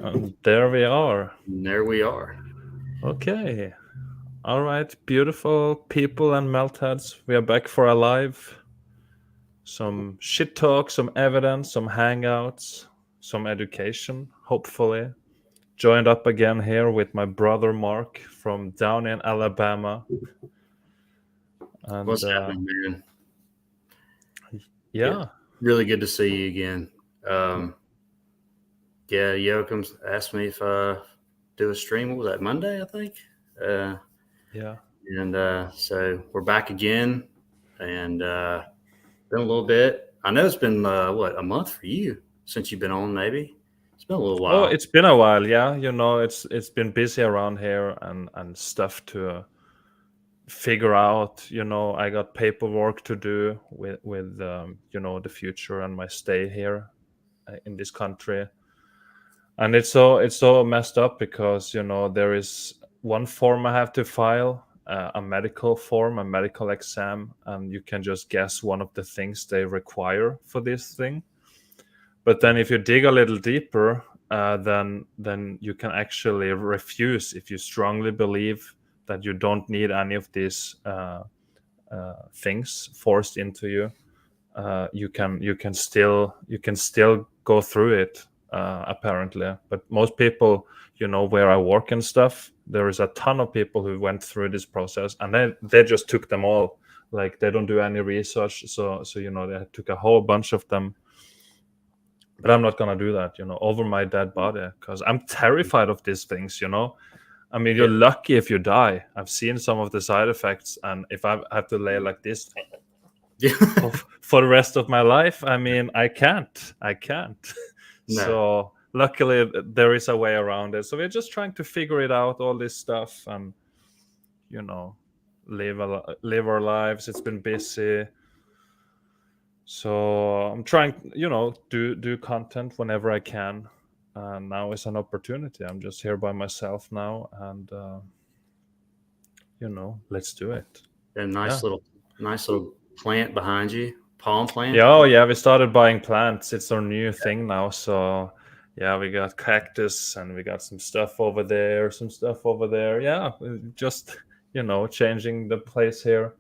And there we are. And there we are. Okay. All right. Beautiful people and meltheads. We are back for a live. Some shit talk, some evidence, some hangouts, some education, hopefully. Joined up again here with my brother Mark from down in Alabama. And What's happening, man? Yeah, yeah. really good to see you again. Yeah. Yeah, Yoakum asked me if do a stream. What was that, Monday, I think? Uh, Yeah. and so we're back again, and been a little bit. I know it's been what, a month for you since you've been on. Maybe it's been a little Oh, while. it's been a while, yeah. It's been busy around here and stuff to figure out. I got paperwork to do with the future and my stay here in this country. And it's so messed up because there is one form I have to file, a medical form, a medical exam, and you can just guess one of the things they require for this thing. But then if you dig a little deeper, then you can actually refuse if you strongly believe that you don't need any of these things forced into you. You can still go through it, apparently. But most people, where I work and stuff, there is a ton of people who went through this process, and they just took them all. Like, they don't do any research, so they took a whole bunch of them. But I'm not gonna do that, over my dead body, because I'm terrified of these things. I mean, you're Yeah, lucky if you die. I've seen some of the side effects, and if I have to lay like this yeah. for the rest of my life, I mean, I can't. No, So luckily there is a way around it, so we're just trying to figure it out, all this stuff, and you know live our lives. It's been busy, so I'm trying, do content whenever I can, and now is an opportunity. I'm just here by myself now, and let's do it. a Yeah. nice little plant behind you, palm plant. Yeah, oh yeah, we started buying plants. It's our new thing now. So yeah, we got cactus and we got some stuff over there, some stuff over there. Yeah, just changing the place here.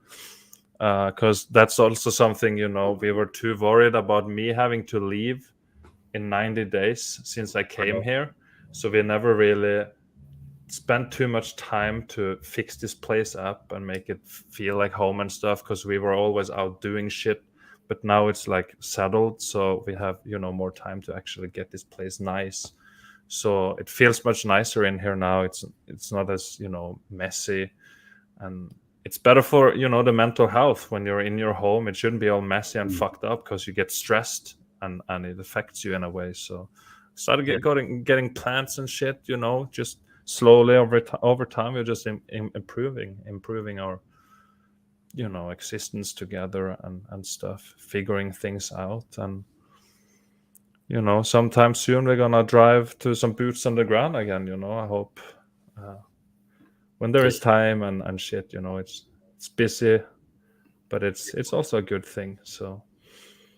Because that's also something, we were too worried about me having to leave in 90 days since I came here. So we never really spent too much time to fix this place up and make it feel like home and stuff, because we were always out doing shit. But now it's like settled, so we have more time to actually get this place nice. So it feels much nicer in here now. It's not as messy, and it's better for the mental health. When you're in your home, it shouldn't be all messy and Mm. fucked up, because you get stressed, and it affects you in a way. So started Yeah, getting plants and shit, just slowly over time. We're just improving our existence together, and stuff, figuring things out. And sometime soon we're gonna drive to some boots on the ground again. I hope, uh, when there yeah, is time and shit. It's busy, but it's also a good thing. So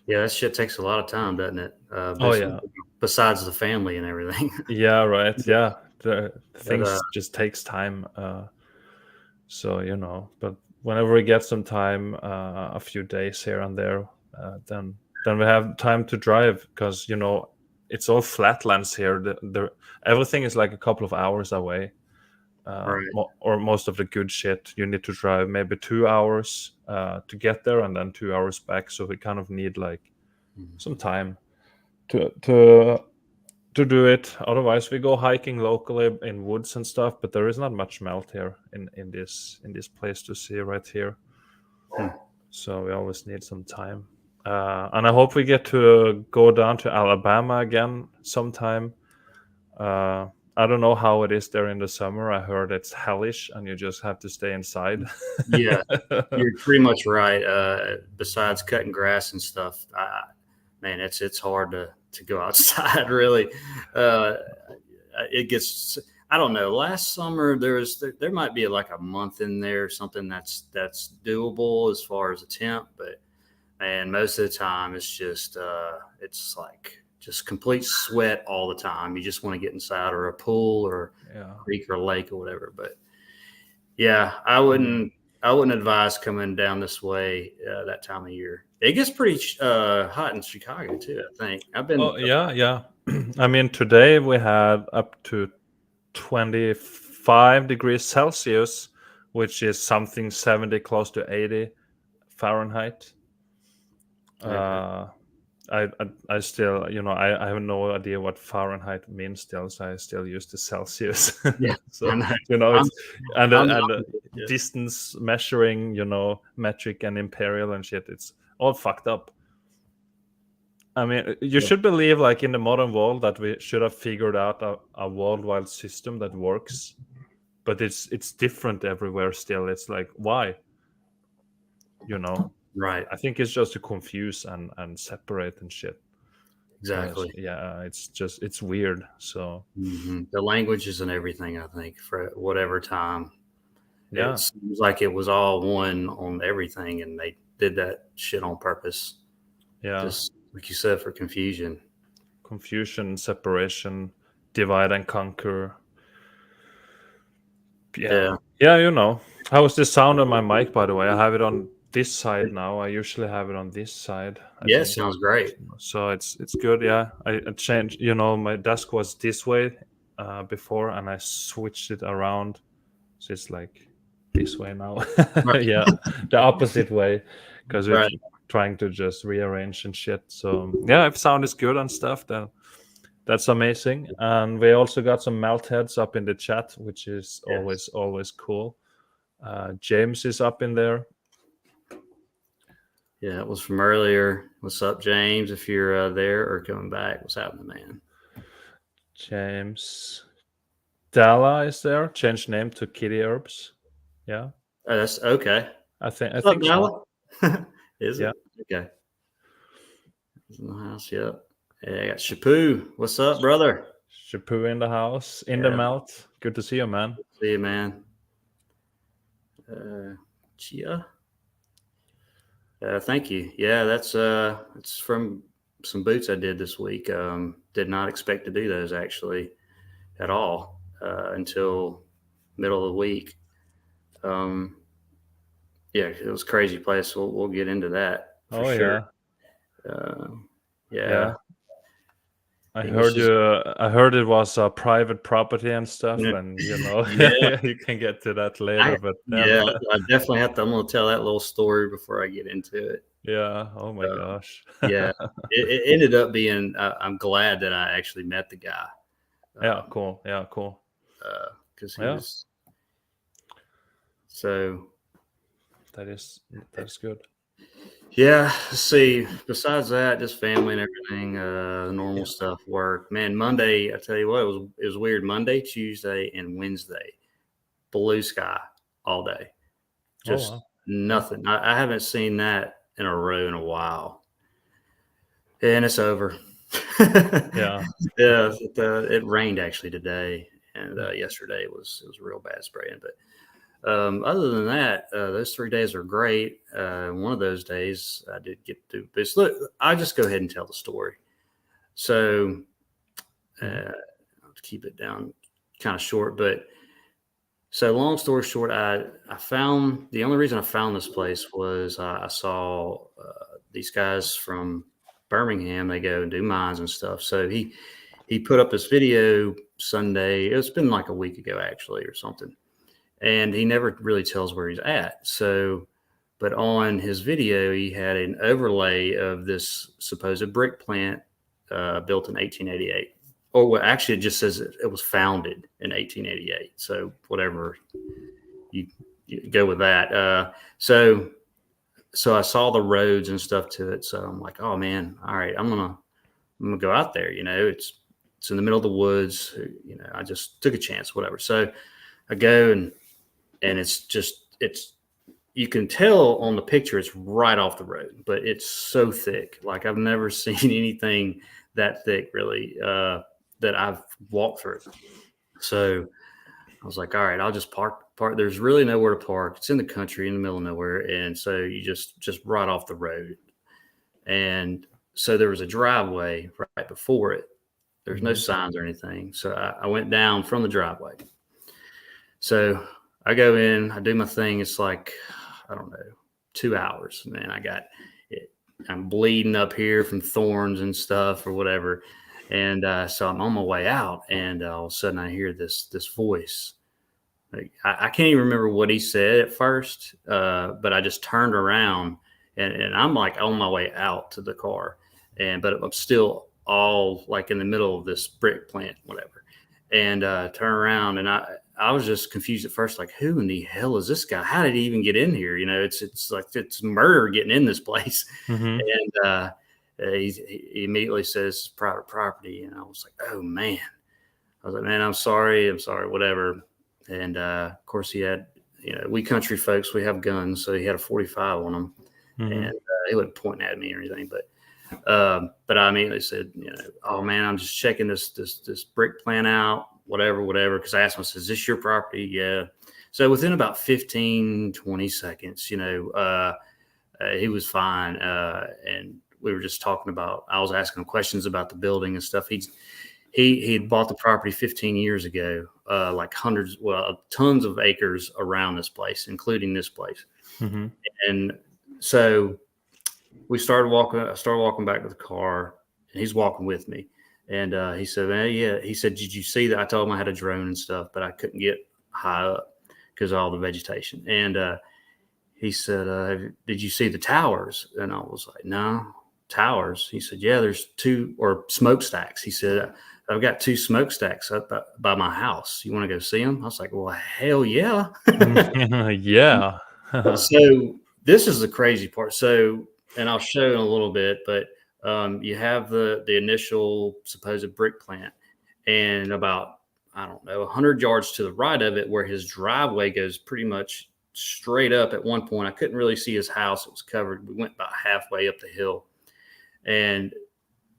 yeah. That shit takes a lot of time, doesn't it? oh yeah. Besides the family and everything. Yeah, right. Yeah, the But things just takes time. So but whenever we get some time, a few days here and there, then we have time to drive, because it's all flatlands here. Everything is like a couple of hours away. right. Or most of the good shit, you need to drive maybe 2 hours to get there, and then 2 hours back. So we kind of need like Mhm. some time to do it. Otherwise, we go hiking locally in woods and stuff. But there is not much melt here in this place to see right here. Hmm. So we always need some time. And I hope we get to go down to Alabama again sometime. Uh, I don't know how it is there in the summer. I heard it's hellish and you just have to stay inside. Yeah, you're pretty much right. Besides cutting grass and stuff, man, it's hard to go outside. Really, uh, it gets. I don't know. Last summer there might be like a month in there, something that's doable as far as a temp, but man, most of the time it's just it's like just complete sweat all the time. You just want to get inside, or a pool or Yeah. creek or lake or whatever. But yeah, I wouldn't advise coming down this way that time of year. It gets pretty hot in Chicago too, I think. I've been. Oh yeah. I mean, today we had up to 25 degrees Celsius, which is something 70 close to 80 Fahrenheit. Okay. I still, I have no idea what Fahrenheit means still, so I still use the Celsius. Yeah, So I know. I'm, it's and I'm, and yeah. distance measuring, metric and imperial and shit. It's all fucked up. I mean, you Yeah. should believe, like, in the modern world, that we should have figured out a worldwide system that works, but it's different everywhere still. It's like, why? You know, Right. I think it's just to confuse and separate and shit. Because Exactly. yeah, it's weird. So The languages and everything, I think, for whatever time, it yeah, seems like it was all one on everything, and they did that shit on purpose, yeah, just like you said, for confusion. confusion, separation, divide and conquer. Yeah, Yeah. yeah, how is the sound on my mic, by the way? I have it on this side now. I usually have it on this side, I Yeah, it think. sounds great. So it's good. Yeah, I changed. My desk was this way before, and I switched it around, so it's like this way now. Right. Yeah, the opposite way, because we're Right. trying to just rearrange and shit. So yeah, if sound is good and stuff, then that's amazing. And we also got some melt heads up in the chat, which is Yes. always cool. James is up in there. Yeah, it was from earlier. What's up, James? If you're there or coming back, what's happening, man? James Dalla is there. Changed name to Kitty Herbs. Yeah, Oh, that's okay. I What's up, think so. Nala? Is Yeah, it? Okay. He's in the house. Yep. Yeah, I got Shapu. What's up, brother? Shapu in the house, in the Yeah. melt. Good to see you, man. See you, man. Chia. Thank you. Yeah, that's it's from some boots I did this week. Did not expect to do those actually at all until middle of the week. Um, yeah, it was a crazy place. We'll get into that for Oh sure. yeah, Uh, yeah, yeah. I English heard is you. I heard it was a private property and stuff, yeah, and yeah. you can get to that later. But then, Yeah, I definitely have to. I'm going to tell that little story before I get into it. yeah. Oh my Um, gosh. yeah, it ended up being. I'm glad that I actually met the guy. Yeah, cool. Yeah, cool. Because he Yeah, was so. that's good. Yeah, let's see. Besides that, just family and everything, normal Yeah. stuff, work. Man, Monday, I tell you what, it was weird. Monday, Tuesday, and Wednesday, blue sky all day. Oh Just wow. nothing. I haven't seen that in a row in a while. And it's over. Yeah. Yeah, it rained actually today, and yesterday it was real bad spraying. But other than that, those 3 days are great. One of those days I did get to do this. Look, I'll just go ahead and tell the story. So I'll keep it down kind of short, but so long story short, I found the only reason I found this place was I saw these guys from Birmingham. They go and do mines and stuff. So he put up this video Sunday. It's been like a week ago actually, or something, and he never really tells where he's at. So, but on his video, he had an overlay of this supposed brick plant built in 1888. Or well, actually, it just says it was founded in 1888. So whatever you go with that. So I saw the roads and stuff to it. So I'm like, oh man, all right, I'm gonna go out there. It's in the middle of the woods. I just took a chance, whatever. So I go and it's you can tell on the picture it's right off the road, but it's so thick. Like I've never seen anything that thick really that I've walked through. So I was like, all right, I'll just park. There's really nowhere to park. It's in the country in the middle of nowhere. And so you just right off the road. And so there was a driveway right before it. There's no Mhm. signs or anything. So I went down from the driveway. So I go in, I do my thing. It's like, I don't know, 2 hours. Man, I got it. I'm bleeding up here from thorns and stuff or whatever. And so I'm on my way out, and all of a sudden I hear this voice. Like, I can't even remember what he said at first, but I just turned around, and I'm like on my way out to the car, but I'm still all like in the middle of this brick plant, whatever, and turn around, and I was just confused at first, like, who in the hell is this guy? How did he even get in here? You know, it's like it's murder getting in this place, Mhm. and he immediately says private property, and I was like, oh man. I was like, man, I'm sorry, whatever. And of course, he had, we country folks, we have guns, so he had a 45 on him, and Mhm. he wasn't pointing at me or anything. But I immediately said, oh man, I'm just checking this brick plant out, whatever. Because I asked him, I said, is this your property? Yeah. So within about 15, 20 seconds, he was fine, and we were just talking about. I was asking him questions about the building and stuff. He had bought the property 15 years ago, like tons of acres around this place, including this place. Mhm. And so we started walking. I started walking back to the car, and he's walking with me. And he said, "Man, yeah." He said, "Did you see that?" I told him I had a drone and stuff, but I couldn't get high up because of all the vegetation. And he said, "Did you see the towers?" And I was like, "No, towers." He said, "Yeah, there's two or smokestacks." He said, "I've got two smokestacks up by my house. You want to go see them?" I was like, "Well, hell yeah." Yeah. So this is the crazy part. So, and I'll show in a little bit, but you have the initial supposed brick plant, and about, I don't know, 100 yards to the right of it, where his driveway goes pretty much straight up. At one point, I couldn't really see his house; it was covered. We went about halfway up the hill, and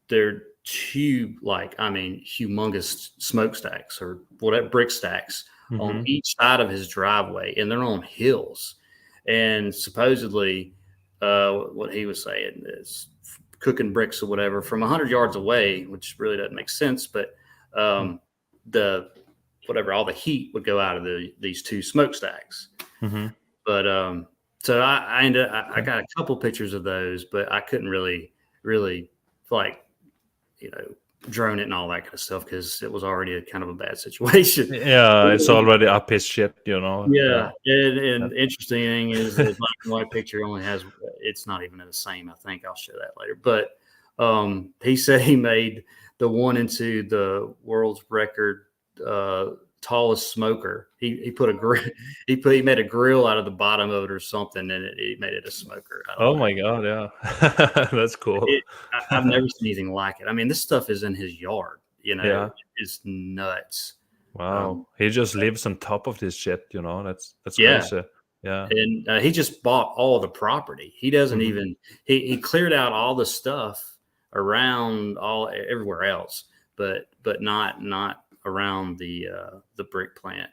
they're two, like, I mean, humongous smokestacks or whatever, brick stacks on Mhm. each side of his driveway, and they're on hills. And supposedly, what he was saying is cooking bricks or whatever from 100 yards away, which really doesn't make sense. But Mm. um, the whatever, all the heat would go out of these two smokestacks. Mhm. But so I got a couple pictures of those, but I couldn't really like, you know, drone it and all that kind of stuff because it was already a kind of a bad situation. Yeah, it's already up his shit, you know? Yeah, Yeah. and That the interesting thing is the black and white picture only has, it's not even the same. I think I'll show that later. But he said he made the one into the world's record uh, tallest smoker. He put a grill. He made a grill out of the bottom of it or something, and he made it a smoker. I don't Oh know. my god, yeah. That's cool. I've never seen anything like it. I mean, this stuff is in his yard. Yeah. It's nuts. Wow. Um, He just lives on top of this shit, you know? That's yeah, crazy. Yeah. and he just bought all the property. He doesn't Mhm. even he cleared out all the stuff around all everywhere else, but not around the brick plant,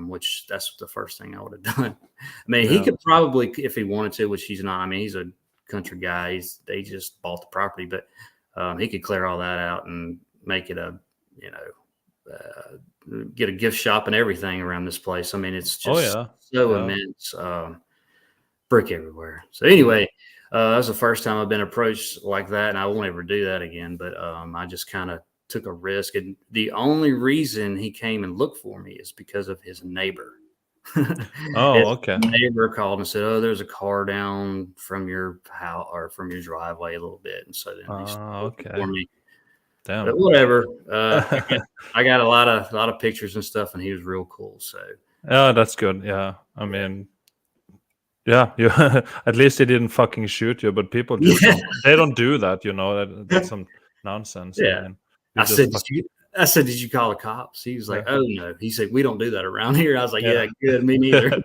which that's the first thing I would have done. I mean, he Yeah. could probably, if he wanted to, which he's not. I mean, he's a country guy. They just bought the property, but he could clear all that out and make it a, you know, get a gift shop and everything around this place. I mean, it's Oh, just yeah. so Yeah. immense, brick everywhere. So anyway, that was the first time I've been approached like that, and I won't ever do that again. But I just kind of took a risk, and the only reason he came and looked for me is because of his neighbor. Oh, His okay. neighbor called and said, "Oh, there's a car down from your house or from your driveway a little bit," and so then he's Ah, looking for okay. me. But Damn. whatever. I got a lot of pictures and stuff, and he was real cool. So Yeah, that's good. Yeah. I yeah, mean, yeah, you at least he didn't fucking shoot you, but people just yeah, don't do that, you know? That's some nonsense. I yeah. mean, you I just said, fuck I said, "Did you call the cops?" He was like, yeah. "Oh no." He said, "We don't do that around here." I was like, Yeah. "Yeah, good. Me neither."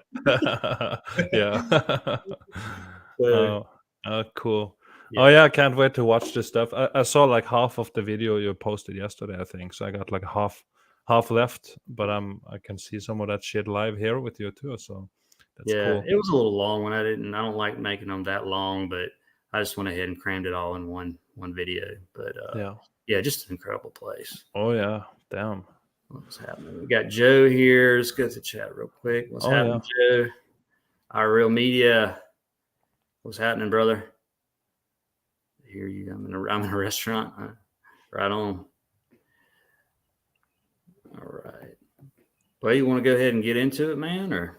Yeah. So Oh, cool. Oh, yeah, yeah, I can't wait to watch this stuff. I saw, like, half of the video you posted yesterday, I think, so I got, like, half left, but, I can see some of that shit live here with you too, so that's yeah. cool. It was a little long one. I don't like making them that long, but I just went ahead and crammed it all in one video. But Yeah. yeah, just an incredible place. Oh yeah. Damn. What's happening? We got Joe here. Let's go to the chat real quick. What's Oh yeah. happening, Joe? Our real media. What's happening, brother? I hear you. I'm in a restaurant. Right on. All right. Well, you want to go ahead and get into it, man, or?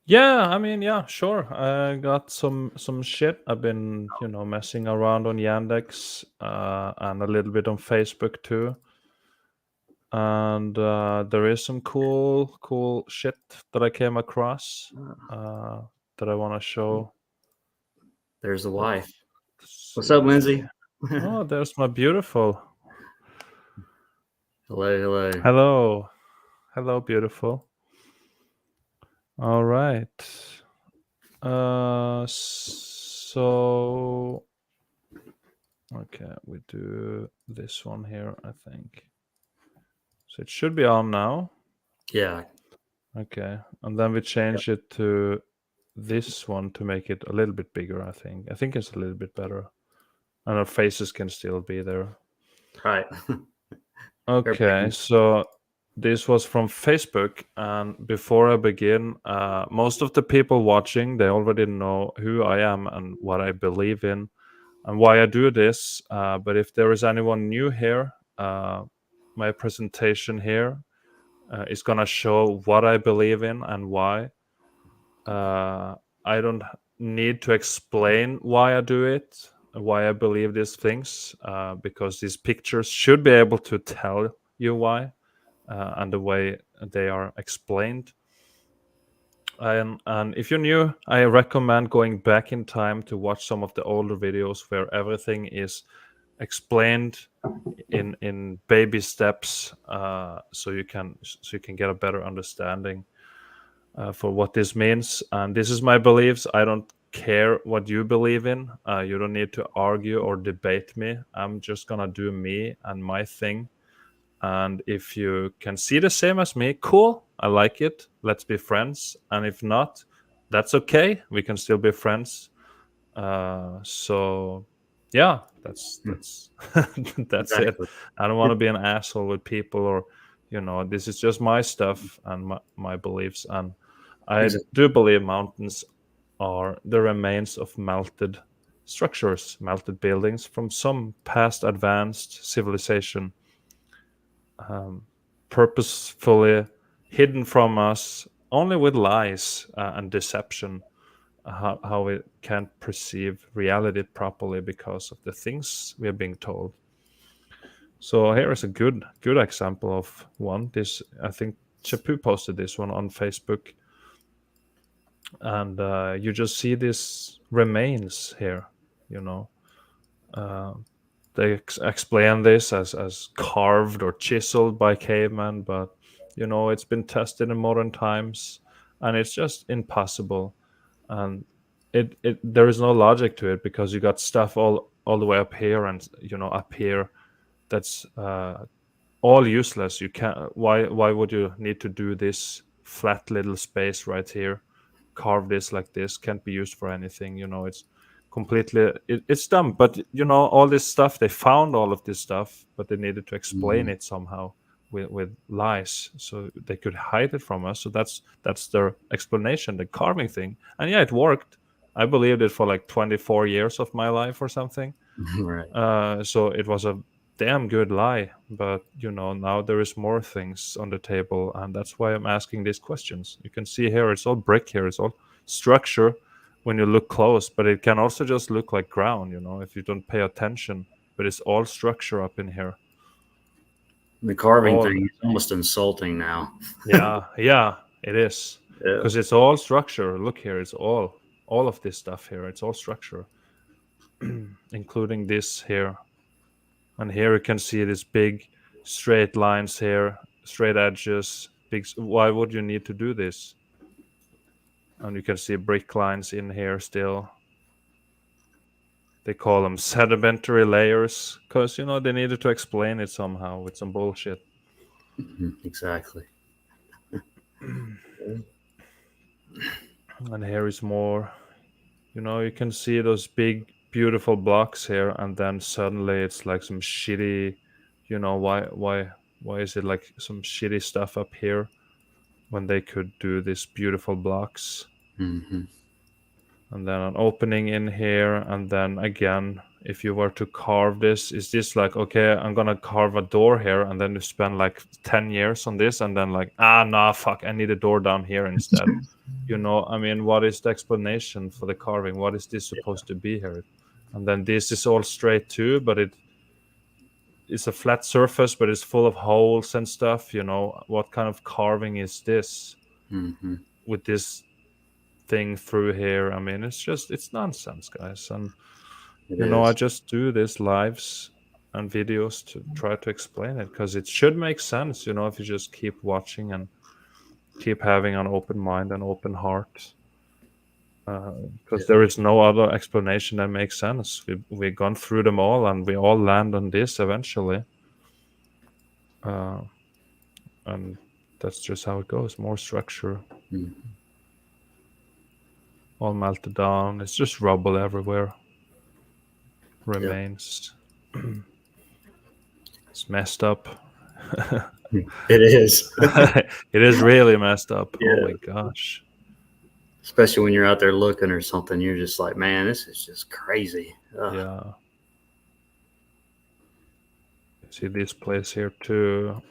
Yeah, I mean, yeah, sure. I got some shit. I've been, messing around on Yandex, and a little bit on Facebook too. And there is some cool shit that I came across, uh, that I want to show. There's the Let's wife. What's up, see. Lindsay? Oh, there's my beautiful. Hello, hello. Hello, beautiful. All right. So okay, we do this one here, I think. So it should be on now. Yeah. Okay, and then we change it to this one to make it a little bit bigger. I think it's a little bit better, and our faces can still be there. Right. Okay, so this was from Facebook, and before I begin, most of the people watching, they already know who I am and what I believe in and why I do this. But if there is anyone new here, my presentation here is gonna show what I believe in and why. I don't need to explain why I do it, why I believe these things, because these pictures should be able to tell you why, and the way they are explained. And if you're new, I recommend going back in time to watch some of the older videos where everything is explained in baby steps, so you can get a better understanding for what this means. And this is my beliefs. I don't care what you believe in. You don't need to argue or debate me. I'm just gonna do me and my thing. And if you can see the same as me, cool. I like it. Let's be friends. And if not, that's okay. We can still be friends. So yeah, that's that's it. Exactly. I don't want to be an asshole with people, or this is just my stuff and my beliefs. And I Exactly. do believe mountains are the remains of melted structures, melted buildings from some past advanced civilization, purposefully hidden from us only with lies, and deception, how we can't perceive reality properly because of the things we are being told. So here is a good example of one. This, I think, Chapu posted this one on Facebook, and you just see this remains here. You know, uh, they explain this as carved or chiseled by cavemen, but it's been tested in modern times, and it's just impossible. And it there is no logic to it, because you got stuff all the way up here, and up here, that's all useless. You can't. Why would you need to do this flat little space right here, carve this like this? Can't be used for anything. It's completely, it's dumb. But all this stuff, they found all of this stuff, but they needed to explain Mhm. it somehow with lies, so they could hide it from us. So that's their explanation, the carving thing. And yeah, it worked. I believed it for like 24 years of my life or something. Right. So it was a damn good lie. But now there is more things on the table, and that's why I'm asking these questions. You can see here, it's all brick here, it's all structure when you look close, but it can also just look like ground, if you don't pay attention. But it's all structure up in here. The carving All, thing is almost insulting now. yeah, it is, Yeah. because it's all structure. Look here, it's all of this stuff here, it's all structure, including this here. And here you can see these big straight lines here, straight edges. Why would you need to do this? And you can see brick lines in here still. They call them sedimentary layers because they needed to explain it somehow with some bullshit. Exactly. And here is more. You can see those big beautiful blocks here, and then suddenly it's like some shitty, why is it like some shitty stuff up here when they could do these beautiful blocks? Hmm. And then an opening in here, and then again, if you were to carve this, is this like, okay, I'm gonna carve a door here, and then you spend like 10 years on this, and then like, nah, fuck, I need a door down here instead. I mean, what is the explanation for the carving? What is this supposed to be here? And then this is all straight too, but it's a flat surface, but it's full of holes and stuff. What kind of carving is this Hmm. with this thing through here? I mean, it's nonsense, guys. And It I is. just do these lives and videos to try to explain it, because it should make sense, if you just keep watching and keep having an open mind and open heart. Because Yeah. there is no other explanation that makes sense. We've gone through them all, and we all land on this eventually. Uh, and that's just how it goes. More structure, Mm. all melted down. It's just rubble everywhere. Yeah. Remains. It's messed up. It is. It is really messed up. Oh Yeah. my gosh. Especially when you're out there looking or something, you're just like, man, this is just crazy. Ugh. Yeah. See this place here too.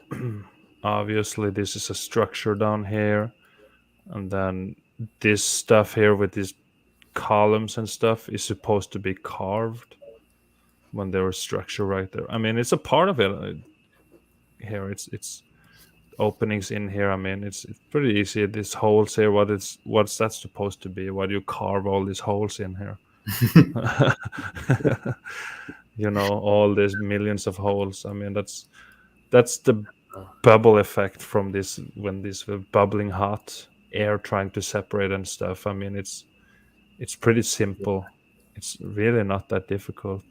Obviously, this is a structure down here. And then this stuff here with these columns and stuff is supposed to be carved when there was structure right there. I mean, it's a part of it. Here, it's openings in here. I mean, it's pretty easy. These holes here, what's that supposed to be? Why do you carve all these holes in here? All these millions of holes. I mean, that's the bubble effect from this, when this bubbling hot air trying to separate and stuff. I mean, it's pretty simple. It's really not that difficult.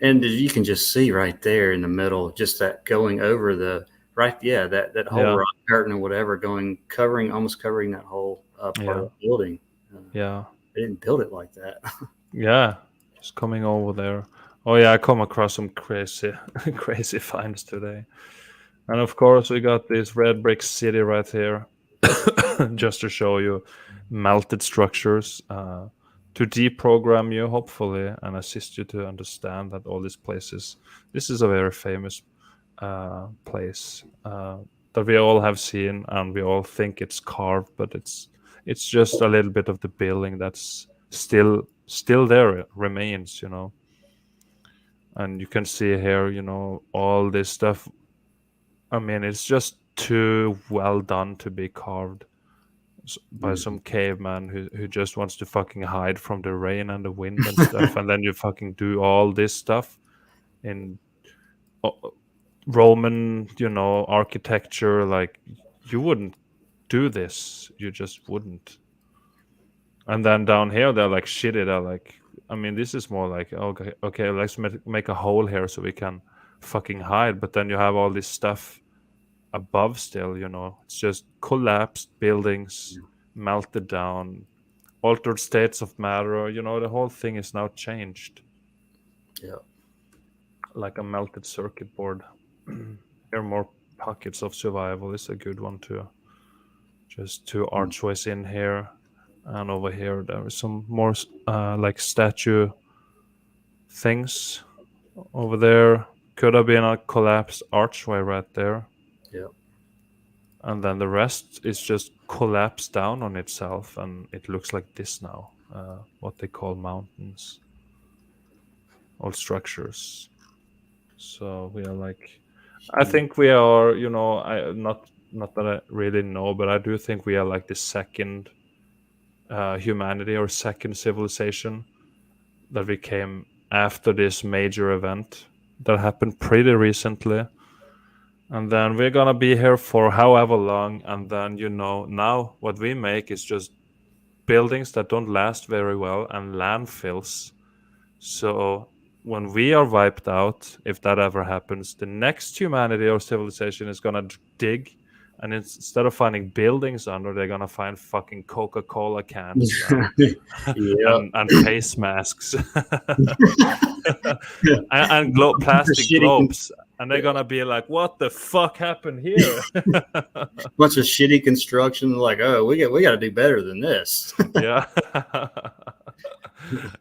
And you can just see right there in the middle, just that going over the right, yeah, that whole Yeah, rock curtain or whatever, going covering, almost covering that whole part of yeah, the building. Uh, yeah, they didn't build it like that. yeah. Just coming over there. Oh yeah, I come across some crazy, crazy finds today. And of course, we got this red brick city right here, just to show you melted structures, to deprogram you, hopefully, and assist you to understand that all these places. This is a very famous place that we all have seen, and we all think it's carved, but it's just a little bit of the building that's still there, remains. And you can see here, all this stuff. I mean, it's just too well done to be carved by some Mhm. caveman who just wants to fucking hide from the rain and the wind and stuff. And then you fucking do all this stuff in Roman, architecture. Like, you wouldn't do this. You just wouldn't. And then down here, they're like shitty. They're like, I mean, this is more like, okay, let's make a hole here so we can fucking hide. But then you have all this stuff above still. It's just collapsed buildings, melted down, altered states of matter. The whole thing is now changed, Yeah. like a melted circuit board. Here, more pockets of survival is a good one too. Just two Mm. archways in here, and over here there is some more like statue things. Over there could have been a collapsed archway right there, Yeah. and then the rest is just collapsed down on itself, and it looks like this now. What they call mountains, old structures. So we are like, I think we are, I not that I really know, but I do think we are like the second humanity or second civilization that we came after this major event that happened pretty recently. And then we're gonna be here for however long, and then now what we make is just buildings that don't last very well and landfills. So when we are wiped out, if that ever happens, the next humanity or civilization is gonna dig And instead of finding buildings under, they're gonna find fucking Coca-Cola cans and Yep. and face masks and The plastic shitty, globes, and they're gonna be like, "What the fuck happened here?" bunch of shitty construction. Like, oh, we got to do better than this. Yeah,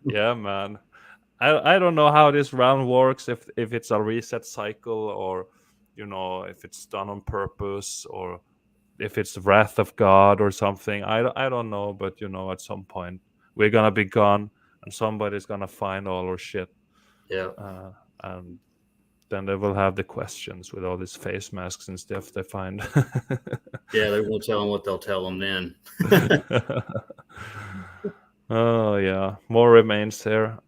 yeah, man. I don't know how this round works. If it's a reset cycle, or if it's done on purpose, or if it's the wrath of God or something. I don't know, but at some point we're gonna be gone, and somebody's gonna find all our shit, Yeah, and then they will have the questions with all these face masks and stuff they find. yeah, they won't tell them what they'll tell them then. Oh yeah, more remains there.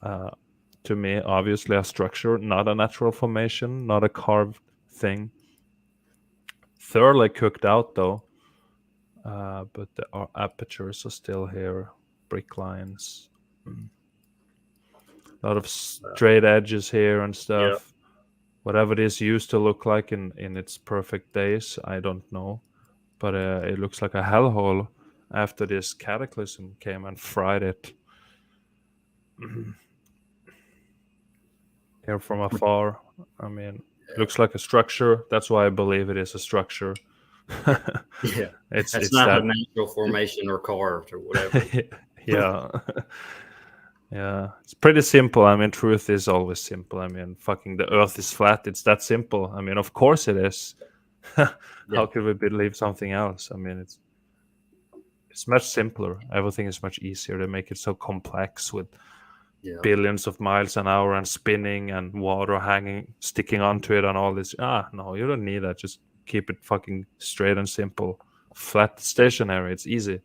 To me, obviously a structure, not a natural formation, not a carved thing. Thoroughly cooked out though, but the apertures are still here, brick lines. A lot of straight edges here and Yeah, stuff. Whatever this used to look like in its perfect days, I don't know. But it looks like a hellhole after this cataclysm came and fried it. Here from afar, I mean, looks like a structure. That's why I believe it is a structure. yeah. it's That's it's not a that. natural formation or carved or whatever. Yeah. Yeah, it's pretty simple. I mean, truth is always simple. I mean, fucking the earth is flat. It's that simple. I mean, of course it is. Yeah, How could we believe something else? I mean, it's much simpler. Everything is much easier. They make it so complex with yeah, billions of miles an hour and spinning and water hanging, sticking onto it and all this. No, you don't need that. Just keep it fucking straight and simple. Flat, stationary. It's easy.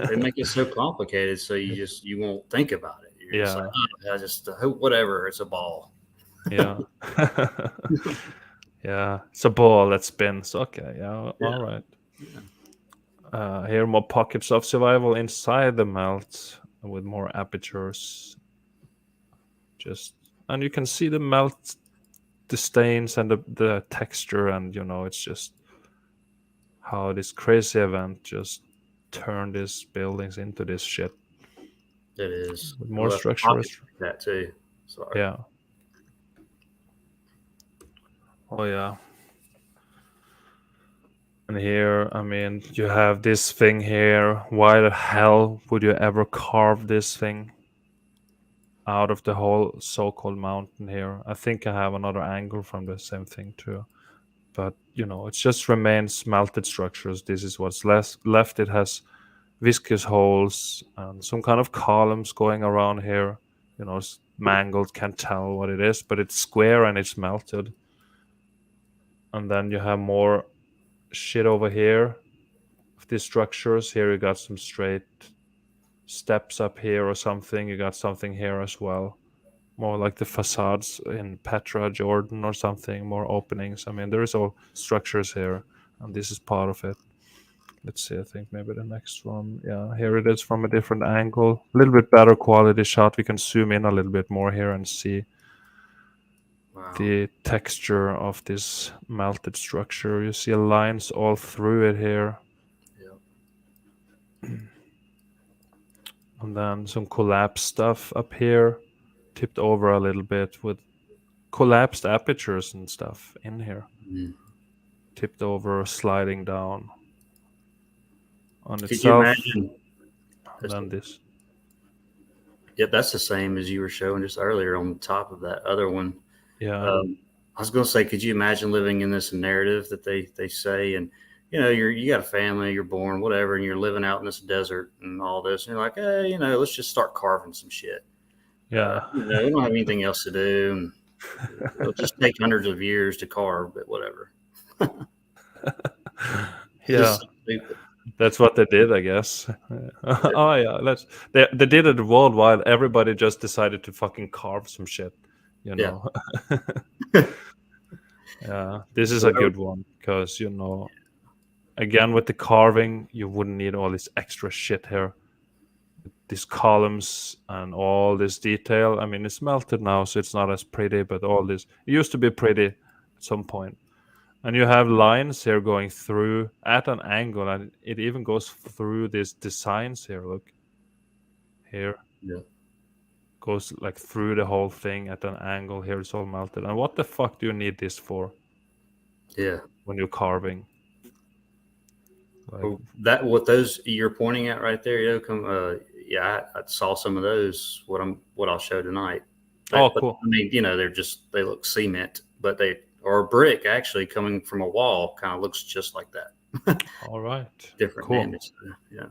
they make it so complicated, so you won't think about it. You're just like, Yeah, oh, I just whatever. It's a ball. yeah. Yeah, it's a ball that spins. Okay, yeah, Yeah, all right. yeah, Here, more pockets of survival inside the melt with more apertures. Just and you can see the melt, the stains and the texture, and it's just how this crazy event just turned these buildings into this shit it is. with I more left pockets structures. like that too. Sorry. Yeah. Oh yeah. And here, I mean, you have this thing here. Why the hell would you ever carve this thing out of the whole so-called mountain here? I think I have another angle from the same thing too. But it just remains melted structures. This is what's left. It has viscous holes and some kind of columns going around here. It's mangled, can't tell what it is, but it's square and it's melted. And then you have more shit over here of these structures. Here you got some straight steps up here or something. You got something here as well. More like the facades in Petra, Jordan, or something. More openings. I mean, there is all structures here, and this is part of it. Let's see. I think maybe the next one. Yeah, here it is from a different angle. A little bit better quality shot. We can zoom in a little bit more here and see Wow. the texture of this melted structure. You see lines all through it here. Yeah. And then some collapsed stuff up here, tipped over a little bit with collapsed apertures and stuff in here. Mm. Tipped over, sliding down on Could you itself. imagine? And then this. Yep, that's the same as you were showing just earlier on top of that other one. Yeah. I was going to say, could you imagine living in this narrative that they say, and you got a family, you're born, whatever, and you're living out in this desert and all this, and you're like, hey, let's just start carving some shit. Yeah. We don't have anything else to do, and it'll just take hundreds of years to carve, but whatever. Yeah. Just so stupid. That's what they did, I guess. Oh yeah, they did it worldwide. Everybody just decided to fucking carve some shit, you Yeah. know. Yeah, this is a good one because again with the carving, you wouldn't need all this extra shit here. These columns and all this detail. I mean, it's melted now, so it's not as pretty. But all this, it used to be pretty at some point. And you have lines here going through at an angle, and it even goes through these designs here. Look here, Yeah. goes like through the whole thing at an angle. Here it's all melted. And what the fuck do you need this for Yeah. when you're carving? Like, Well, that what those you're pointing at right there, yeah, I saw some of those. What I'll show tonight. oh, But cool. I mean, they look cement, but they or brick actually coming from a wall kind of looks just like that. All right, Different cool. damage. Yeah.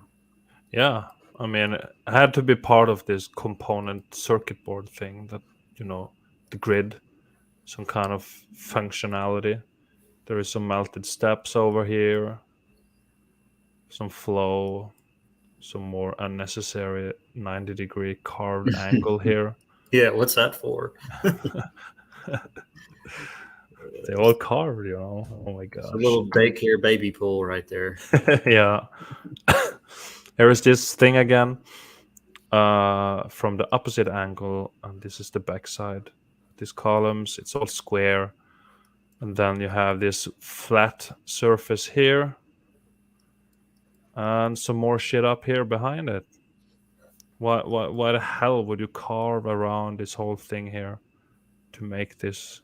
Yeah, I mean, it had to be part of this component circuit board thing that, you know, the grid, some kind of functionality. There is some melted steps over here, some flow, some more unnecessary 90-degree carved angle here. Yeah. What's that for? They all carved, you know. Oh my It's a gosh. little daycare baby pool right there. Yeah. Here is this thing again, from the opposite angle, and this is the backside. These columns, it's all square, and then you have this flat surface here, and some more shit up here behind it. Why the hell would you carve around this whole thing here to make this?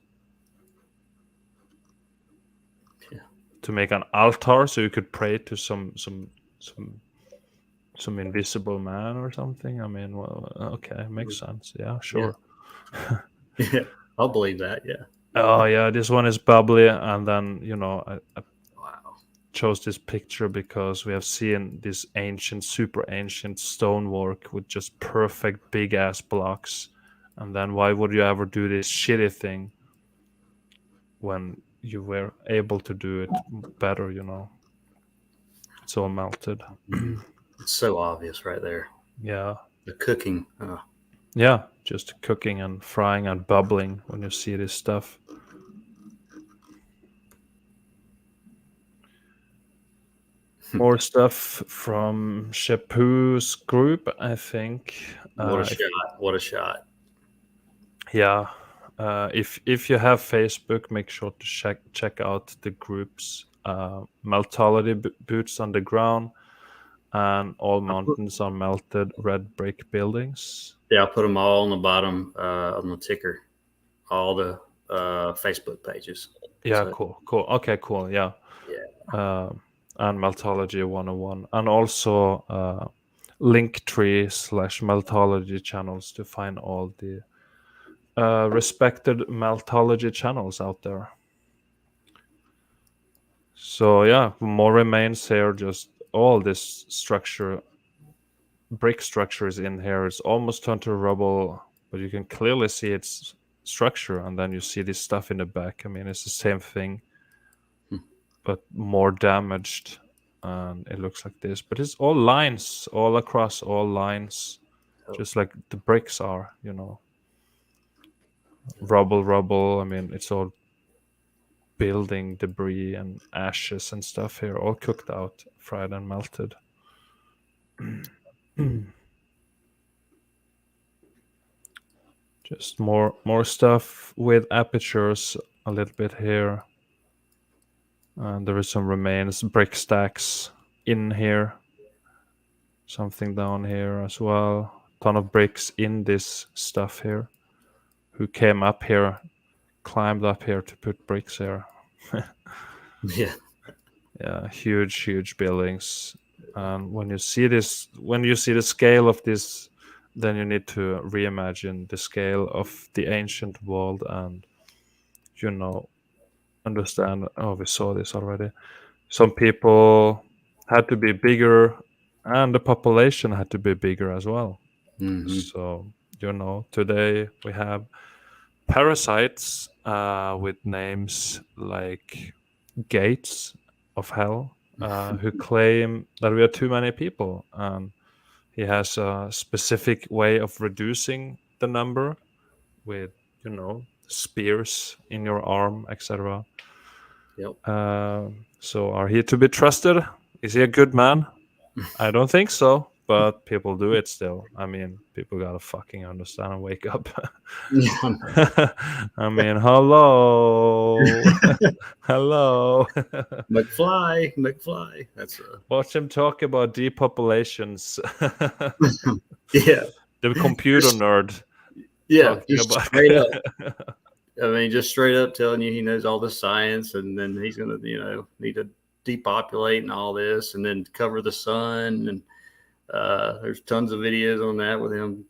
Yeah. To make an altar so you could pray to some some invisible man or something. I mean, well, okay, makes sense. Yeah, Yeah. sure. Yeah. I'll believe that. Yeah. Oh yeah, this one is bubbly, and then I Wow. chose this picture because we have seen this ancient, super ancient stonework with just perfect big ass blocks, and then why would you ever do this shitty thing when you were able to do it better? It's all melted. It's so obvious right there. Yeah. The cooking. Yeah, just cooking and frying and bubbling when you see this stuff. More stuff from Shapu's group, I think. What a shot. What a shot. Yeah, if you have Facebook, make sure to check out the groups. Meltology boots on the ground, and all mountains are melted. Red brick buildings. Yeah, I'll put them all on the bottom on the ticker, all the Facebook pages. Yeah, So, cool. Okay, cool. Yeah. yeah. And Meltology 101, and also Linktree/Meltology channels to find all the respected Meltology channels out there. So yeah, more remains here. Just all this structure, brick structures in here. It's almost turned to rubble, but you can clearly see its structure, and then you see this stuff in the back. I mean, it's the same thing, but more damaged, and it looks like this. But it's all lines, all across all lines, just like the bricks are. Rubble. I mean, it's all building debris and ashes and stuff here, all cooked out, fried and melted. Just more stuff with apertures a little bit here, and there is some remains, brick stacks in here, something down here as well. Ton of bricks in this stuff here. Who came up here, climbed up here to put bricks here? Yeah. Yeah, huge buildings. And when you see the scale of this, then you need to reimagine the scale of the ancient world, and understand. Oh, we saw this already. Some people had to be bigger, and the population had to be bigger as well. Mm-hmm. So today we have parasites with names like Gates of Hell, who claim that we are too many people, and he has a specific way of reducing the number with spears in your arm, etc. Yep. So are he to be trusted? Is he a good man? I don't think so. but people do it still. I mean, people gotta fucking understand and wake up. Yeah. I mean, hello, hello. McFly. That's Watch him talk about depopulations. yeah, The computer just nerd yeah, talking just about. straight up. I mean, just straight up telling you he knows all the science, and then he's gonna, need to depopulate and all this, and then cover the sun. And there's tons of videos on that with him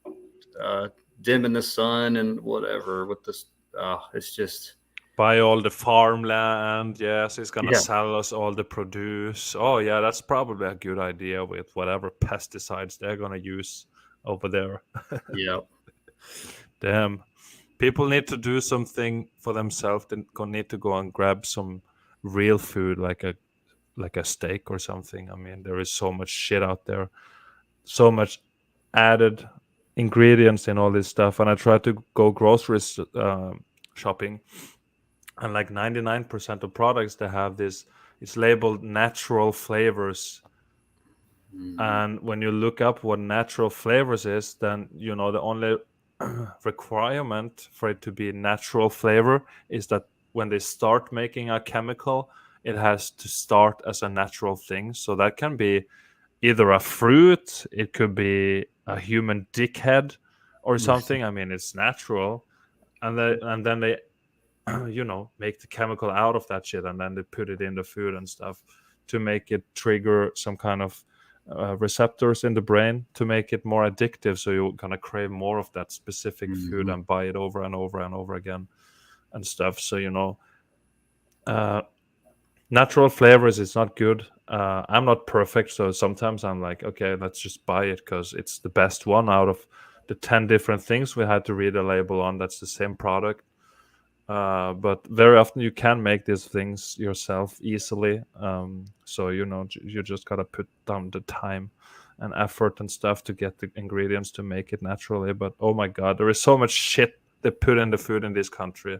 uh, dimming the sun and whatever with this. It's just Buy all the farmland. Yes, he's gonna yeah, sell us all the produce. Oh yeah, that's probably a good idea with whatever pesticides they're gonna use over there. yeah, Damn. People need to do something for themselves. They need to go and grab some real food, like a steak or something. I mean, there is so much shit out there, so much added ingredients in all this stuff. And I try to go groceries shopping, and like 99% of products they have this. It's labeled natural flavors, mm-hmm. and when you look up what natural flavors is, then the only requirement for it to be natural flavor is that when they start making a chemical, it has to start as a natural thing. So that can be either a fruit, it could be a human dickhead or something. I mean, it's natural, and then they make the chemical out of that shit, and then they put it in the food and stuff to make it trigger some kind of receptors in the brain to make it more addictive, so you're gonna crave more of that specific food Mm-hmm. and buy it over and over and over again and stuff. So uh, natural flavors is not good. I'm not perfect, so sometimes I'm like, okay, let's just buy it because it's the best one out of the 10 different things we had to read a label on that's the same product. But very often you can make these things yourself easily. So you just gotta put down the time and effort and stuff to get the ingredients to make it naturally. But oh my god, there is so much shit they put in the food in this country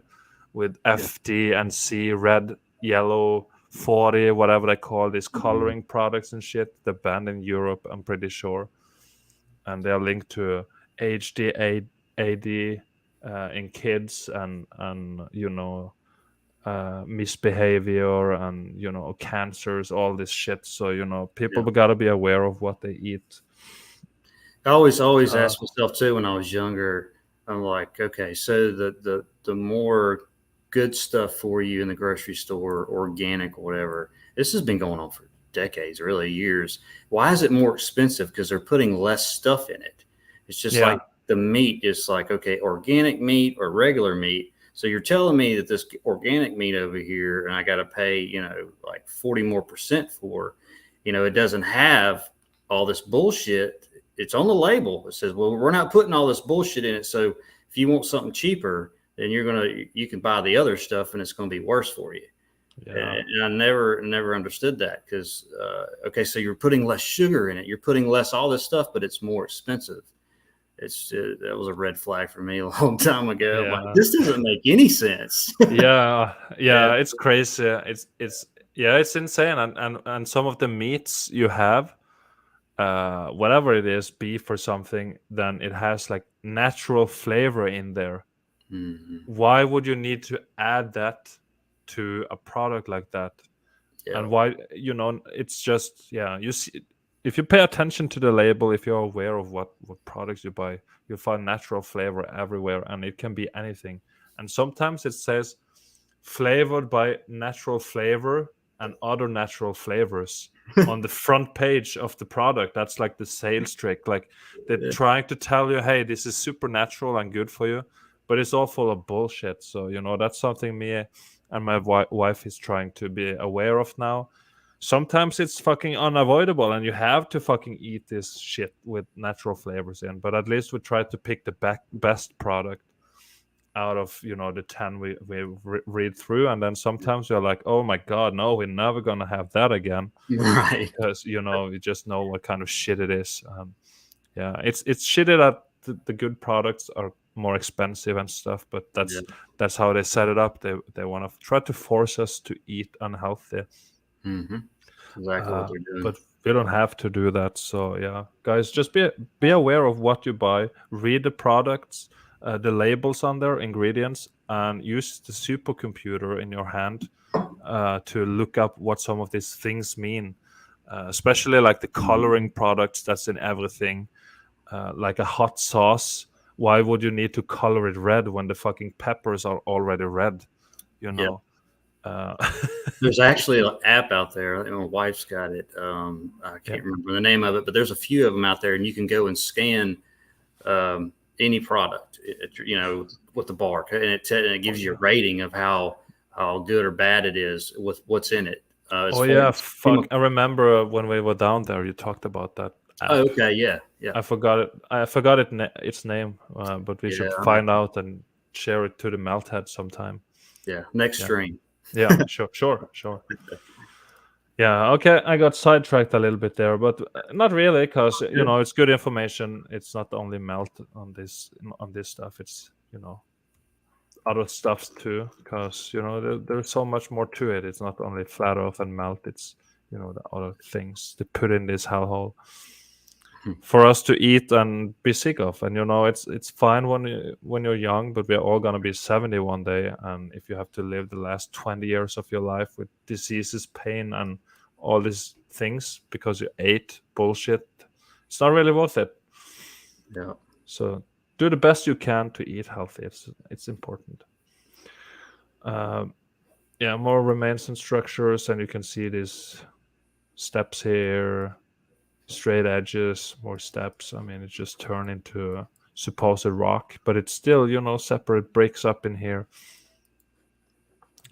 with Yeah. FD and C, red, yellow, 40, whatever they call these Mm-hmm. coloring products and shit. They're banned in Europe, I'm pretty sure, and they are linked to AD in kids and misbehavior and cancers, all this shit. So people Yeah. gotta be aware of what they eat. I always uh, asked myself too when I was younger. I'm like, okay, so the more good stuff for you in the grocery store, organic, whatever. This has been going on for decades, really years. Why is it more expensive? Because they're putting less stuff in it. It's just yeah, like the meat is like, okay, organic meat or regular meat. So you're telling me that this organic meat over here, and I got to pay, like 40% more for, it doesn't have all this bullshit. It's on the label. It says, well, we're not putting all this bullshit in it. So if you want something cheaper, then you can buy the other stuff and it's going to be worse for you. yeah, And I never understood that because, okay, so you're putting less sugar in it. You're putting less all this stuff, but it's more expensive. That was a red flag for me a long time ago. I'm like, yeah, this doesn't make any sense. yeah, Yeah. yeah, it's crazy. It's yeah, it's insane. And some of the meats you have, whatever it is, beef or something, then it has like natural flavor in there. Mm-hmm. Why would you need to add that to a product like that? Yeah. And why, it's just, yeah, you see, if you pay attention to the label, if you're aware of what products you buy, you'll find natural flavor everywhere, and it can be anything. And sometimes it says flavored by natural flavor and other natural flavors on the front page of the product. That's like the sales trick. Like they're Yeah. trying to tell you, hey, this is super natural and good for you, but it's all full of bullshit. So that's something me and my wife is trying to be aware of now. Sometimes it's fucking unavoidable and you have to fucking eat this shit with natural flavors in, but at least we try to pick the best product out of the 10 we read through. And then sometimes you're like, oh my god, no, we're never gonna have that again, Right. because you just know what kind of shit it is. Yeah, it's shitty that the good products are more expensive and stuff, but Yeah. that's how they set it up. They want to try to force us to eat unhealthy. Mm-hmm. That's exactly what they're But doing. you don't have to do that. So yeah, guys, just be aware of what you buy. Read the products, the labels on their ingredients, and use the supercomputer in your hand to look up what some of these things mean. Especially like the coloring products that's in everything, like a hot sauce. Why would you need to color it red when the fucking peppers are already red? You Yeah. know. Uh, There's actually an app out there. I think my wife's got it. I yeah. can't remember the name of it, but there's a few of them out there, and you can go and scan any product, with the barcode, and it gives you a rating of how good or bad it is with what's in it. As Oh far yeah, as fuck! I remember when we were down there, you talked about that oh, app. okay, yeah, yeah, I forgot it. I forgot its name, but we yeah, should find out and share it to the Melthead sometime. yeah. Next Yeah, stream. yeah, sure. Yeah, okay. I got sidetracked a little bit there, but not really, because it's good information. It's not only melt on this stuff. It's other stuff too, because there's so much more to it. It's not only flat earth and melt. It's the other things they put in this hellhole for us to eat and be sick of. And it's fine when you're young, but we're all gonna be 70 one day. And if you have to live the last 20 years of your life with diseases, pain, and all these things because you ate bullshit, it's not really worth it. Yeah. So do the best you can to eat healthy. It's important. Yeah, more remains and structures, and you can see these steps here, straight edges, more steps. I mean, it just turned into a supposed rock, but it's still, separate bricks up in here.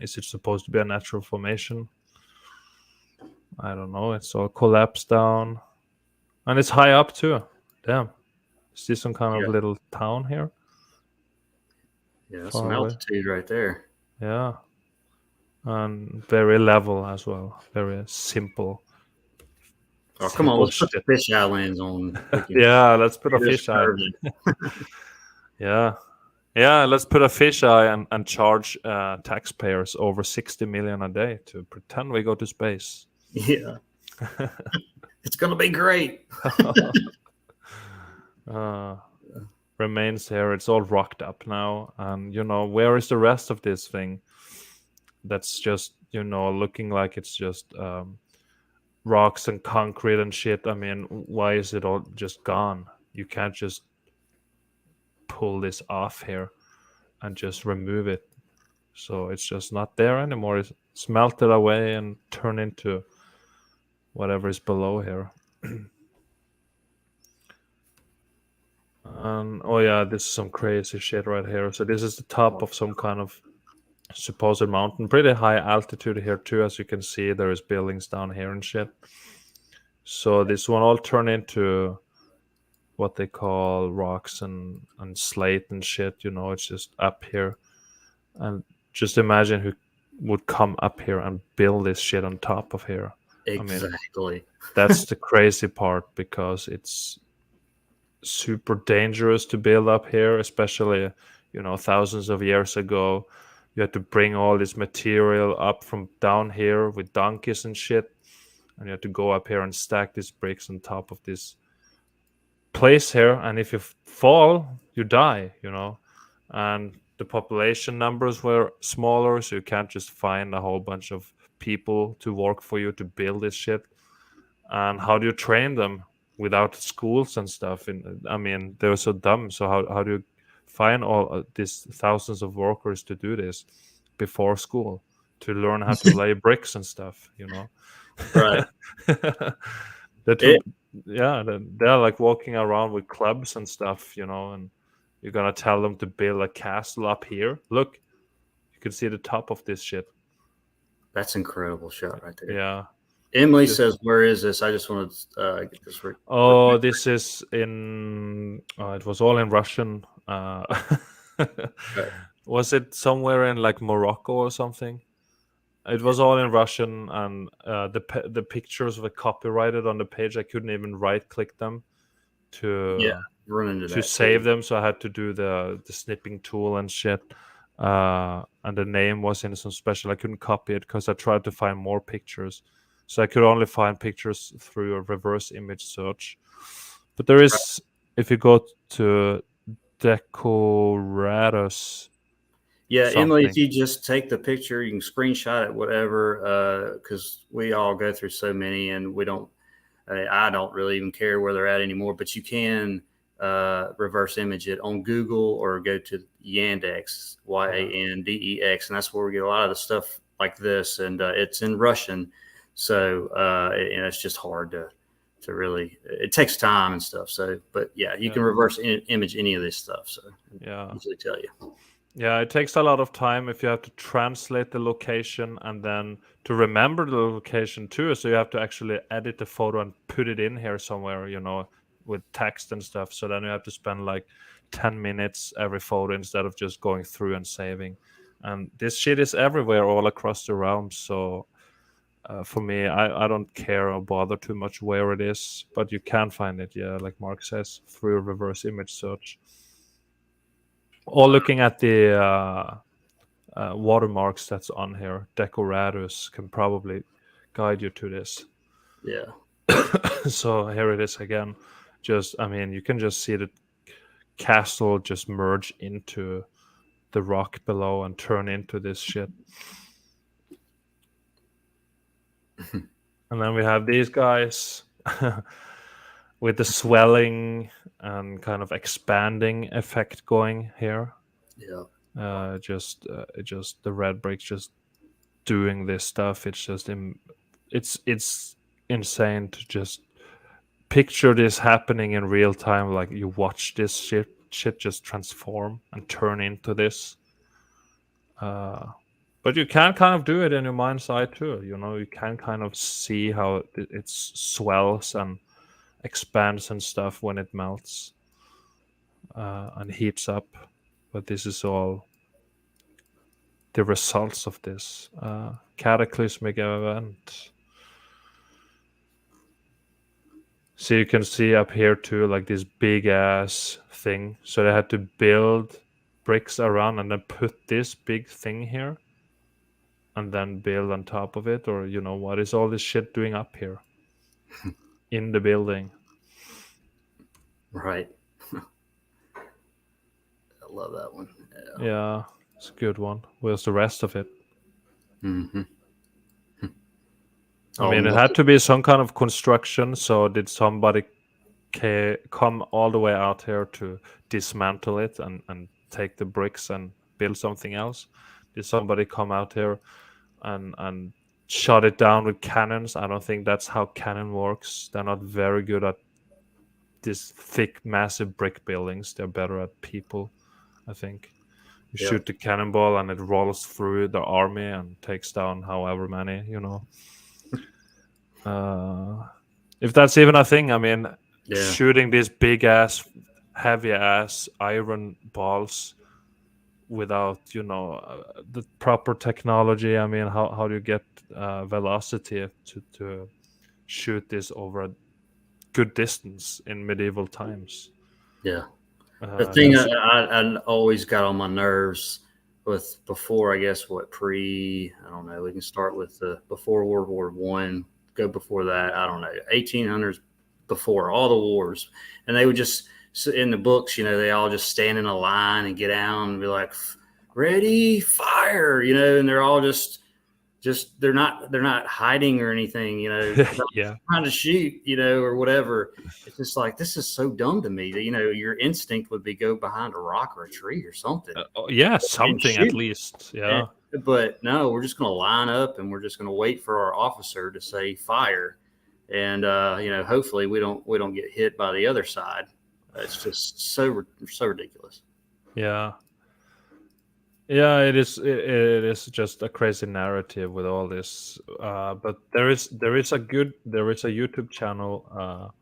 Is it supposed to be a natural formation? I don't know. It's all collapsed down, and it's high up too. Damn, is this some kind of Yeah. little town here? Yeah, Far some away. altitude right there. Yeah, and very level as well. Very simple. Oh, come on, Simple let's put the shit. fisheye lens on. We can Yeah, let's put a get us fisheye. curved. Yeah. Yeah, let's put a fisheye and charge taxpayers over 60 million a day to pretend we go to space. Yeah, it's gonna be great. Remains here. It's all rocked up now. And, where is the rest of this thing? That's just, looking like it's just rocks and concrete and shit. I mean, why is it all just gone? You can't just pull this off here and just remove it. So it's just not there anymore. It's melted away and turned into whatever is below here. And oh yeah, this is some crazy shit right here. So this is the top of some kind of supposed mountain. Pretty high altitude here too, as you can see. There is buildings down here and shit. So this one all turned into what they call rocks and slate and shit. It's just up here. And just imagine who would come up here and build this shit on top of here. Exactly. I mean, that's the crazy part, because it's super dangerous to build up here, especially thousands of years ago. You had to bring all this material up from down here with donkeys and shit, and you had to go up here and stack these bricks on top of this place here. And if you fall, you die. And the population numbers were smaller, so you can't just find a whole bunch of people to work for you to build this shit. And how do you train them without schools and stuff? I mean, they're so dumb. So how do you find all these thousands of workers to do this before school, to learn how to lay bricks and stuff? Right. They're like walking around with clubs and stuff, and you're gonna tell them to build a castle up here. Look, you can see the top of this shit. That's incredible shot right there. Yeah. Emily says, "Where is this?" I just want to get this. Oh, this is in. It was all in Russian. Was it somewhere in like Morocco or something? It was all in Russian, and the pictures were copyrighted on the page. I couldn't even right click them to run into that save too. them, so I had to do the snipping tool and shit. And the name was in some special. I couldn't copy it because I tried to find more pictures, so I could only find pictures through a reverse image search. But there is, if you go to Decoratus Yeah, Emily, if something. you just take the picture, you can screenshot it, whatever, because we all go through so many, and we don't. I don't really even care where they're at anymore. But you can reverse image it on Google or go to Yandex, Yeah. Yandex, and that's where we get a lot of the stuff like this, and it's in Russian, so it's just hard to really. It takes time and stuff. So, but yeah, you Yeah. can reverse image any of this stuff. So, Yeah. usually tell you. Yeah, it takes a lot of time if you have to translate the location and then to remember the location too. So you have to actually edit the photo and put it in here somewhere, with text and stuff. So then you have to spend like 10 minutes every photo instead of just going through and saving. And this shit is everywhere all across the realm. So for me, I don't care or bother too much where it is, but you can find it, yeah, like Mark says, through a reverse image search. Or looking at the watermarks that's on here, Decoratus can probably guide you to this. Yeah. So here it is again. You can just see the castle just merge into the rock below and turn into this shit. And then we have these guys with the swelling and kind of expanding effect going here. Yeah. Just the red bricks just doing this stuff. It's insane to just picture this happening in real time. Like you watch this shit just transform and turn into this. But you can kind of do it in your mind's eye too. You can kind of see how it swells and expands and stuff when it melts and heats up. But this is all the results of this cataclysmic event. So you can see up here too, like this big ass thing. So they had to build bricks around and then put this big thing here and then build on top of it. Or, what is all this shit doing up here in the building? Right. I love that one. Yeah. Yeah, it's a good one. Where's the rest of it? Mm-hmm. I mean, it had to be some kind of construction. So did somebody come all the way out here to dismantle it and take the bricks and build something else? Did somebody come out here and shot it down with cannons? I don't think that's how cannon works. They're not very good at these thick, massive brick buildings. They're better at people, I think. You Yep. shoot the cannonball and it rolls through the army and takes down however many. If that's even a thing, I mean, shooting these big ass, heavy ass iron balls without the proper technology. I mean, how do you get velocity to shoot this over a good distance in medieval times? Yeah. The thing That's I always got on my nerves with before, I guess, I don't know, we can start with before World War One, go before that, I don't know, 1800s, before all the wars. And they would just, in the books, they all just stand in a line and get out and be like, ready, fire, and they're all just they're not hiding or anything, yeah, trying to shoot, or whatever. It's just like, this is so dumb to me that, your instinct would be go behind a rock or a tree or something. Yeah, And something at shoot. least. Yeah. But no, we're just going to line up and we're just going to wait for our officer to say fire. And, hopefully we don't get hit by the other side. It's just so ridiculous. Yeah. Yeah, it is. It is just a crazy narrative with all this. But there is a YouTube channel,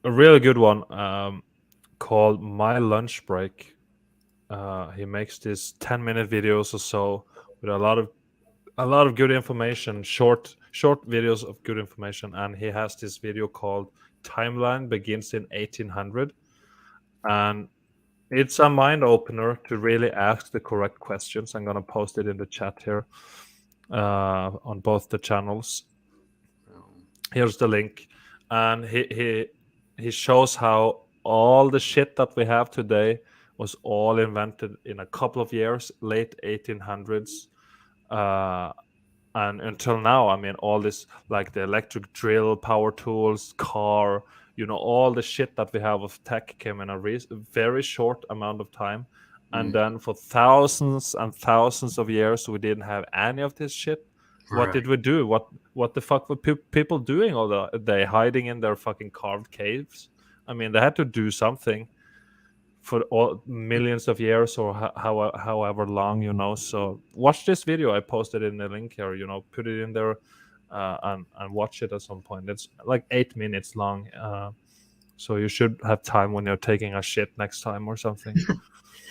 a really good one, called My Lunch Break. He makes these 10-minute videos or so with a lot of good information, short videos of good information, and he has this video called "Timeline Begins in 1800," and it's a mind opener to really ask the correct questions. I'm gonna post it in the chat here. on both the channels. Um, Here's the link, and he shows how all the shit that we have today was all invented in a couple of years, late 1800s. Uh, and until now, I mean, all this, like the electric drill, power tools, car, all the shit that we have of tech came in a very short amount of time. And mm, then for thousands and thousands of years we didn't have any of this shit. What right. did we do? What the fuck were people doing all the day, hiding in their fucking carved caves? I mean, they had to do something for all millions of years, or however long, so watch this video I posted in the link here, put it in there, and watch it at some point. It's like 8 minutes long, so you should have time when you're taking a shit next time or something.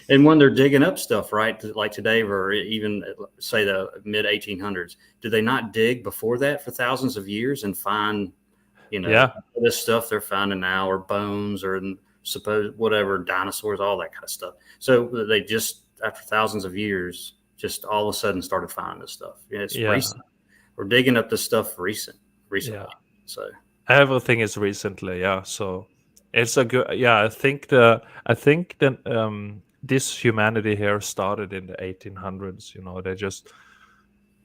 And when they're digging up stuff, right, like today, or even say the mid 1800s, do they not dig before that for thousands of years and find, Yeah, this stuff they're finding now, or bones, or suppose whatever, dinosaurs, all that kind of stuff? So they just, after thousands of years, just all of a sudden started finding this stuff. It's yeah, recent. We're digging up this stuff yeah, recently. So everything is recently, yeah, so it's a good, yeah, I think that this humanity here started in the 1800s. They just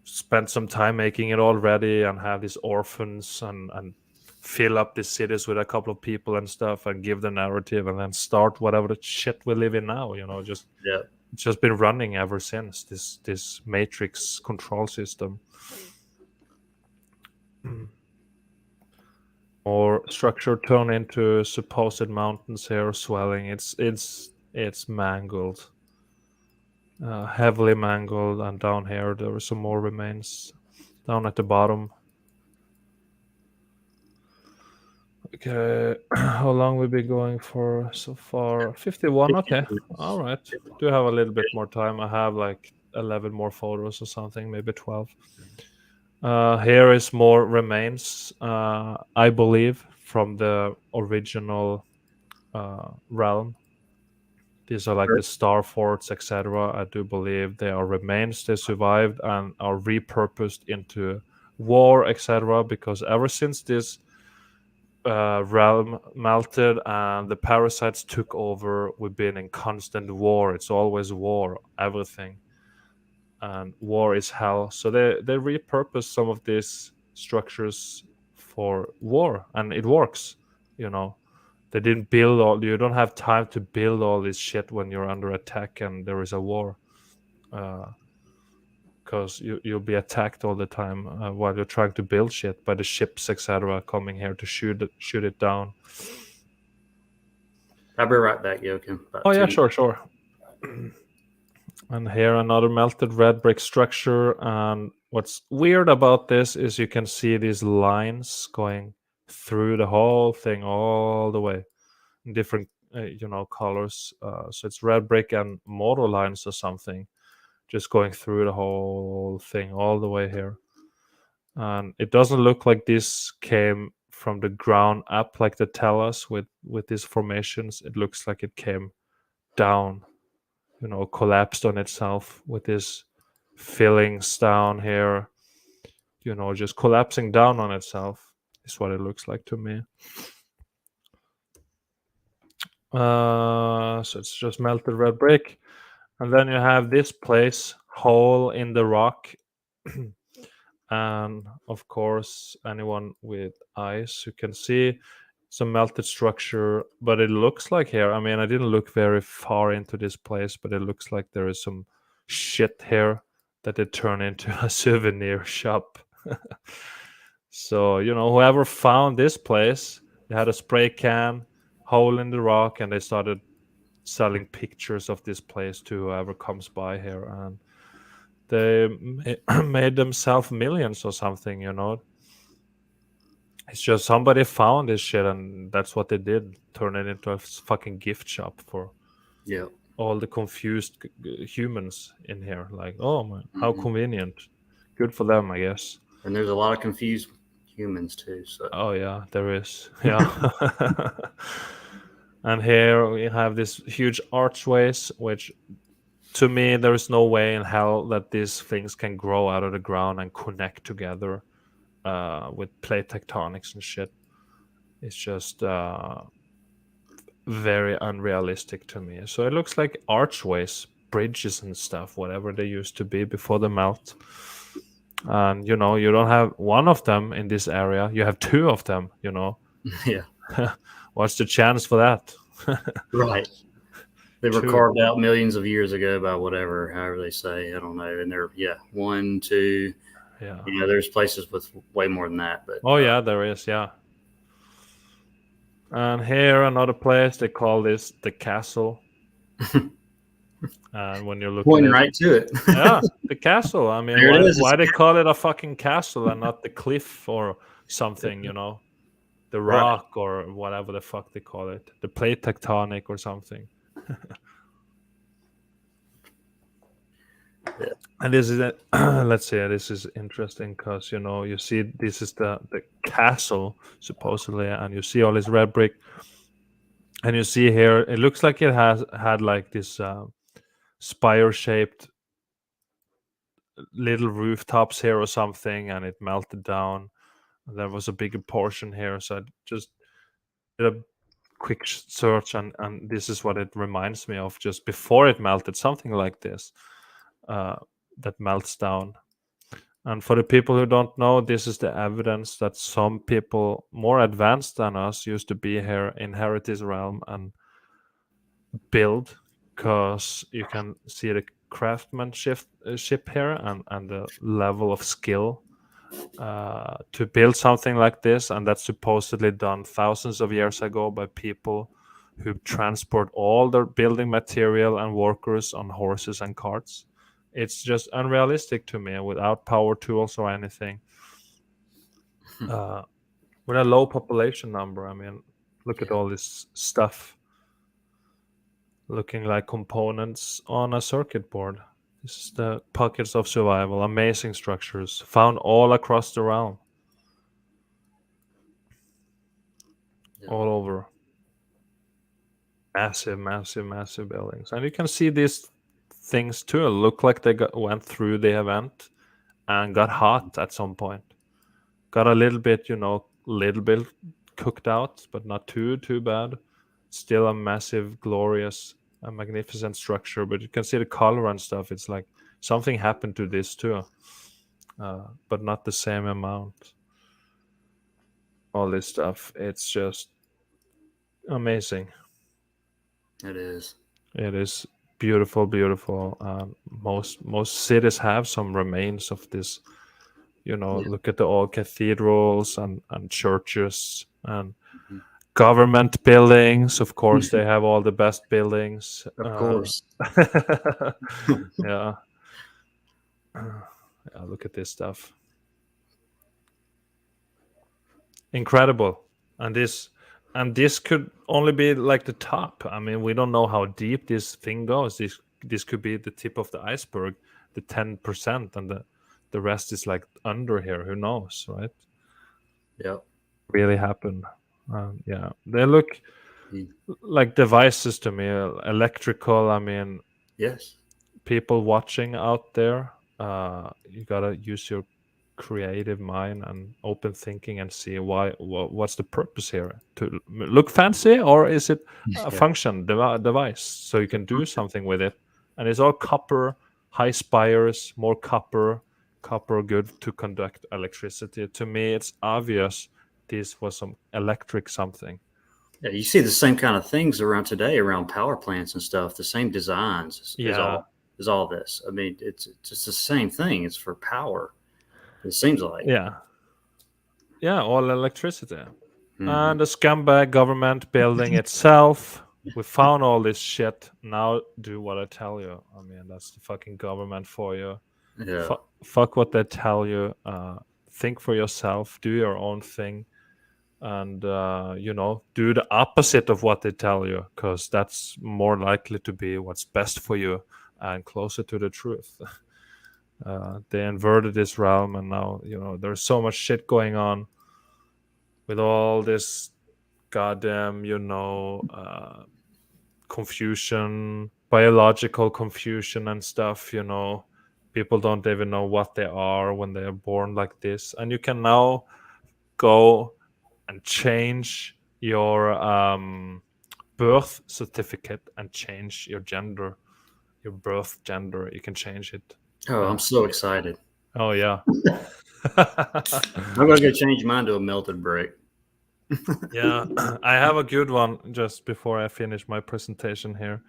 spend some time making it all ready and have these orphans, and fill up these cities with a couple of people and stuff, and give the narrative, and then start whatever the shit we live in now. Just yeah, it's just been running ever since, this matrix control system. Or structure turned into supposed mountains here, swelling. It's mangled, heavily mangled. And down here there are some more remains down at the bottom. Okay, how long we been going for so far? 51. Okay, all right. Do have a little bit more time. I have like 11 more photos or something, maybe 12. Here is more remains, I believe, from the original realm. These are like the star forts, etc. I do believe they are remains. They survived and are repurposed into war, etc. Because ever since this realm melted and the parasites took over, we've been in constant war. It's always war, everything, and war is hell. So they repurpose some of these structures for war, and it works. You know, they didn't build all. You don't have time to build all this shit when you're under attack and there is a war. Because you'll be attacked all the time while you're trying to build shit by the ships, etc., coming here to shoot it down. I'll be right back, Joachim. Oh About yeah, 2 minutes. sure. And here another melted red brick structure. And what's weird about this is you can see these lines going through the whole thing all the way in different colors. So it's red brick and motor lines or something just going through the whole thing all the way here. And it doesn't look like this came from the ground up like they tell us with these formations. It looks like it came down, collapsed on itself with these fillings down here, just collapsing down on itself is what it looks like to me. So it's just melted red brick. And then you have this place, hole in the rock. And of course, anyone with eyes who can see some melted structure, but it looks like here, I mean, I didn't look very far into this place, but it looks like there is some shit here that they turn into a souvenir shop. So whoever found this place, they had a spray can, hole in the rock, and they started selling pictures of this place to whoever comes by here, and they made themselves millions or something. It's just somebody found this shit, and that's what they did, turn it into a fucking gift shop for Yeah. all the confused humans in here. Like, oh man, how Mhm. convenient. Good for them, I guess. And there's a lot of confused humans too. So Oh yeah, there is. Yeah. And here we have this huge archways, which to me, there is no way in hell that these things can grow out of the ground and connect together with plate tectonics and shit. It's just very unrealistic to me. So it looks like archways, bridges, and stuff, whatever they used to be before the melt. And you don't have one of them in this area, you have two of them. Yeah, What's the chance for that? right. They were Two. carved out millions of years ago by whatever, however they say. I don't know. And they're, yeah, one, two. Yeah. There's places with way more than that. But Oh yeah, there is. Yeah. And here another place, they call this the castle. And when you look at pointing it, right to it. yeah, the castle. I mean, There it why is. why they call it a fucking castle and not the cliff or something? The Right. rock or whatever the fuck they call it, the plate tectonic or something. Yeah. And this is let's see, this is interesting because you see this is the castle supposedly, and you see all this red brick, and you see here it looks like it has had like this spire shaped little rooftops here or something, and it melted down. There was a bigger portion here, so I just did a quick search, and this is what it reminds me of just before it melted, something like this uh, that melts down. And for the people who don't know, this is the evidence that some people more advanced than us used to be here, inherit this realm, and build, because you can see the craftsmanship ship here, and the level of skill to build something like this. And that's supposedly done thousands of years ago by people who transport all their building material and workers on horses and carts. It's just unrealistic to me without power tools or anything. uh, with a low population number, I mean, look at Yeah. all this stuff looking like components on a circuit board. This is the pockets of survival, amazing structures found all across the realm, Yeah. all over. Massive, massive, massive buildings. And you can see these things too look like they went through the event and got hot at some point. Got a little bit cooked out, but not too bad. Still a massive, glorious, magnificent structure. But you can see the color and stuff. It's like something happened to this too, but not the same amount. All this stuff. It's just amazing. It is. It is beautiful, beautiful. Most cities have some remains of this. Yeah. Look at the old cathedrals and churches and Mhm. government buildings. Of course, they have all the best buildings. Of course. Yeah. Yeah, look at this stuff. Incredible. And this could only be like the top. I mean, we don't know how deep this thing goes. This could be the tip of the iceberg, the 10%, and the rest is like under here. Who knows, right? Yep. Really happen. Yeah, they look Mm. like devices to me, electrical. I mean, Yes. people watching out there, you gotta use your creative mind and open thinking and see what's the purpose here, to look fancy, or is it a Yeah. function device so you can do something with it. And it's all copper, high spires, more copper good to conduct electricity. To me, it's obvious this was some electric something. Yeah. You see the same kind of things around today around power plants and stuff. The same designs Yeah, is all this. I mean, it's just the same thing. It's for power. It seems like. yeah, yeah, all electricity. Hmm. And the scumbag government building itself. We found all this shit. Now do what I tell you. I mean, that's the fucking government for you. Yeah. Fuck what they tell you. Think for yourself. Do your own thing. And, do the opposite of what they tell you, because that's more likely to be what's best for you and closer to the truth. They inverted this realm, and now, there's so much shit going on with all this goddamn, confusion, biological confusion and stuff. People don't even know what they are when they are born like this, and you can now go and change your birth certificate and change your gender, your birth gender. You can change it. Oh, I'm so excited. Oh yeah. I'm gonna go change mine to a melted brick. Yeah, I have a good one just before I finish my presentation here.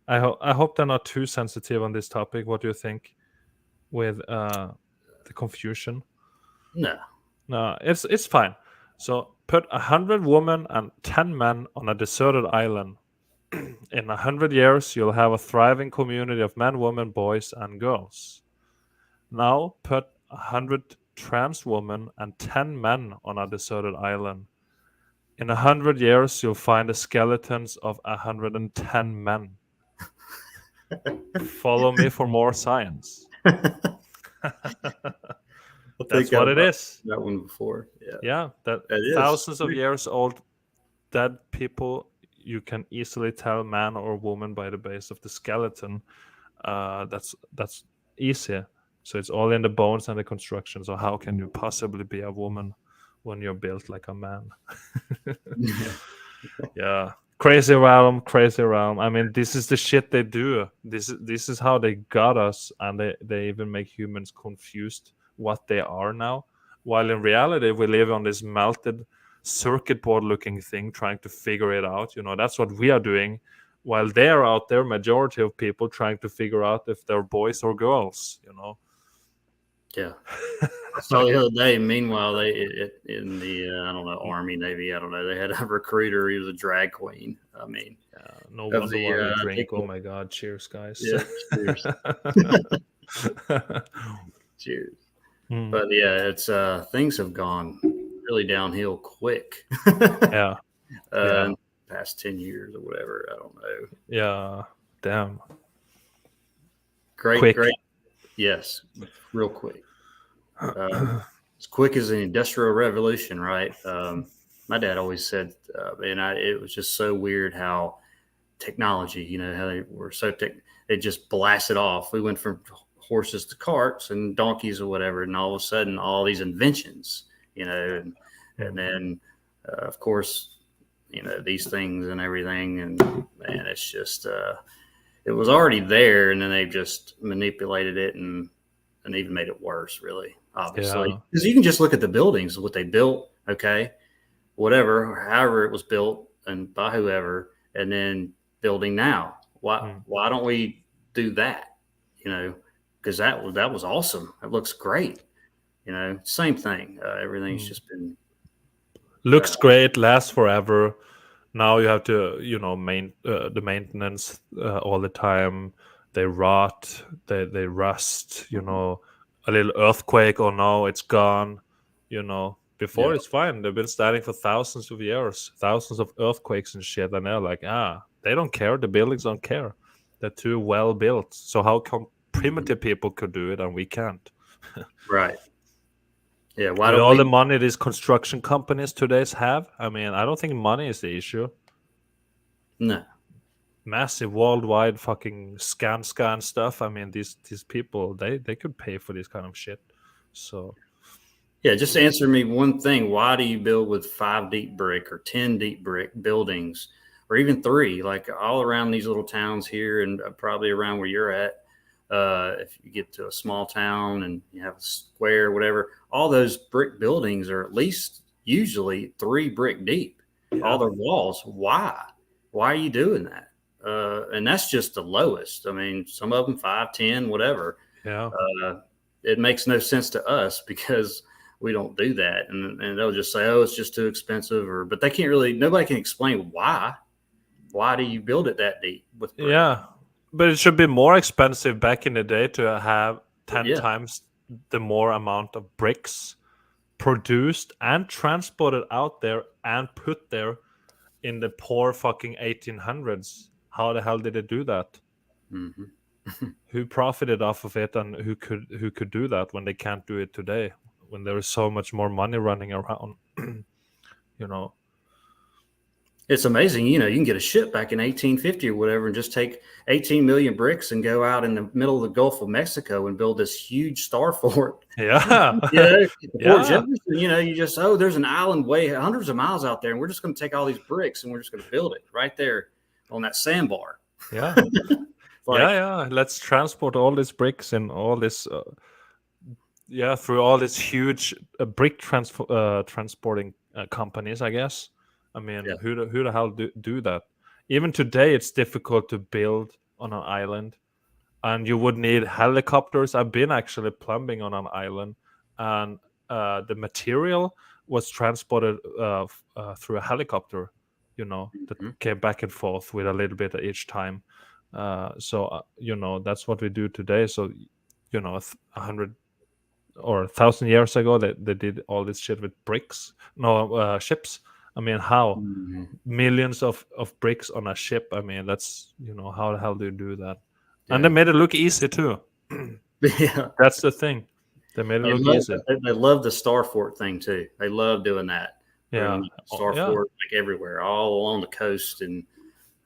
I hope they're not too sensitive on this topic. What do you think with the confusion? No. No, it's fine. So put 100 women and 10 men on a deserted island. In 100 years, you'll have a thriving community of men, women, boys, and girls. Now put 100 trans women and 10 men on a deserted island. In 100 years, you'll find the skeletons of 110 men. Follow me for more science. That's what it is. That one before. Yeah. Yeah, that It is. thousands of years old dead people, you can easily tell man or woman by the base of the skeleton. That's easy. So it's all in the bones and the construction. So how can you possibly be a woman when you're built like a man? Yeah, crazy realm, crazy realm. I mean, this is the shit they do. This is how they got us, and they even make humans confused what they are now. While in reality, we live on this melted circuit board looking thing, trying to figure it out. That's what we are doing. While they're out there, majority of people trying to figure out if they're boys or girls. Yeah. I saw the other day. Meanwhile, in the I don't know, Army, Navy, I don't know, they had a recruiter. He was a drag queen. I mean, No of wonder the why we drink. Oh my god! Cheers, guys. yeah, cheers, cheers. Mm, But yeah, it's things have gone really downhill quick. yeah, In the past 10 years or whatever. I don't know. yeah. Damn. Great, Quick. great. Yes, real quick. As quick as the Industrial Revolution, right? My dad always said, it was just so weird how technology, how they were they just blasted off. We went from horses to carts and donkeys or whatever, and all of a sudden, all these inventions, and then, of course, these things and everything, and man, it's just it was already there, and then they've just manipulated it and even made it worse, really, obviously. Because you can just look at the buildings, what they built, okay, whatever, or however it was built and by whoever, and then building now. Why don't we do that? Because that was awesome. It looks great. Same thing. Everything's just been looks great, lasts forever. Now you have to, the maintenance all the time. They rot, they rust. A little earthquake, oh no, it's gone. Before it's fine. They've been standing for thousands of years, thousands of earthquakes and shit, and they're like, they don't care. The buildings don't care. They're too well built. So how come primitive people could do it and we can't? right. Yeah, why don't all the money these construction companies today have? I mean, I don't think money is the issue. No. Massive worldwide fucking scam stuff. I mean, these people, they could pay for this kind of shit. So yeah, just answer me one thing. Why do you build with 5 deep brick or 10 deep brick buildings, or even 3, like all around these little towns here and probably around where you're at? If you get to a small town and you have a square, whatever, all those brick buildings are at least usually 3 brick deep, all their walls. Why are you doing that? And that's just the lowest. I mean, some of them 5, 10, whatever. Yeah. It makes no sense to us because we don't do that. And they'll just say, oh, it's just too expensive, but they can't really, nobody can explain why. Why do you build it that deep with brick? Yeah. But it should be more expensive back in the day to have 10 times the more amount of bricks produced and transported out there and put there in the poor fucking 1800s. How the hell did they do that? Mm-hmm. Who profited off of it, and who could do that when they can't do it today, when there is so much more money running around? It's amazing. You can get a ship back in 1850 or whatever and just take 18 million bricks and go out in the middle of the Gulf of Mexico and build this huge star fort. Yeah. Fort Yeah. Jefferson, you just, there's an island way hundreds of miles out there, and we're just going to take all these bricks and we're just going to build it right there on that sandbar. Yeah. Like, Yeah. Let's transport all these bricks and all this, through all these huge brick transporting companies, I guess. I mean, yeah. who the hell do that? Even today, it's difficult to build on an island, and you would need helicopters. I've been actually plumbing on an island, and the material was transported through a helicopter. That Mhm. came back and forth with a little bit each time. That's what we do today. So, 100 or 1,000 years ago, they did all this shit with bricks, no ships. I mean, how Mhm. millions of bricks on a ship? I mean, that's how the hell do you do that? And they Yeah. made it look easy too. Yeah. That's the thing. They made it They look love, easy. they love the star fort thing too. They love doing that. Yeah. Putting star Yeah. fort like everywhere, all along the coast and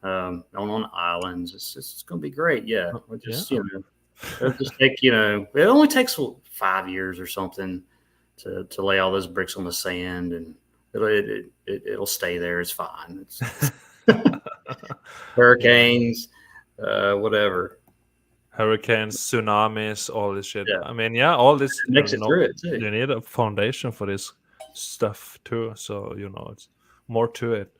on islands. It's going to be great. Yeah, we Yeah. just it'll just take it only takes 5 years or something to lay all those bricks on the sand, and it'll stay there. It's fine. It's Yeah. hurricanes, whatever. Hurricanes, tsunamis, all this shit. Yeah, I mean, yeah, all this. it makes it through it too. You need a foundation for this stuff too. So it's more to it.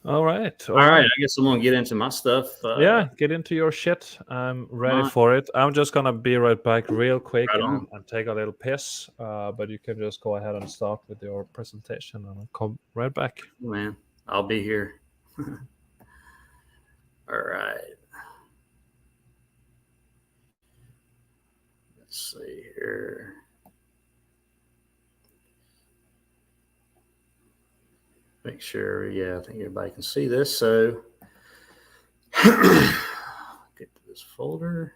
All right. All right, I guess I'm gonna get into my stuff. Yeah, get into your shit. I'm ready Right for it. I'm just gonna be right back real quick on. and take a little piss. But you can just go ahead and start with your presentation, and I'll come right back. Man, I'll be here. All right. Let's see here. Make sure, yeah, I think everybody can see this. So get to this folder.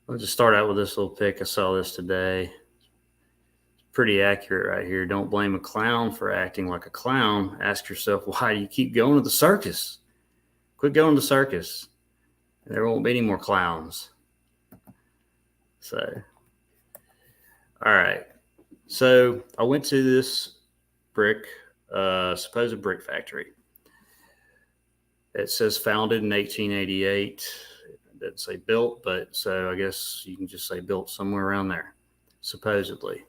I'll just start out with this little pic. I saw this today. It's pretty accurate right here. Don't blame a clown for acting like a clown. Ask yourself, why do you keep going to the circus? Quit going to the circus. There won't be any more clowns. So, all right. So I went to this supposed brick factory. It says founded in 1888. It doesn't say built, but so I guess you can just say built somewhere around there, supposedly.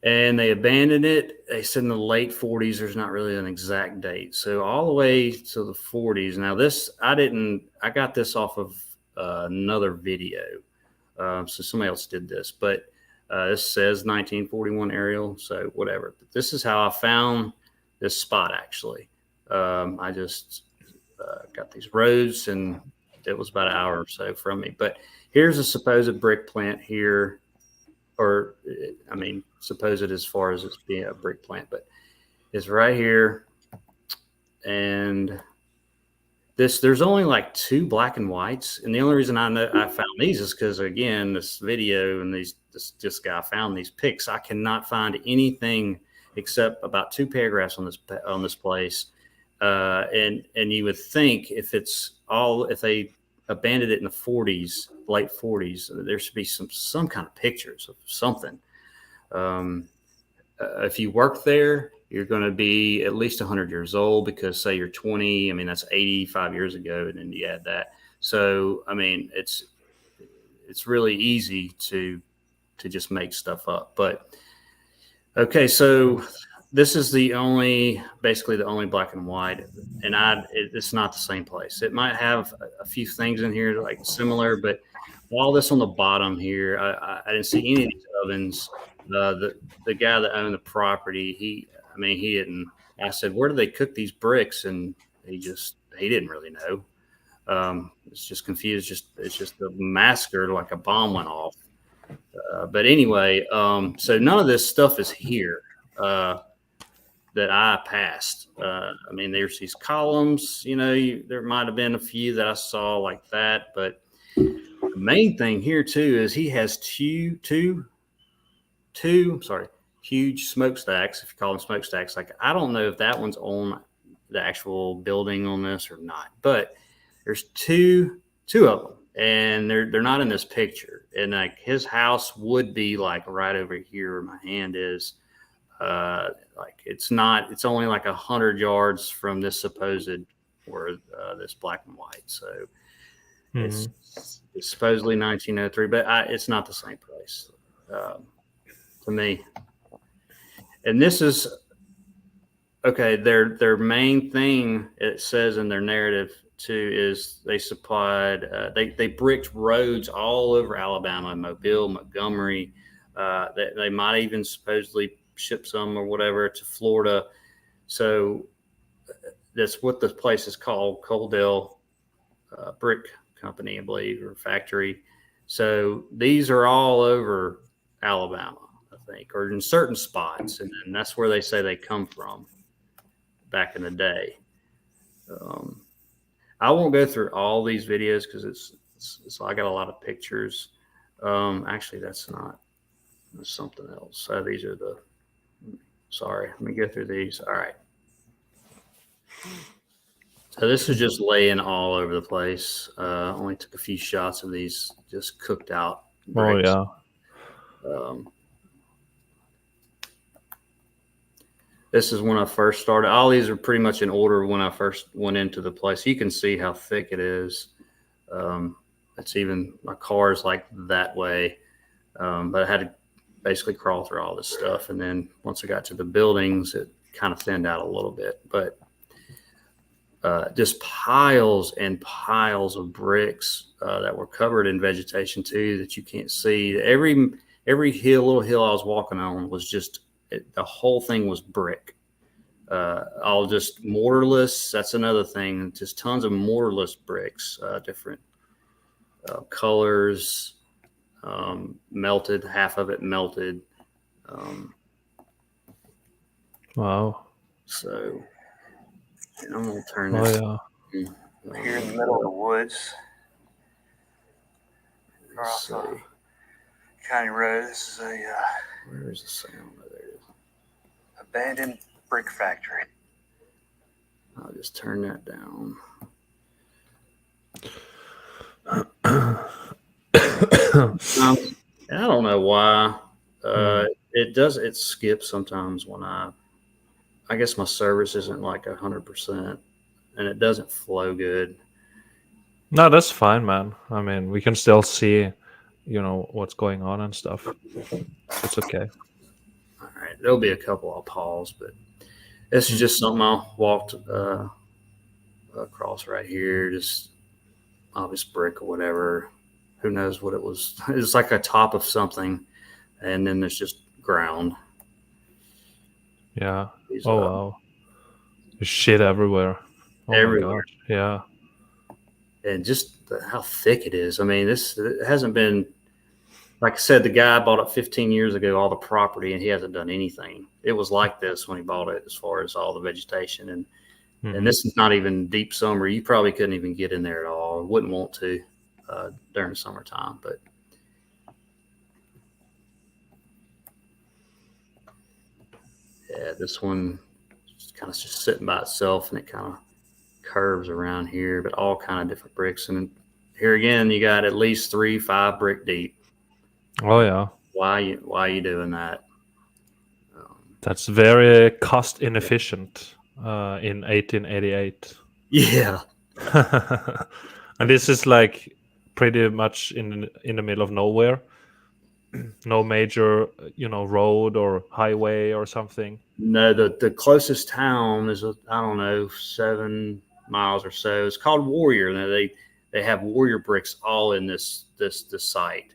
And they abandoned it. They said in the late 40s. There's not really an exact date. So all the way to the 40s. Now this, I got this off of another video. So somebody else did this, but this says 1941 aerial. So whatever. But this is how I found this spot actually. I just got these roads, and it was about an hour or so from me. But here's a supposed brick plant here. Or, I mean, supposed as far as it's being a brick plant, but it's right here. And there's only like 2 black and whites. And the only reason I found these is because, again, this video and this guy found these pics. I cannot find anything except about 2 paragraphs on this place. And you would think if they abandoned it in the 40s, late 40s, there should be some kind of pictures of something. If you work there, you're going to be at least 100 years old, because say you're 20, I mean, that's 85 years ago. And then you add that. So, I mean, it's really easy to just make stuff up. But okay, so this is basically the only black and white, and it's not the same place. It might have a few things in here like similar, but all this on the bottom here, I didn't see any of these ovens. The guy that owned the property, he didn't. I said, where do they cook these bricks? And he didn't really know. It's just confused. It's just a massacre, like a bomb went off. But anyway, so none of this stuff is here. That I passed. I mean, there's these columns, there might have been a few that I saw like that, but the main thing here too is he has two huge smokestacks, if you call them smokestacks. Like, I don't know if that one's on the actual building on this or not, but there's two of them, and they're not in this picture. And like, his house would be like right over here where my hand is. Like, it's not. It's only like 100 yards from this supposed where this black and white. So Mhm. it's supposedly 1903, but it's not the same place to me. And this is okay. Their main thing, it says in their narrative too, is they supplied they bricked roads all over Alabama, Mobile, Montgomery. They might even supposedly ship some or whatever to Florida. So that's what the place is called, Coaldale Brick Company, I believe, or factory. So these are all over Alabama, I think, or in certain spots, and that's where they say they come from back in the day. I won't go through all these videos because it's I got a lot of pictures. Actually, that's something else. So these are the. Sorry, let me go through these. All right. So this is just laying all over the place. Only took a few shots of these just cooked out Oh bricks. yeah. Um, this is when I first started. All these are pretty much in order when I first went into the place. You can see how thick it is. It's even my car is like that way, but I had to basically crawl through all this stuff. And then once I got to the buildings, it kind of thinned out a little bit. But just piles and piles of bricks that were covered in vegetation too that you can't see. Every little hill I was walking on was just the whole thing was brick. All just mortarless. That's another thing. Just tons of mortarless bricks, different colors, melted. Half of it melted. Wow. So, and I'm gonna turn Oh this. yeah. Here in the middle of the woods. Across County Road. This is where is the sound? Oh, there it is. Abandoned brick factory. I'll just turn that down. I don't know why. It skips sometimes when I guess my service isn't like 100%, and it doesn't flow good. No, that's fine, man. I mean, we can still see, what's going on and stuff. It's okay. All right, there'll be a couple I'll pause, but this is just something I walked across right here, just obvious brick or whatever. Who knows what it was? It's like a top of something, and then there's just ground. Yeah. Oh wow. There's shit everywhere. Oh everywhere. my gosh. Yeah. And just how thick it is. I mean, it hasn't been, like I said, the guy bought it 15 years ago, all the property, and he hasn't done anything. It was like this when he bought it, as far as all the vegetation. And this is not even deep summer. You probably couldn't even get in there at all, or wouldn't want to during the summertime. But yeah, this one is kind of just sitting by itself, and it kind of curves around here, but all kind of different bricks. And here again, you got at least 3-5 brick deep. Oh yeah. Why are you doing that? That's very cost inefficient in 1888. Yeah. And this is like pretty much in the middle of nowhere. No major, road or highway or something. No, the closest town is I don't know, 7 miles or so. It's called Warrior. Now they have Warrior bricks all in this site,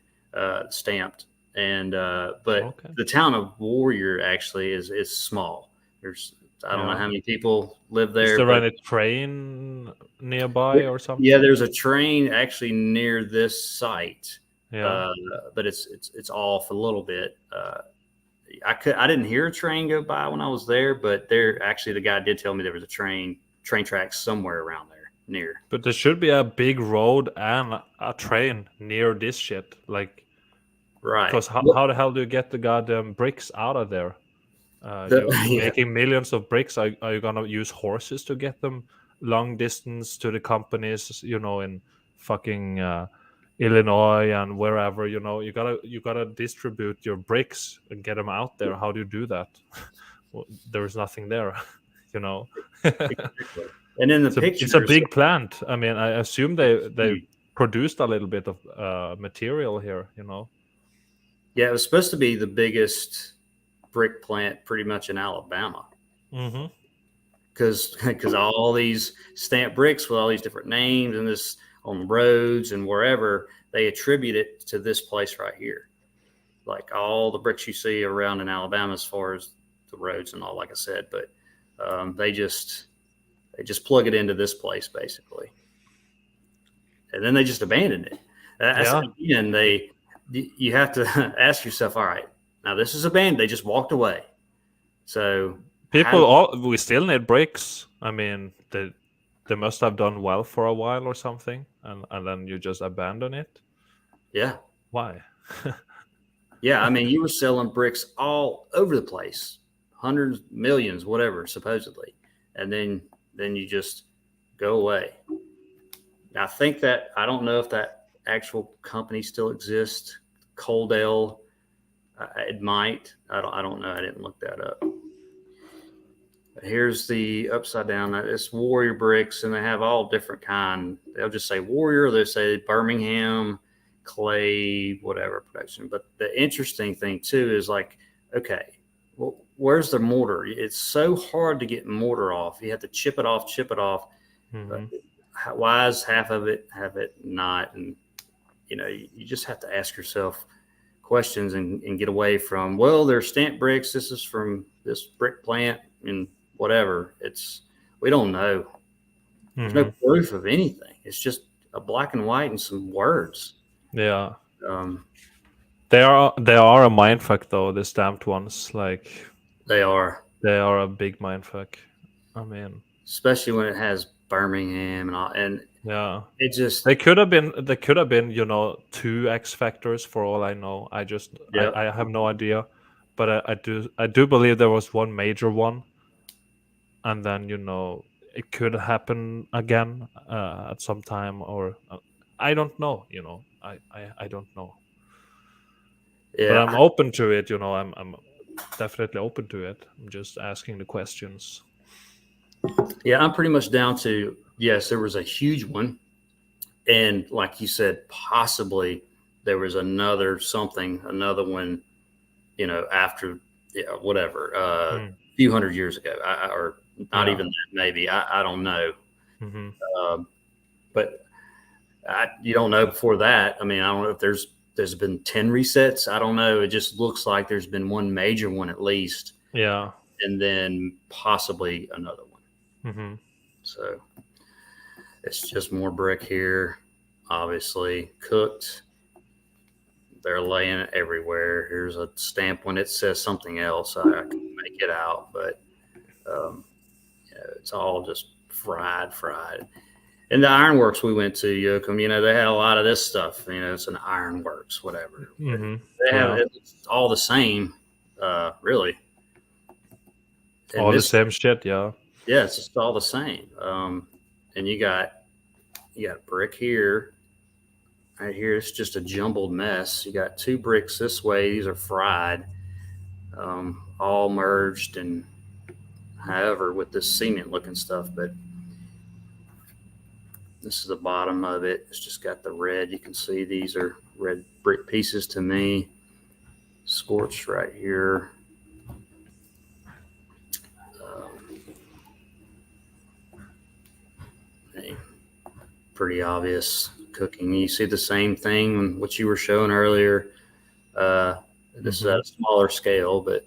stamped. And but Okay. the town of Warrior actually is small. There's I don't know how many people live there. Is there but any train nearby or something? Yeah, there's a train actually near this site. Yeah. But it's off a little bit. I didn't hear a train go by when I was there, but the guy did tell me there was a train tracks somewhere around there near. But there should be a big road and a train near this shit. Like, Right. Because Well, how the hell do you get the goddamn bricks out of there? You're yeah, making millions of bricks. Are you gonna use horses to get them long distance to the companies? In fucking Illinois and wherever. You gotta distribute your bricks and get them out there. How do you do that? Well, there is nothing there. you know. exactly. And in the It's a pictures, big plant. I mean, I assume it's they huge. produced a little bit of material here. Yeah, it was supposed to be the biggest brick plant pretty much in Alabama Mm-hmm. because all these stamped bricks with all these different names and this on the roads and wherever they attribute it to this place right here. Like all the bricks you see around in Alabama, as far as the roads and all, like I said, but they just plug it into this place basically, and then they just abandon it. That's Yeah. again, you have to ask yourself, all right, now this is abandoned. They just walked away. So how? We still need bricks. I mean, they must have done well for a while or something, and then you just abandon it. Yeah, Why? yeah. I mean, you were selling bricks all over the place, hundreds, millions, whatever, supposedly, and then you just go away. Now, I don't know if that actual company still exists. Coldale, it might. I don't know. I didn't look that up. Here's the upside down. It's Warrior bricks, and they have all different kind. They'll just say Warrior. They say Birmingham, Clay, whatever production. But the interesting thing too is like, okay, well, where's the mortar? It's so hard to get mortar off. You have to chip it off, chip it off. Hmm. Why is half of it have it not? And you just have to ask yourself questions and get away from, well, they're stamp bricks. This is from this brick plant and whatever. We don't know. There's no Hmm. proof of anything. It's just a black and white and some words. Yeah, Um, they are a mindfuck though. The stamped ones, like they are, they are a big mindfuck. I mean, especially when it has Birmingham and all, and yeah. it just, They could have been, two X factors for all I know. yeah, I have no idea, but I do believe there was one major one, and then it could happen again at some time, or I don't know. I don't know, but I'm yeah, open to it. I'm definitely open to it. I'm just asking the questions. yeah. I'm pretty much down to yes. There was a huge one, and like you said, possibly there was another one, after, yeah, whatever, Mm. a few hundred years ago, or not Yeah. even that, maybe. I don't know. Hmm. Um, but you don't know before that. I mean, I don't know if there's been 10 resets. I don't know. It just looks like there's been one major one at least, Yeah. and then possibly another one. Hmm. So it's just more brick here, obviously cooked. They're laying it everywhere. Here's a stamp when it says something else. I can make it out, but um, it's all just fried. And the ironworks we went to, Yoakum, they had a lot of this stuff. It's an ironworks, whatever. Hmm. They have Yeah. it's all the same, really. And All the this, same shit. Yeah. yeah, it's just all the same. And you got brick here. Right here, it's just a jumbled mess. You got two bricks this way. These are fried, all merged, and however with this cement looking stuff. But this is the bottom of it. It's just got the red. You can see these are red brick pieces to me. Scorched right here. Um, Pretty obvious cooking. You see the same thing what you were showing earlier. This is Hmm. at a smaller scale, but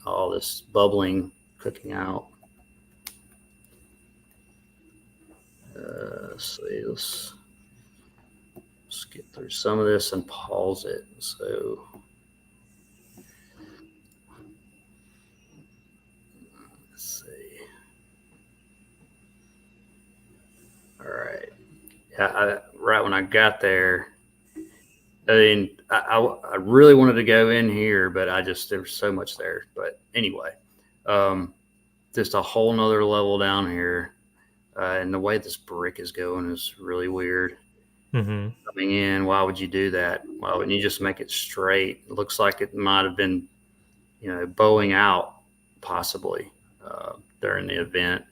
all this bubbling cooking out. Let's see. Let's get through some of this and pause it. So, let's see. All right. Yeah, right when I got there, I mean, I really wanted to go in here, but there was so much there. But anyway, um, just a whole nother level down here. And the way this brick is going is really weird. Mm-hmm. Coming in, why would you do that? Why wouldn't you just make it straight? It looks like it might have been, bowing out possibly during the event.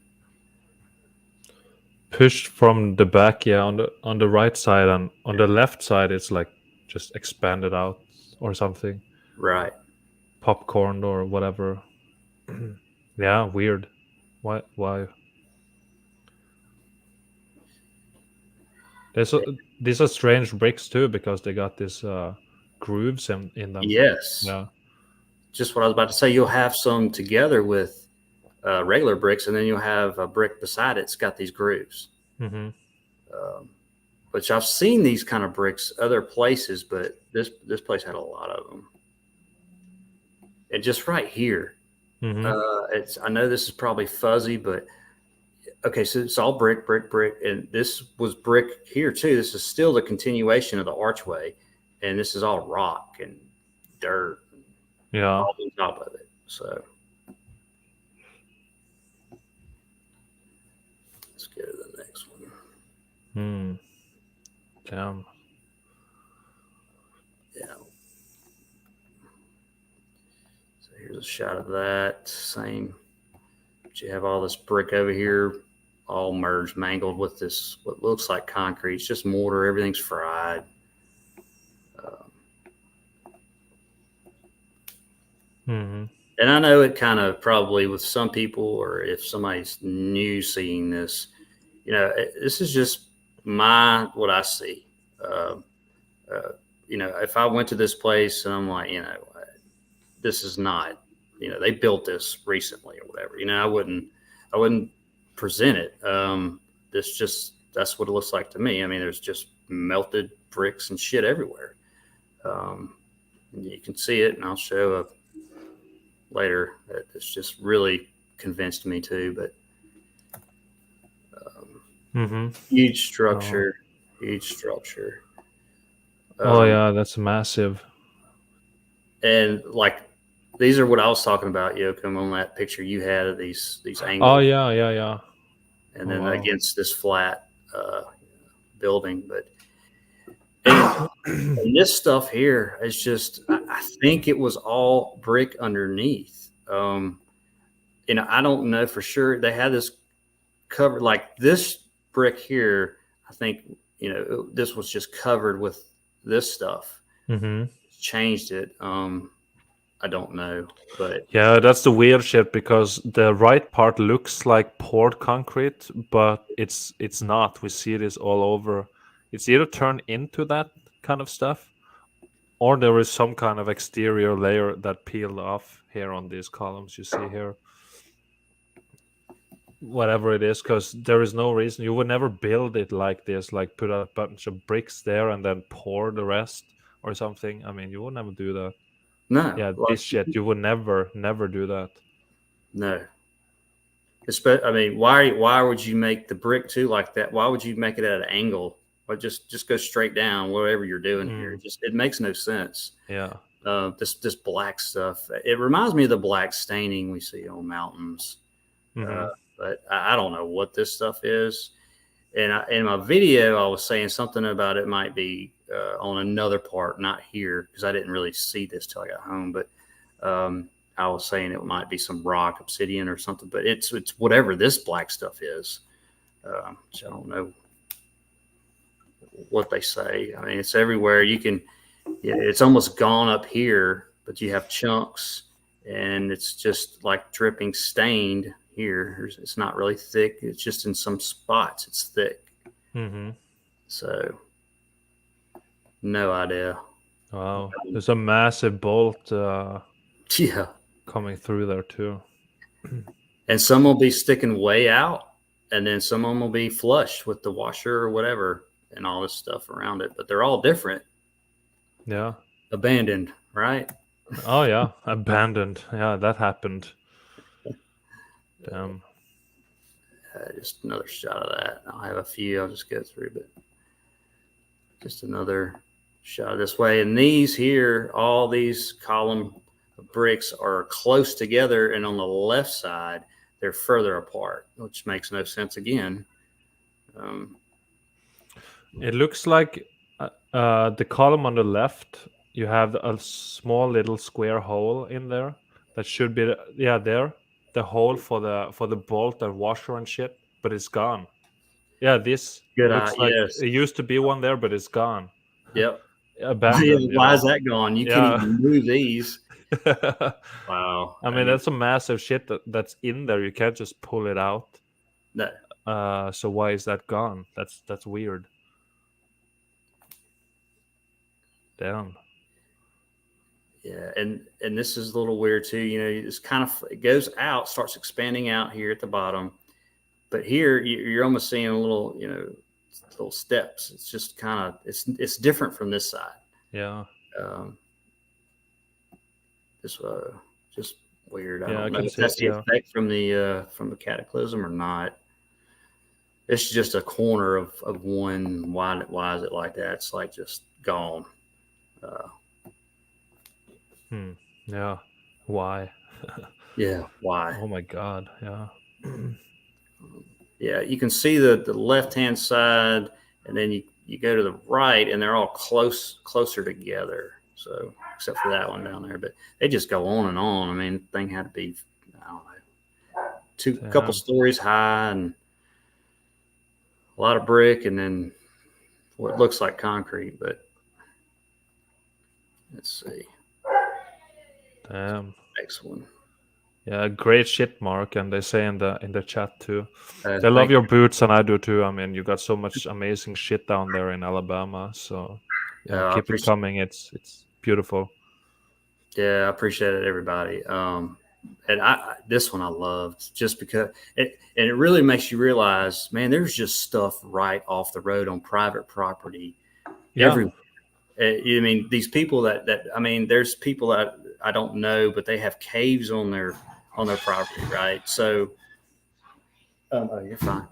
Pushed from the back, yeah, on the right side, and on the left side it's like just expanded out or something, Right. popcorn or whatever. Yeah, weird. Why? There's a, these are strange bricks too because they got these grooves in them. Yes. Yeah. Just what I was about to say. You'll have some together with regular bricks, and then you'll have a brick beside it's got these grooves. Mm-hmm. Um, which I've seen these kind of bricks other places, but this place had a lot of them. And just right here, Mm-hmm. it's I know this is probably fuzzy, but okay, so it's all brick, brick, brick, and this was brick here too. This is still the continuation of the archway, and this is all rock and dirt Yeah. all on top of it. So let's go to the next one. Hmm. Damn. Yeah. So here's a shot of that. Same. But you have all this brick over here, all merged, mangled with this what looks like concrete. It's just mortar. Everything's fried. Um, Mm-hmm. and I know it kind of probably with some people, or if somebody's new seeing this, this is just what I see. Uh, uh, if I went to this place and I'm like, this is not, they built this recently or whatever. I wouldn't present it. This just that's what it looks like to me. I mean, there's just melted bricks and shit everywhere. And you can see it, and I'll show up later. It's just really convinced me too. But um, Mm-hmm. huge Oh. structure, huge structure. Oh Um, yeah, that's massive. and like these are what I was talking about, Joachim, on that picture you had of these Oh angles, yeah, yeah, yeah. and Oh then wow. against this flat building. But and, and this stuff here is just, I think it was all brick underneath. I don't know for sure. They had this covered like this brick here. I think this was just covered with this stuff. Mm-hmm. Changed it. I don't know, but Yeah, that's the weird shit because the right part looks like poured concrete, but it's not. We see this all over. It's either turned into that kind of stuff, or there is some kind of exterior layer that peeled off here on these columns you see here. Whatever it is, because there is no reason you would never build it like this, like put a bunch of bricks there and then pour the rest or something. I mean, you would never do that. no, Yeah, like this shit, you would never do that. no. I mean, why would you make the brick too like that? Why would you make it at an angle? Or just go straight down, whatever you're doing here. Mm, It makes no sense. yeah. This black stuff. It reminds me of the black staining we see on mountains. Uh, Mm-hmm. but I don't know what this stuff is. And in my video, I was saying something about it might be on another part, not here, because I didn't really see this till I got home. But I was saying it might be some rock, obsidian, or something. But it's whatever this black stuff is. Which I don't know what they say. I mean, it's everywhere. It's almost gone up here, but you have chunks, and it's just like dripping stained here. It's not really thick. It's just in some spots it's thick. Mm-hmm. So no idea. Wow. There's a massive bolt Yeah. coming through there too. And some will be sticking way out, and then some of them will be flush with the washer or whatever and all this stuff around it. But they're all different. Yeah. Abandoned, right? Oh yeah. Abandoned. Yeah, that happened. Damn. Just another shot of that. I'll have a few. I'll just go through, but just another. shot this way. And these here, all these column bricks are close together, and on the left side, they're further apart, which makes no sense again. Um, It looks like the column on the left, you have a small little square hole in there that should be there, the hole for the bolt and washer and shit, but it's gone. Yeah, this Good eye. looks like Yes. it used to be one there, but it's gone. Yep. Abandoned, Why is that gone? You can't Yeah. even move these. Wow. I I mean, mean, that's some massive shit that's in there. You can't just pull it out. that, So why is that gone? That's weird. Damn. yeah. And this is a little weird too. You know, it's kind of, it goes out, starts expanding out here at the bottom. But here you're almost seeing a little, little steps. It's just kind of, it's different from this side. Yeah. Um, this just weird. I Yeah, I don't know can if see it. that's the Yeah. effect from the cataclysm or not. It's just a corner of one. Why is it like that? It's like just gone. Uh, Yeah. Why? yeah. Why? Oh my god. Yeah. Yeah. You can see the left hand side, and then you go to the right, and they're all closer together. So except for that one down there, but they just go on and on. I mean, the thing had to be, I don't know, couple Damn. stories high and a lot of brick, and then what looks like concrete. But let's see, Damn. next one. Yeah, great shit, Mark. And they say in the chat too. They love Thank your boots, and I do too. I mean, you got so much amazing shit down there in Alabama. So you. yeah, I keep it appreciate. coming. It's beautiful. Yeah, I appreciate it, everybody. And this one I loved just because it really makes you realize, man, there's just stuff right off the road on private property Yeah. everywhere. I mean, these people that I mean, there's people that I don't know, but they have caves on their property, right? So, oh, you're fine.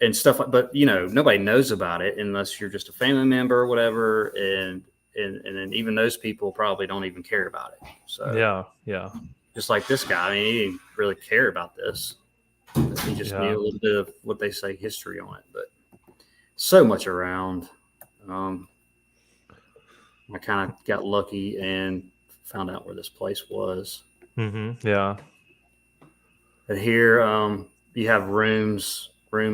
And stuff like, but nobody knows about it unless you're just a family member or whatever, and then even those people probably don't even care about it. So, Yeah. Yeah. just like this guy, I mean, he didn't really care about this. He just Yeah. knew a little bit of what they say history on it, but so much around. Um, I kind of got lucky and found out where this place was. Yeah. But here, you have room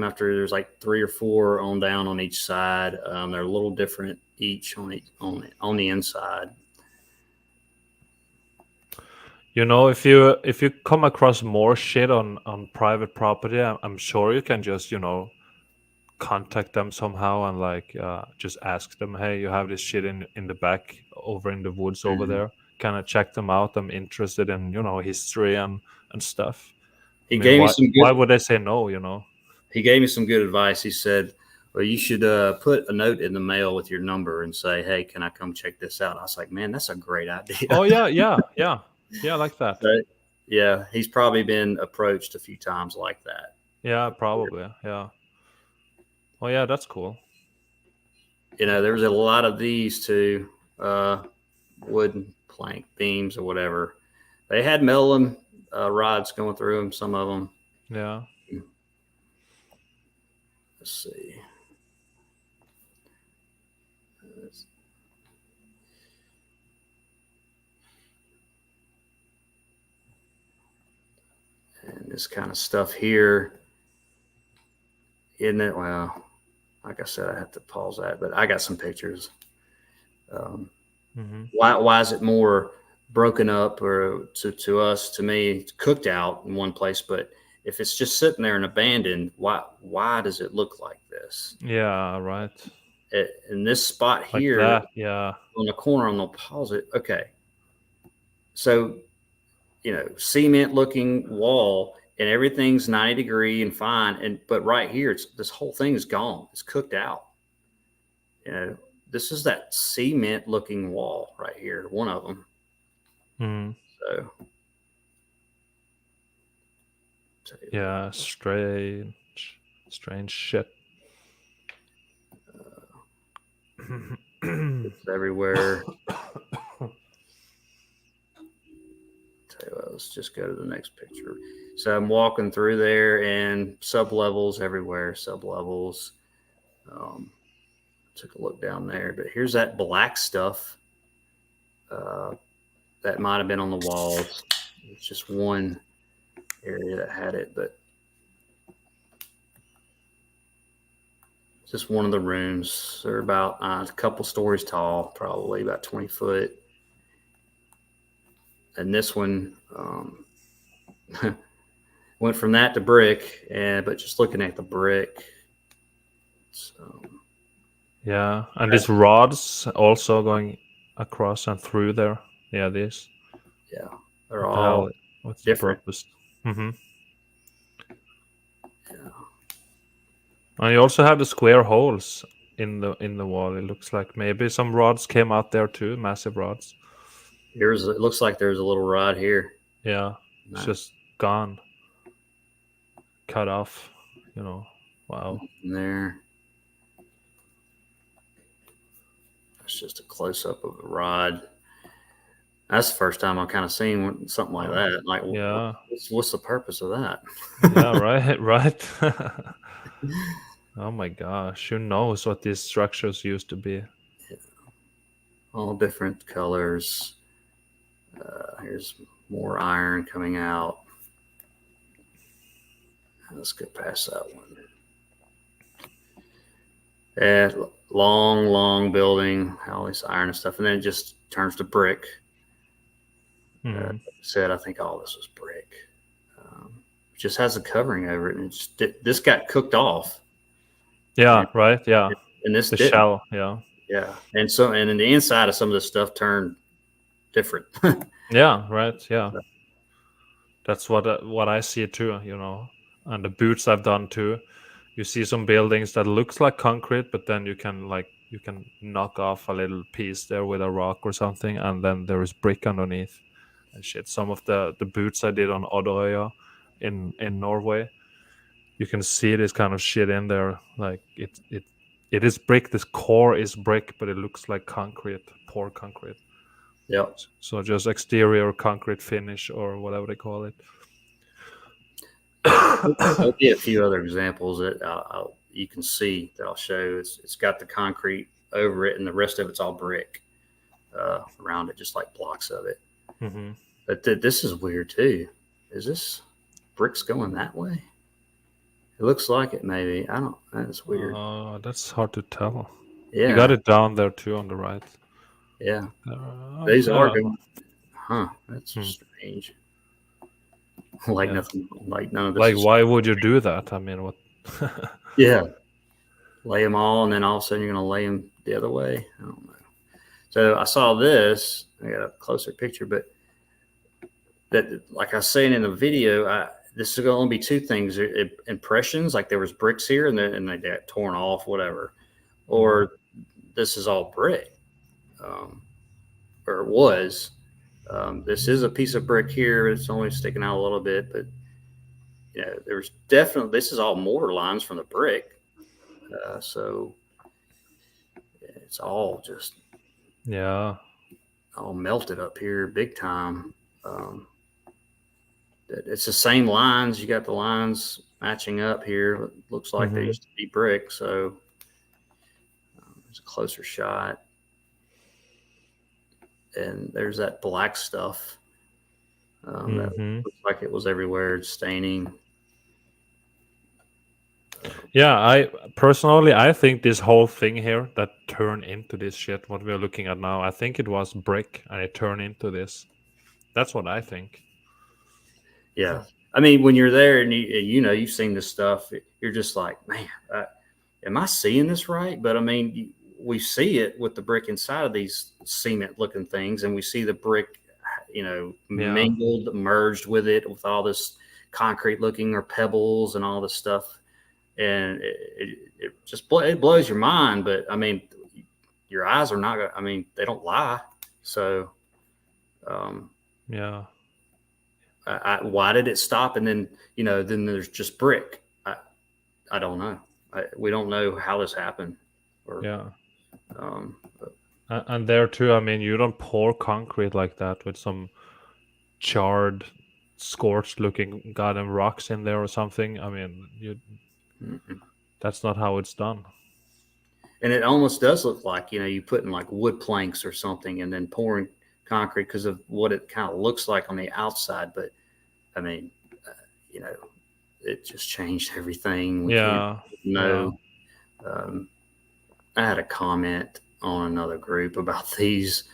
after there's like 3 or 4 on down on each side. They're a little different each on the inside. If you come across more shit on private property, I'm sure you can just contact them somehow and like just ask them, hey, you have this shit in the back over in the woods over Mhm. there. Kind of check them out. I'm interested in history and stuff. I He mean, gave me why would they say no? he gave me some good advice. He said, "Well, you should put a note in the mail with your number and say, hey, can I come check this out?" I was like, man, that's a great idea. Oh yeah, yeah, yeah, yeah, like that. So, yeah, he's probably been approached a few times like that. Yeah, probably. Yeah. Oh yeah, that's cool. There was a lot of these too, wooden plank beams or whatever. They had metal rods going through them. Some of them. Yeah. Let's see. And this kind of stuff here, isn't it? Well, like I said, I have to pause that, but I got some pictures. Um, why is it more broken up, or to us, to me, it's cooked out in one place, but if it's just sitting there and abandoned, why does it look like this? Yeah. Right. In this spot Like here that. Yeah. on the corner, I'm gonna pause it. Okay, so cement looking wall, and everything's 90 degree and fine, but right here, this whole thing is gone. It's cooked out. This is that cement looking wall right here, one of them. Mm. So Yeah. Strange shit. It's everywhere. Tell you what, let's just go to the next picture. So I'm walking through there, and sub levels everywhere. Sub levels. Took a look down there, but here's that black stuff that might have been on the walls. It's just one area that had it, but it's just one of the rooms. They're about a couple stories tall, probably about 20 foot. And this one went from that to brick, but just looking at the brick. So, Yeah, and these rods also going across and through there. Yeah, this. yeah, they're What the all hell? What's the different. purpose? Mm-hmm. Yeah. And you also have the square holes in the wall. It looks like maybe some rods came out there too, massive rods. It looks like there's a little rod here. Yeah, it's just gone, cut off. Wow. There. That's just a close up of the rod. That's the first time I've kind of seen something like that. Like, Yeah. what's the purpose of that? Yeah. Right. Right. Oh my gosh! Who knows what these structures used to be? All different colors. Here's more iron coming out. Let's go past that one. Yeah, long building, all this iron and stuff, and then it just turns to brick. Said I think all this was brick. Just has a covering over it, and this got cooked off. Yeah, right. Yeah, and this the didn't. shell. Yeah, yeah, and in the inside of some of this stuff turned different. Yeah, right. Yeah, that's what I see too. And the boots I've done too. You see some buildings that looks like concrete, but then you can knock off a little piece there with a rock or something, and then there is brick underneath and shit. Some of the boots I did on Odderøya in Norway, you can see this kind of shit in there. Like it is brick. This core is brick, but it looks like concrete, poured concrete. Yep. So just exterior concrete finish or whatever they call it. There'll be a few other examples that you can see that I'll show. It's got the concrete over it, and the rest of it's all brick around it, just like blocks of it. Mm-hmm. But this is weird too. Is this bricks going that way? It looks like it, maybe. I don't. That's weird. That's hard to tell. Yeah, you got it down there too on the right. Yeah, these are going. Huh? That's strange. Like nothing. Like none of this. Like, why would you do that? I mean, what? Yeah, lay them all, and then all of a sudden you're going to lay them the other way. I don't know. So I saw this. I got a closer picture, but that, like I was saying in the video, this is going to be two things: impressions, like there was bricks here, and they got torn off, whatever, or this is all brick, or it was. This is a piece of brick here. It's only sticking out a little bit, but there's definitely, this is all mortar lines from the brick. So it's all just all melted up here big time. It's the same lines. You got the lines matching up here. It looks like they used to be brick. So there's a closer shot. And there's that black stuff that looks like it was everywhere. It's staining. Yeah, I think this whole thing here that turned into this shit, what we're looking at now, I think it was brick and it turned into this. That's what I think. Yeah. I mean, when you're there and you've seen this stuff, you're just like, man, am I seeing this right? But I mean, we see it with the brick inside of these cement looking things, and we see the brick, mingled, merged with it, with all this concrete looking or pebbles and all this stuff. And it just blows your mind. But I mean, your eyes are not, they don't lie. So, why did it stop? And then, then there's just brick. I don't know. We don't know how this happened. And there too, I mean, you don't pour concrete like that with some charred, scorched looking goddamn rocks in there or something. I mean, Mm-mm. that's not how it's done. And it almost does look like, you putting like wood planks or something and then pouring concrete because of what it kind of looks like on the outside. But I mean, you know, it just changed everything. We can't Yeah, yeah, know. Um, I had a comment on another group about these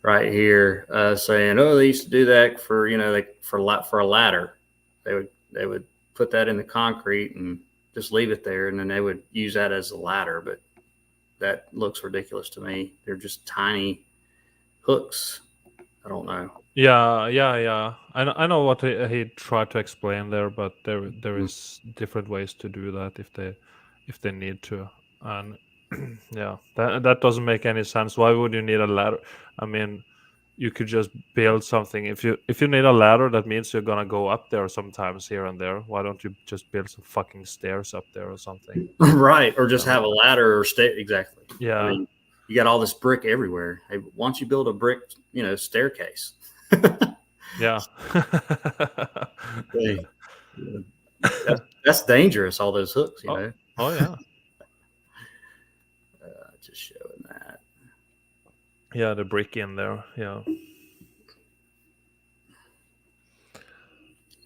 right here, saying, "Oh, they used to do that for like for a ladder. They would put that in the concrete and just leave it there, and then they would use that as a ladder." But that looks ridiculous to me. They're just tiny hooks. I don't know. yeah. I know what he tried to explain there, but there Mm. is different ways to do that if they need to, and yeah, that doesn't make any sense. Why would you need a ladder? I mean, you could just build something. If you need a ladder, that means you're gonna go up there sometimes here and there. Why don't you just build some fucking stairs up there or something? Right, or just So have a ladder or stay exactly. I yeah, mean, you got all this brick everywhere. Hey, why don't you build a brick, staircase? yeah, Hey, that's dangerous. All those hooks, oh, oh yeah, just showing that. yeah. The brick in there, yeah.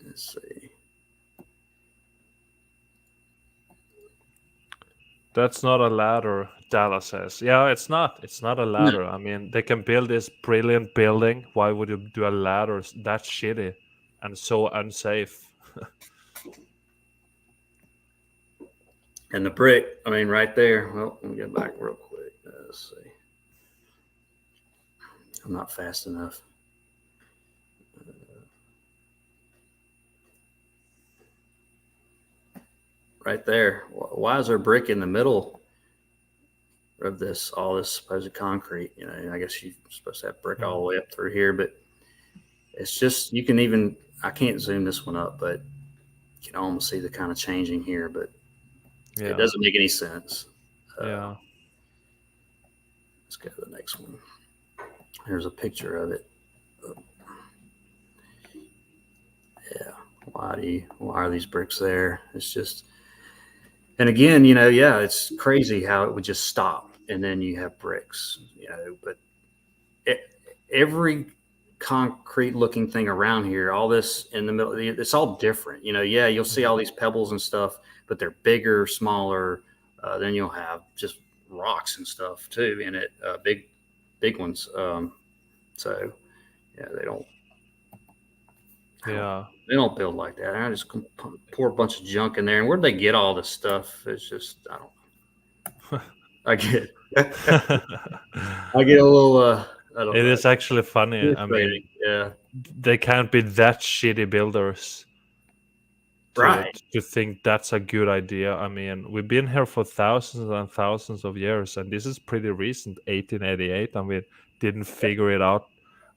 Let's see. That's not a ladder, Dallas says. Yeah, it's not. It's not a No. ladder. I mean, they can build this brilliant building. Why would you do a ladder that shitty and so unsafe? And the brick, I mean, right there. Well, let me get back real quick. Let's see. I'm not fast enough. Right there. Why is there brick in the middle of all this supposed concrete? I guess you're supposed to have brick all Mm, the way up through here, but it's just you can even. I can't zoom this one up, but you can almost see the kind of changing here, but it yeah, doesn't make any sense. Uh, yeah, let's go to the next one. Here's a picture of it. Yeah. Why are these bricks there? It's just, and again, yeah, it's crazy how it would just stop and then you have bricks, but it, every concrete looking thing around here, all this in the middle, it's all different. Yeah, you'll see mhm, all these pebbles and stuff, but they're bigger, smaller. Then you'll have just rocks and stuff too in it, big ones. So yeah, I don't, yeah. they don't build like that. I just pour a bunch of junk in there. And where'd they get all this stuff? It's just, I don't, I get, I get a little, I don't It know, is actually funny. I frustrating. mean, Yeah. they can't be that shitty builders to Right. to think that's a good idea. I mean, we've been here for thousands and thousands of years, and this is pretty recent, 1888, and we didn't figure it out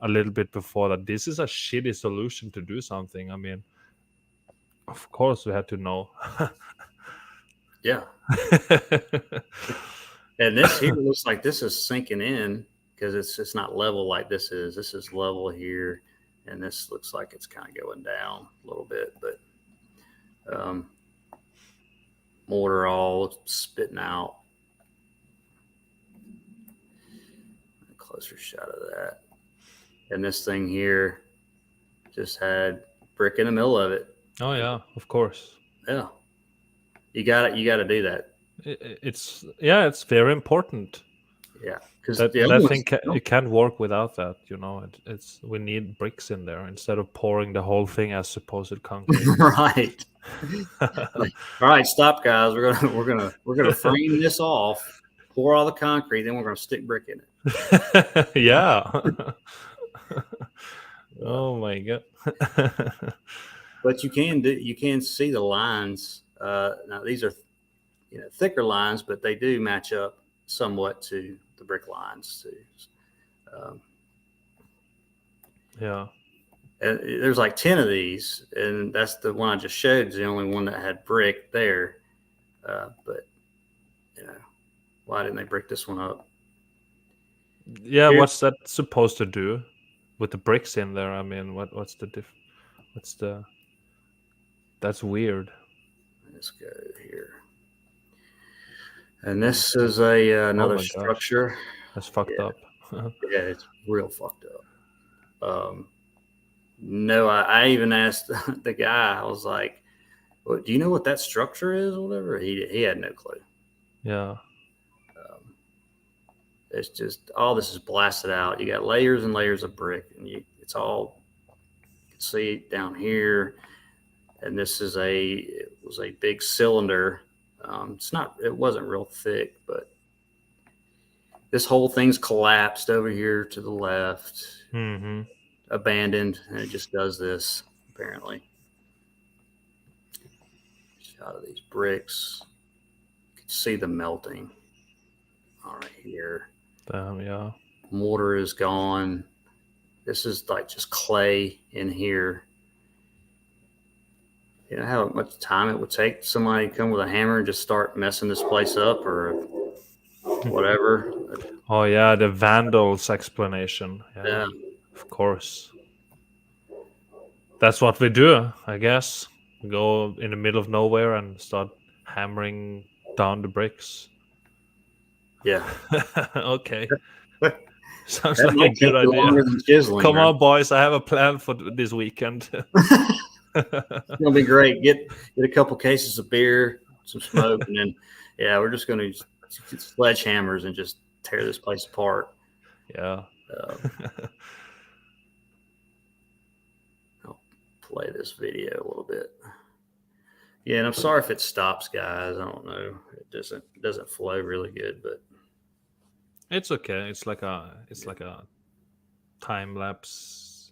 a little bit before that. This is a shitty solution to do something. I mean, of course, we had to know. Yeah. And this here looks like this is sinking in because it's not level like this is. This is level here. And this looks like it's kind of going down a little bit, but um, mortar all spitting out. A closer shot of that. And this thing here just had brick in the middle of it. Oh yeah, of course. Yeah. You got to do that. It's very important. Yeah. Because That the other that thing ones, it can't work without that. It's we need bricks in there instead of pouring the whole thing as supposed concrete. right. Like, all right, stop, guys. We're gonna frame this off, pour all the concrete, then we're gonna stick brick in it. Yeah. Yeah. Oh my god. But you can see the lines. Now these are thicker lines, but they do match up somewhat to the brick lines too. Um, Yeah. and there's like 10 of these, and that's the one I just showed. Is the only one that had brick there. But why didn't they brick this one up? Yeah, Here, what's that supposed to do with the bricks in there? I mean, what's the what's the that's weird. let's go here. And Hmm. this is Oh another my gosh, structure. that's fucked Yeah, up. yeah, it's real fucked up. No, I even asked the guy. I was like, well, "Do you know what that structure is, or whatever?" He had no clue. Yeah. Um, it's just all this is blasted out. You got layers and layers of brick, and it's all you can see down here. And this is it was a big cylinder. It wasn't real thick, but this whole thing's collapsed over here to the left, Hmm. abandoned, and it just does this apparently. Shot of these bricks, you can see the melting. All right, here, Damn. Yeah. mortar is gone. This is like just clay in here. You know how much time it would take somebody to come with a hammer and just start messing this place up or whatever. Oh yeah, the vandals explanation. Yeah, Yeah, of course. That's what we do, I guess. We go in the middle of nowhere and start hammering down the bricks. yeah. Okay. That Sounds like a might good take you idea. longer than chiseling, Come right? on, boys. I have a plan for this weekend. It's gonna be great. Get a couple cases of beer, some smoke, and then yeah, we're just gonna get sledgehammers and just tear this place apart. Yeah. Um, I'll play this video a little bit. Yeah, and I'm sorry if it stops, guys. I don't know. It doesn't flow really good, but It's okay. It's like a time lapse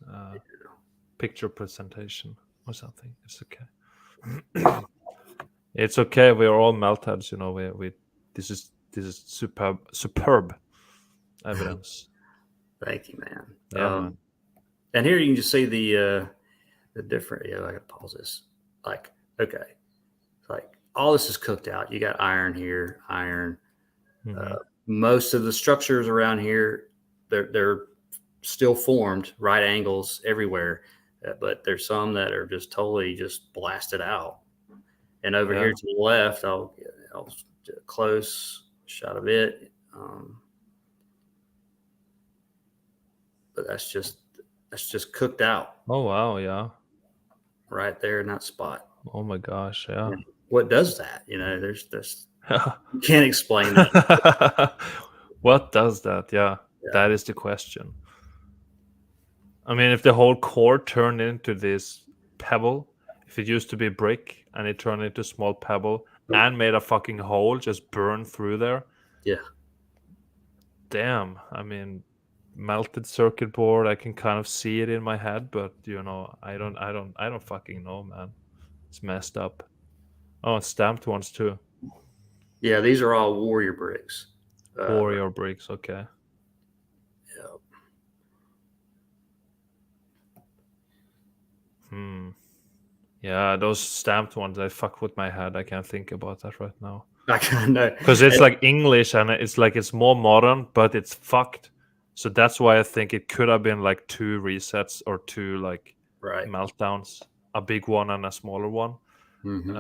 picture presentation or something. It's okay. It's okay. We are all meltheads, you know. We this is superb evidence. thank you, man. Yeah, man. And here you can just see the different. Yeah, I gotta pause this. Like, okay, like all this is cooked out. You got iron here, iron. Hmm. Uh, most of the structures around here, they're still formed, right angles everywhere, but there's some that are just totally just blasted out. And over Yeah. here to the left, I'll do a close shot of it. But that's just cooked out Oh wow. Yeah. right there in that spot. Oh my gosh. Yeah. And what does that? There's you can't explain that. What does that? Yeah, Yeah, that is the question. I mean, if the whole core turned into this pebble, if it used to be brick and it turned into small pebble and made a fucking hole just burn through there, yeah, damn. I mean, melted circuit board. I can kind of see it in my head, but I don't fucking know, man. It's messed up. Oh, stamped ones too. yeah. These are all warrior bricks. Right. Warrior bricks. Okay. Yeah. Hmm. Yeah, those stamped ones, they fuck with my head. I can't think about that right now. I kind of know. Because it's like English and it's like it's more modern, but it's fucked. So that's why I think it could have been like two resets or two like Right. meltdowns, a big one and a smaller one. Hmm.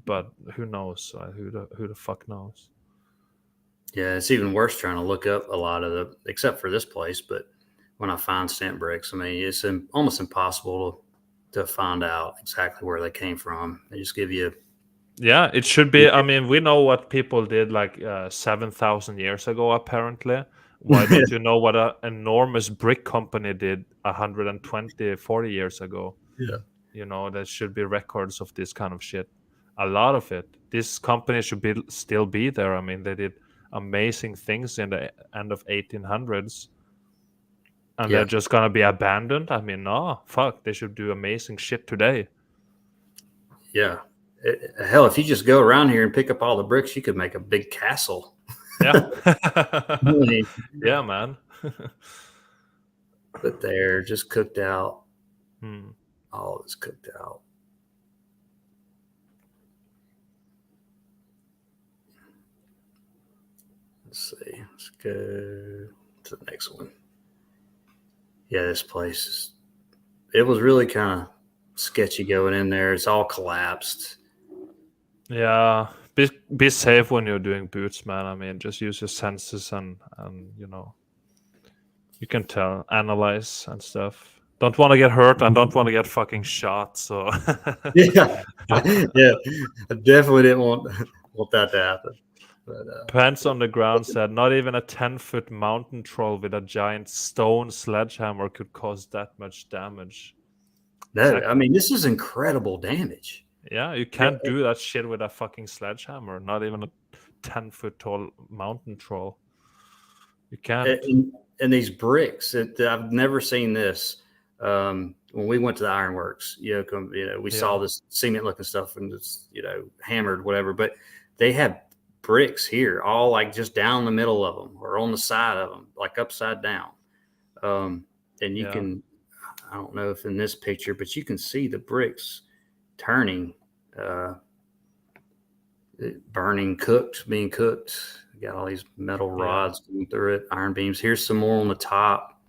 But who knows? Who the fuck knows? Yeah, it's even worse trying to look up a lot of except for this place. But when I find stamp bricks, I mean, it's almost impossible to find out exactly where they came from. They just give you. Yeah, it should be. I mean, we know what people did like 7,000 years ago, apparently. Why don't you know what an enormous brick company did 120, 40 years ago? Yeah. You know, there should be records of this kind of shit. A lot of it. This company should be still be there. I mean, they did amazing things in the end of 1800s, and Yeah. they're just gonna be abandoned. I mean, no, fuck. They should do amazing shit today. Yeah. Hell, if you just go around here and pick up all the bricks, you could make a big castle. Yeah. Really. Yeah, man. But they're just cooked out. Hmm. All of it's cooked out. Let's see. Let's go to the next one. Yeah, this place it was really kind of sketchy going in there. It's all collapsed. Yeah, be safe when you're doing boots, man. I mean, just use your senses and you can tell, analyze and stuff. Don't want to get hurt and don't want to get fucking shot. So Yeah, yeah, I definitely didn't want that to happen. But pants on the ground said not even a 10-foot mountain troll with a giant stone sledgehammer could cause that much damage. no, I mean this is incredible damage. Yeah, you can't do that shit with a fucking sledgehammer. Not even a 10-foot tall mountain troll. You can't. And these bricks, I've never seen this. When we went to the ironworks, we saw this cement looking stuff and it's hammered, whatever. But they have bricks here, all like just down the middle of them or on the side of them, like upside down. And you can, I don't know if in this picture, but you can see the bricks turning, being cooked. You got all these metal rods going through it, iron beams. Here's some more on the top,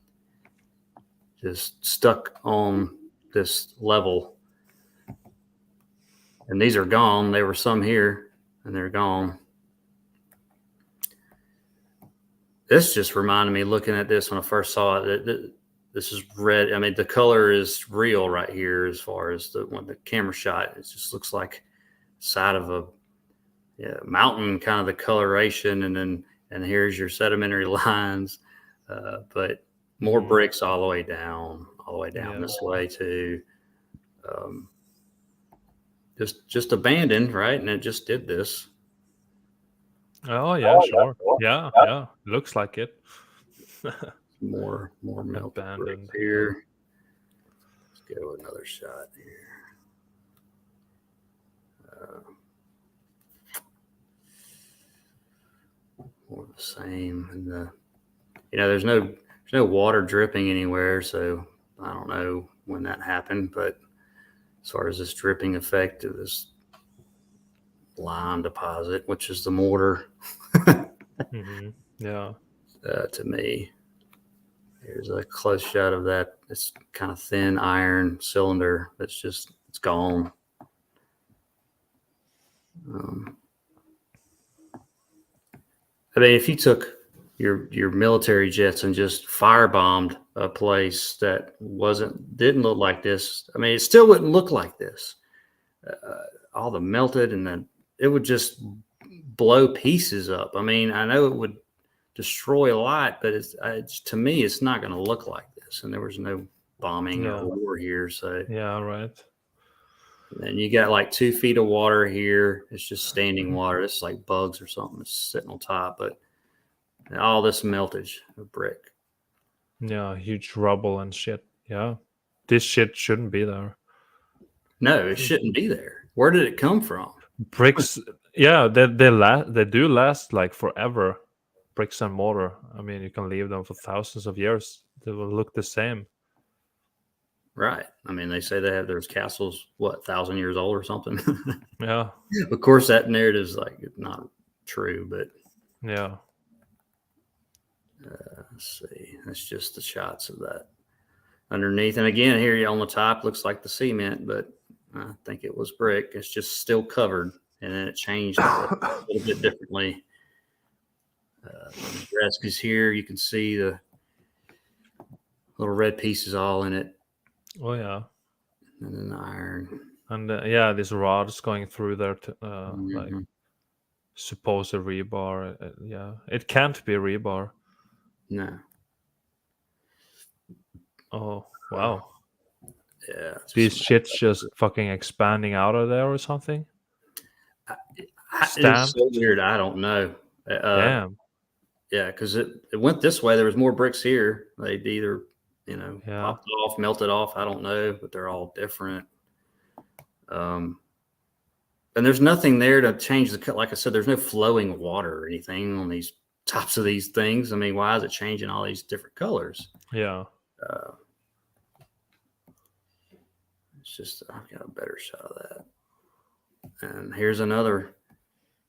just stuck on this level. And these are gone. There were some here, and they're gone. This just reminded me, looking at this when I first saw it, that this is red. I mean, the color is real right here as far as the camera shot. It just looks like the side of a mountain, kind of the coloration, and here's your sedimentary lines, but more bricks all the way down this way too. Just abandoned, right? And it just did this. Oh yeah, sure. Yeah. Looks like it. more melted bricks here. Let's go another shot here. More of the same, and there's no water dripping anywhere, so I don't know when that happened. But as far as this dripping effect of this lime deposit, which is the mortar, Yeah. To me, here's a close shot of that. It's kind of thin iron cylinder that's it's gone. I mean, if you took your military jets and just firebombed a place that didn't look like this, I mean, it still wouldn't look like this. All the melted, and then it would just blow pieces up. I mean, I know it would destroy a lot, but to me, it's not going to look like this. And there was no bombing or war here, so yeah, right. And you got like 2 feet of water here. It's just standing water. It's like bugs or something that's sitting on top, but all this meltage of brick. Yeah, huge rubble and shit. Yeah, this shit shouldn't be there. No, it shouldn't be there. Where did it come from? Bricks, yeah, they do last like forever. Bricks and mortar. I mean, you can leave them for thousands of years. They will look the same. Right. I mean, they say there's castles, 1,000 years old or something. Yeah. Of course, that narrative is like not true, but yeah. Let's see. That's just the shots of that underneath. And again, here on the top looks like the cement, but I think it was brick. It's just still covered, and then it changed a little bit differently. The desk is here. You can see the little red pieces all in it. Oh yeah. And then the iron. And yeah, these rods going through there, like supposed rebar. Yeah, it can't be rebar. No. Oh wow. Yeah. These shit's just fucking expanding out of there or something. It's so weird. I don't know. Damn. Yeah, because it went this way. There was more bricks here. They'd either popped off, melted off. I don't know, but they're all different. And there's nothing there to change the cut. Like I said, there's no flowing water or anything on these tops of these things. I mean, why is it changing all these different colors? Yeah. It's just, I've got a better shot of that. And here's another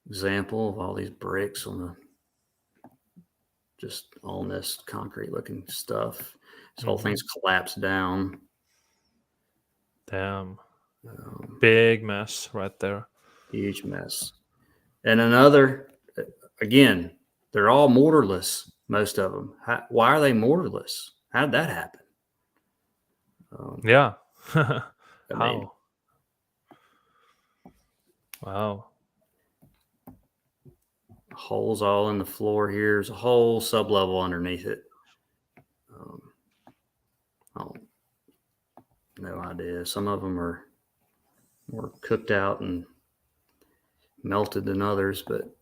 example of all these bricks on the just on this concrete looking stuff. This whole thing's collapsed down. Damn. Big mess right there. Huge mess. And another, again, they're all mortarless, most of them. Why are they mortarless? How did that happen? Yeah. I How? mean, Wow. holes all in the floor here. There's a whole sub-level underneath it. No idea. Some of them are more cooked out and melted than others, but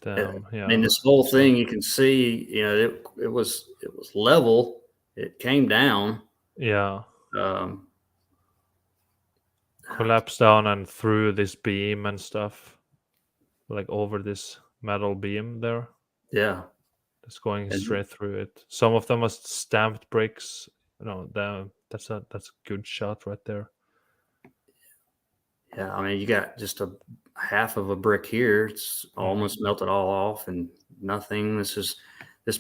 Damn. Yeah. I mean, this whole thing, you can see, you know, it was level. It came down. Yeah. Um, Collapsed down and through this beam and stuff, like over this metal beam there. yeah. It's going And straight through it. Some of them are stamped bricks. That's a good shot right there. yeah, I mean, you got just a half of a brick here. It's almost melted all off and nothing. This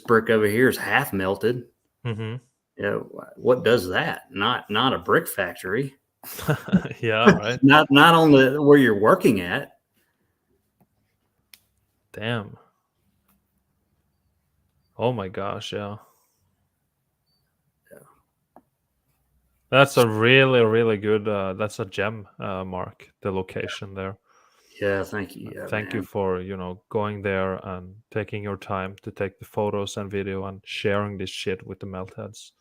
brick over here is half melted. Mm-hmm. You know, what does that? Not a brick factory. Yeah, right. Not on the where you're working at. Damn. Oh my gosh, yeah. That's a really, really good. That's a gem, Mark. The location there. Yeah, thank you. Yeah, Thank you man. for going there and taking your time to take the photos and video and sharing this shit with the meltheads.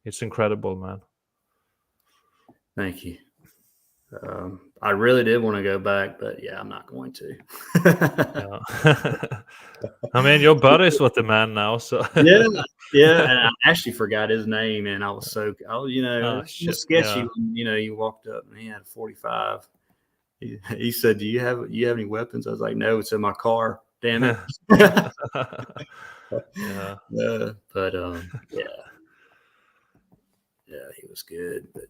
It's incredible, man. Thank you. I really did want to go back, but yeah, I'm not going to. Yeah. I mean, your buddy's with the man now, so yeah. And I actually forgot his name, and I was so, Oh it shit. was sketchy Yeah. when you walked up and he had a 45. He said, "Do you have any weapons?" I was like, "No, it's in my car. Damn it." Yeah. But yeah, he was good. But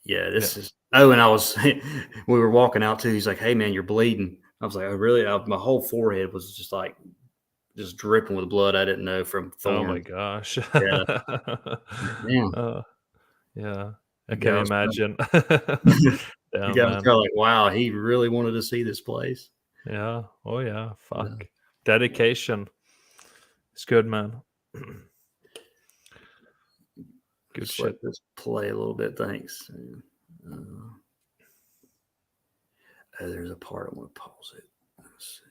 yeah, this is. Oh, and we were walking out too. He's like, "Hey, man, you're bleeding." I was like, "Oh, really?" My whole forehead was just dripping with blood. I didn't know from Oh my thorns. gosh. Yeah, damn. Yeah. I You can guys, imagine. you Yeah, guys man. are like, wow, he really wanted to see this place. Yeah. Oh yeah. Yeah. Fuck. Dedication. It's good, man. Good Just shit. let this play a little bit. Thanks. There's a part I want to pause it. Let's see.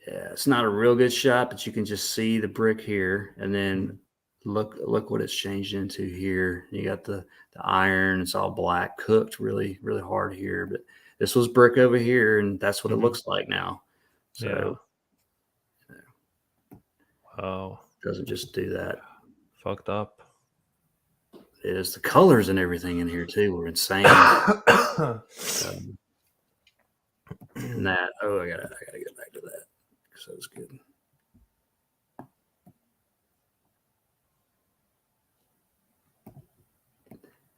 Yeah, it's not a real good shot, but you can just see the brick here, and then look what it's changed into here. You got the iron; it's all black, cooked really really hard here. But this was brick over here, and that's what it looks like now. Yeah. So Wow. it doesn't just do that. Fucked up. It is the colors and everything in here too were insane. And that I gotta get back to that because that was good.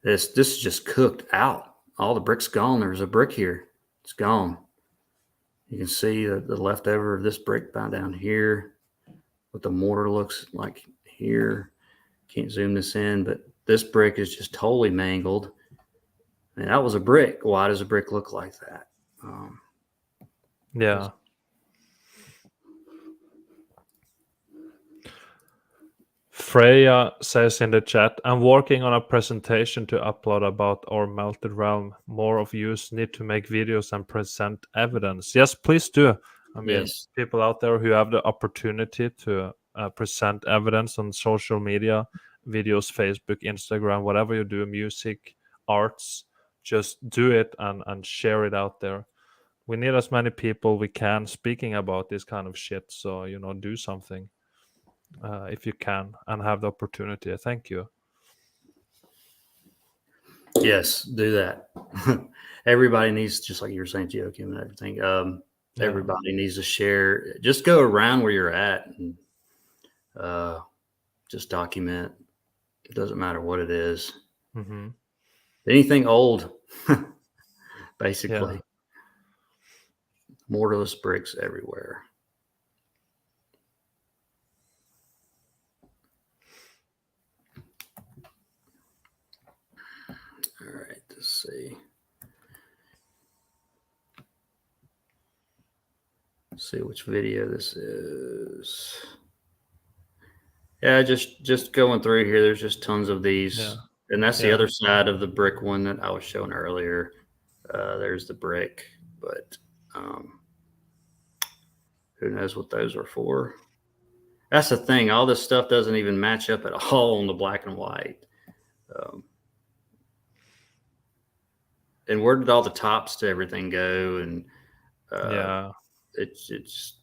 This is just cooked out. All the brick's gone. There's a brick here. It's gone. You can see the leftover of this brick down here. What the mortar looks like here. Can't zoom this in, but this brick is just totally mangled. And that was a brick. Why does a brick look like that? Yeah. Freya says in the chat, I'm working on a presentation to upload about our melted realm. More of you need to make videos and present evidence. Yes, please do. I mean, Yes. people out there who have the opportunity to present evidence on social media, videos, Facebook, Instagram, whatever you do, music, arts, just do it and share it out there. We need as many people we can speaking about this kind of shit. So, do something. If you can and have the opportunity. Thank you. Yes, do that. Everybody needs, just like you were saying, Joakim, and everything. Everybody needs to share. Just go around where you're at and just document. It doesn't matter what it is. Mm-hmm. Anything old, basically. Yeah. Mortarless bricks everywhere. All right, let's see. Let's see which video this is. Yeah, just going through here. There's just tons of these, Yeah. and that's the Yeah. other side of the brick one that I was showing earlier. There's the brick, but who knows what those are for? That's the thing. All this stuff doesn't even match up at all on the black and white. Um, and where did all the tops to everything go? And Yeah. it's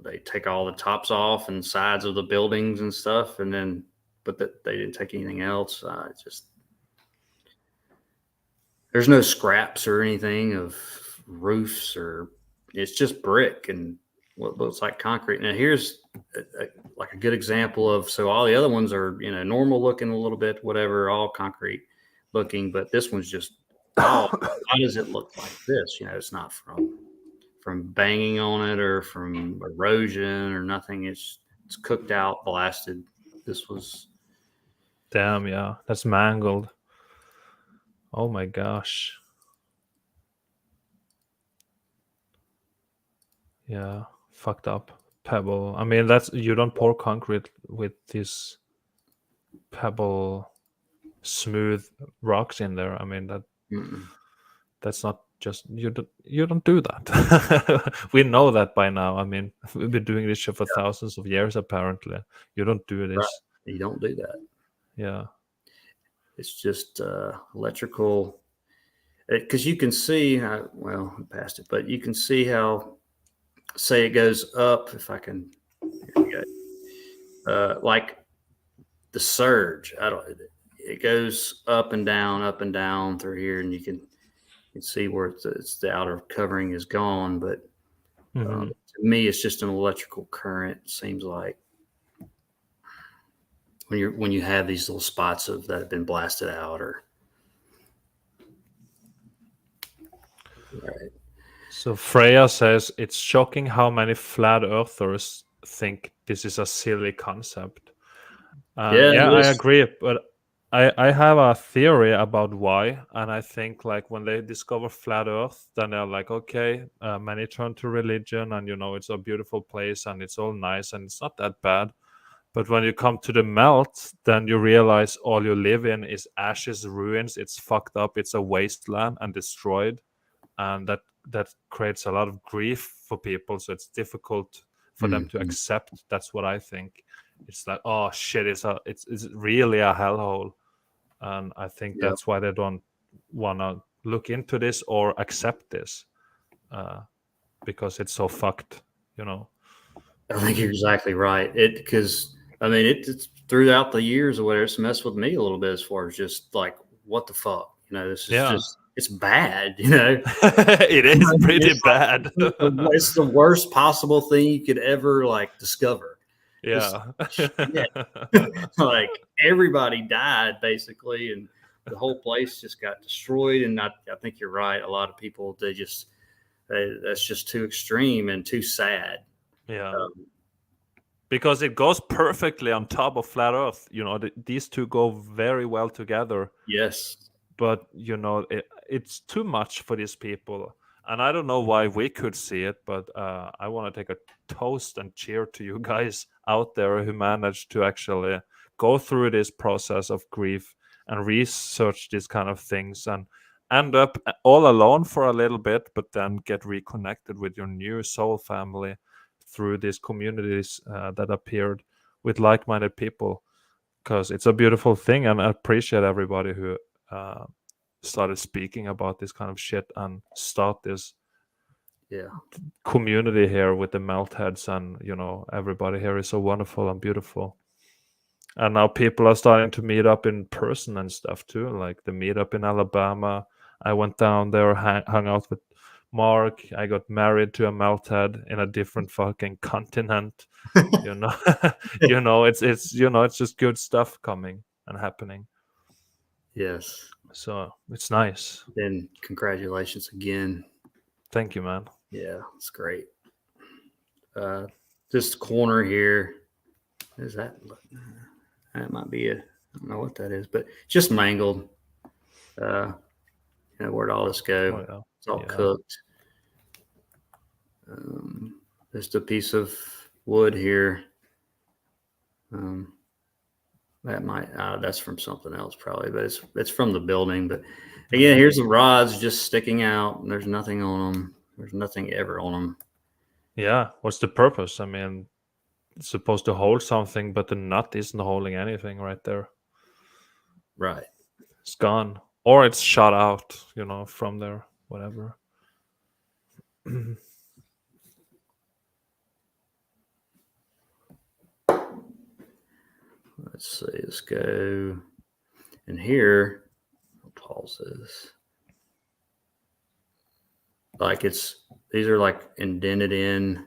they take all the tops off and sides of the buildings and stuff, and then but that they didn't take anything else. Just there's no scraps or anything of roofs, or it's just brick and what looks like concrete. Now here's like a good example of, so all the other ones are, normal looking a little bit, whatever, all concrete looking, but this one's just, oh, why does it look like this? It's not from banging on it or from erosion or nothing. It's cooked out, blasted. This was, Damn. Yeah. That's mangled. Oh my gosh. Yeah. Fucked up. Pebble. I mean, that's, you don't pour concrete with this pebble smooth rocks in there. I mean, that's not just, you don't do that. We know that by now. I mean, we've been doing this shit for thousands of years. Apparently, you don't do right. this. You don't do that. Yeah. It's just electrical, because you can see, well, I passed it, but you can see how, say it goes up, if I can, here we go. Like the surge, it goes up and down through here, and you can see where it's the outer covering is gone, but Mm-hmm. to me, it's just an electrical current. Seems like when you have these little spots that have been blasted out, or right. So Freya says it's shocking how many flat earthers think this is a silly concept. Yeah, Yeah, it I is. agree, but I have a theory about why, and I think like when they discover flat Earth, then they're like, okay, many turn to religion, and it's a beautiful place, and it's all nice, and it's not that bad. But when you come to the melt, then you realize all you live in is ashes, ruins. It's fucked up. It's a wasteland and destroyed, and that creates a lot of grief for people. So it's difficult for them to Mhm. accept. That's what I think. It's like, oh shit, it's really a hellhole, and I think Yep. that's why they don't want to look into this or accept this, because it's so fucked. I think you're exactly right. Because I mean, it's throughout the years or whatever, it's messed with me a little bit as far as just like, what the fuck, this is Yeah. just, it's bad, It is pretty It's like bad. it's the worst possible thing you could ever like discover. It's Yeah. shit. Like everybody died basically, and the whole place just got destroyed. And I think you're right. A lot of people, that's just too extreme and too sad. Yeah. Um, Because it goes perfectly on top of flat earth. These two go very well together, yes. but it's too much for these people, and I don't know why we could see it, but I want to take a toast and cheer to you guys out there who managed to actually go through this process of grief and research these kind of things and end up all alone for a little bit, but then get reconnected with your new soul family through these communities that appeared with like-minded people, because it's a beautiful thing, and I appreciate everybody who uh, started speaking about this kind of shit and start this Yeah. community here with the melt heads, and everybody here is so wonderful and beautiful, and now people are starting to meet up in person and stuff too, like the meetup in Alabama. I went down there, hung out with Mark. I got married to a melthead in a different fucking continent. You know, it's just good stuff coming and happening. Yes. So it's nice. And congratulations again. Thank you, man. Yeah, it's great. This corner here, is that? That might be I don't know what that is, but just mangled. Where'd all this go? Oh, yeah. It's all cooked. Just a piece of wood here. That might that's from something else probably, but it's from the building. But again, here's the rods just sticking out, and there's nothing on them. There's nothing ever on them. Yeah. What's the purpose? I mean, it's supposed to hold something, but the nut isn't holding anything right there. Right. It's gone, or it's shot out. From there, whatever. Let's see. Let's go in here. I'll pause this. Like these are like indented in.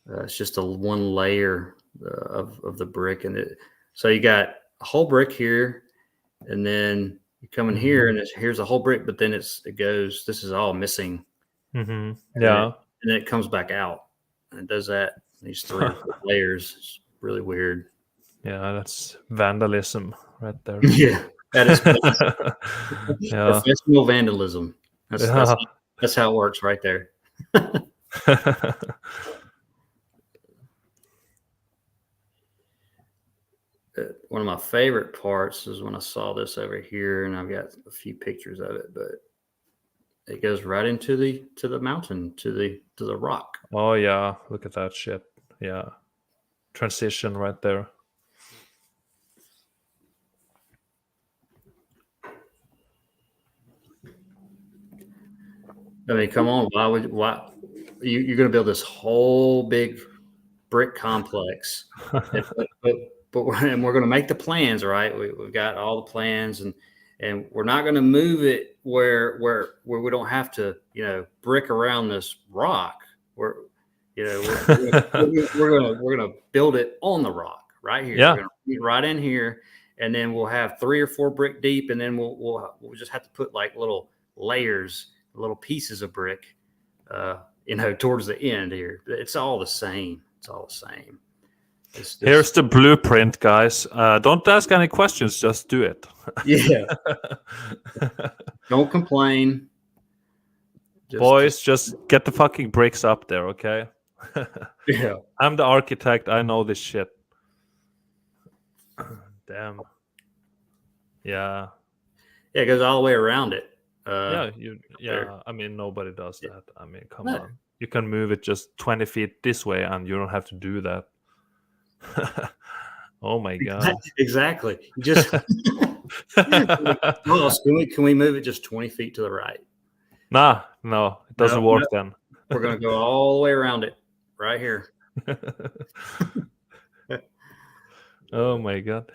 It's just a one layer of the brick, and so you got a whole brick here, and then you come in here, and here's a whole brick, but then it goes. This is all missing. Mm-hmm. Yeah, and then it comes back out, and it does that. These 3 layers. It's really weird. Yeah, that's vandalism right there. Yeah, that is professional vandalism. That's how it works right there. One of my favorite parts is when I saw this over here, and I've got a few pictures of it, but it goes right into the mountain, to the rock. Oh yeah, look at that shit. Yeah, transition right there. I mean, come on, why you're going to build this whole big brick complex, but we're going to make the plans, right? We've got all the plans, and we're not going to move it where we don't have to, brick around this rock. We're gonna build it on the rock right here. Yeah. We're gonna put it right in here, and then we'll have 3 or 4 brick deep, and then we'll just have to put like little layers, little pieces of brick, towards the end here. It's all the same. It's all the same. Here's the blueprint, guys. Don't ask any questions. Just do it. Yeah. Don't complain. Boys, just get the fucking bricks up there, okay? Yeah. I'm the architect. I know this shit. Damn. Yeah. Yeah, it goes all the way around it. Yeah. I mean, nobody does that. I mean, come on. You can move it just 20 feet this way, and you don't have to do that. Oh my god. Exactly. Just can we move it just 20 feet to the right? No, it doesn't work then. We're going to go all the way around it right here. Oh my god.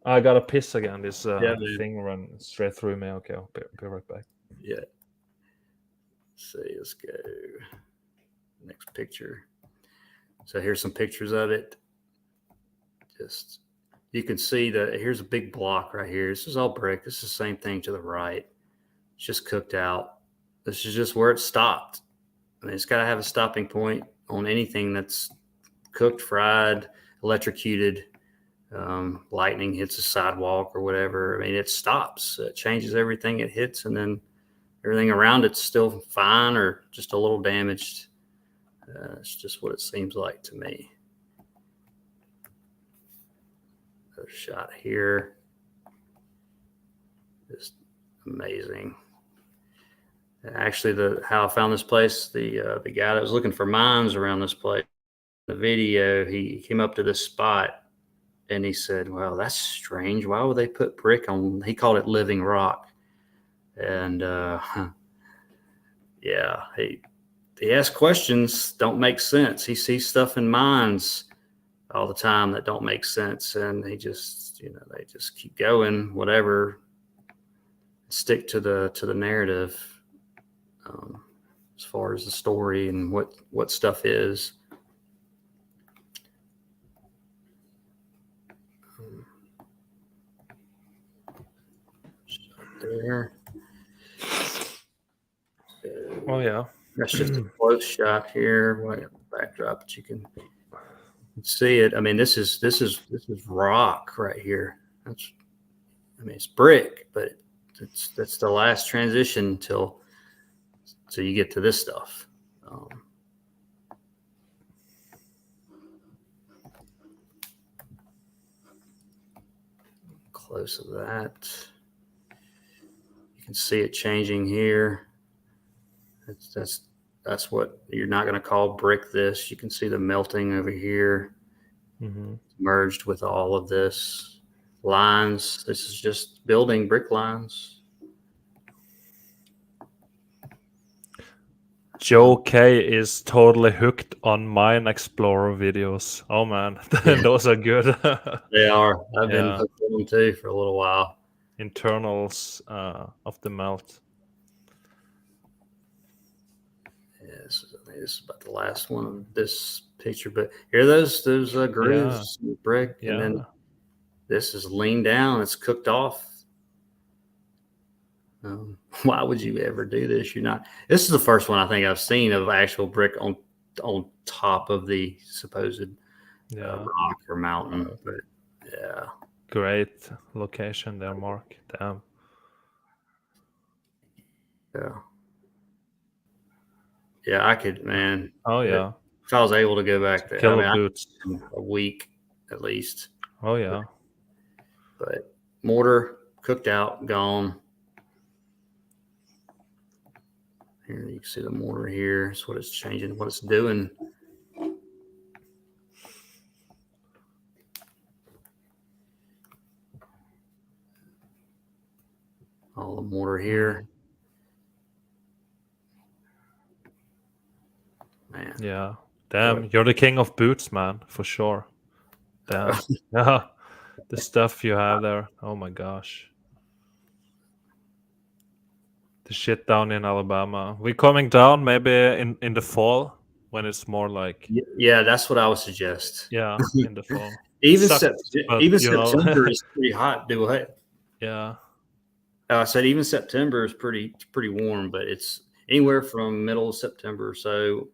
I got to piss again. This thing ran straight through me. Okay, I'll be right back. Yeah. Let's go. Next picture. So here's some pictures of it. Just, you can see here's a big block right here. This is all brick. This is the same thing to the right. It's just cooked out. This is just where it stopped. I mean, it's got to have a stopping point on anything that's cooked, fried, electrocuted. Lightning hits a sidewalk or whatever. I mean, it stops. It changes everything it hits, and then everything around it's still fine or just a little damaged. It's just what it seems like to me. Another shot here. Just amazing. Actually, how I found this place, the guy that was looking for mines around this place, in the video, he came up to this spot and he said, "Well, that's strange. Why would they put brick on?" He called it living rock. And yeah, he asks questions don't make sense. He sees stuff in mines all the time that don't make sense, and he just, they just keep going, whatever, stick to the narrative. as far as the story and what stuff is. There. Oh yeah. That's just a close shot here. Backdrop, but you can see it. I mean, this is rock right here. It's brick, but that's the last transition till you get to this stuff. Close of that. You can see it changing here. That's what you're not going to call brick. This you can see the melting over here, merged with all of this lines. This is just building brick lines. Joe K is totally hooked on Mine Explorer videos. Oh man, those are good. They are. I've been hooked on them too for a little while. Internals of the melt. Yeah, this is about the last one of this picture, but here are those grooves, brick, and then this is leaned down. It's cooked off. Why would you ever do this? This is the first one I think I've seen of actual brick on top of the supposed rock or mountain. But yeah, great location there, Mark. Damn. Yeah, I could, man. Oh yeah. If I was able to go back there, Killer boots. A week at least. Oh yeah. But mortar cooked out, gone. Here you can see the mortar here. That's what it's changing, what it's doing. All the mortar here. Man. Yeah. Damn, you're the king of boots, man, for sure. Damn. Yeah. The stuff you have there. Oh my gosh. The shit down in Alabama. We coming down maybe in the fall when it's more like. Yeah, that's what I would suggest. Yeah, in the fall. even September is pretty hot. Do it. Yeah. I said even September is pretty warm, but it's anywhere from middle of September, so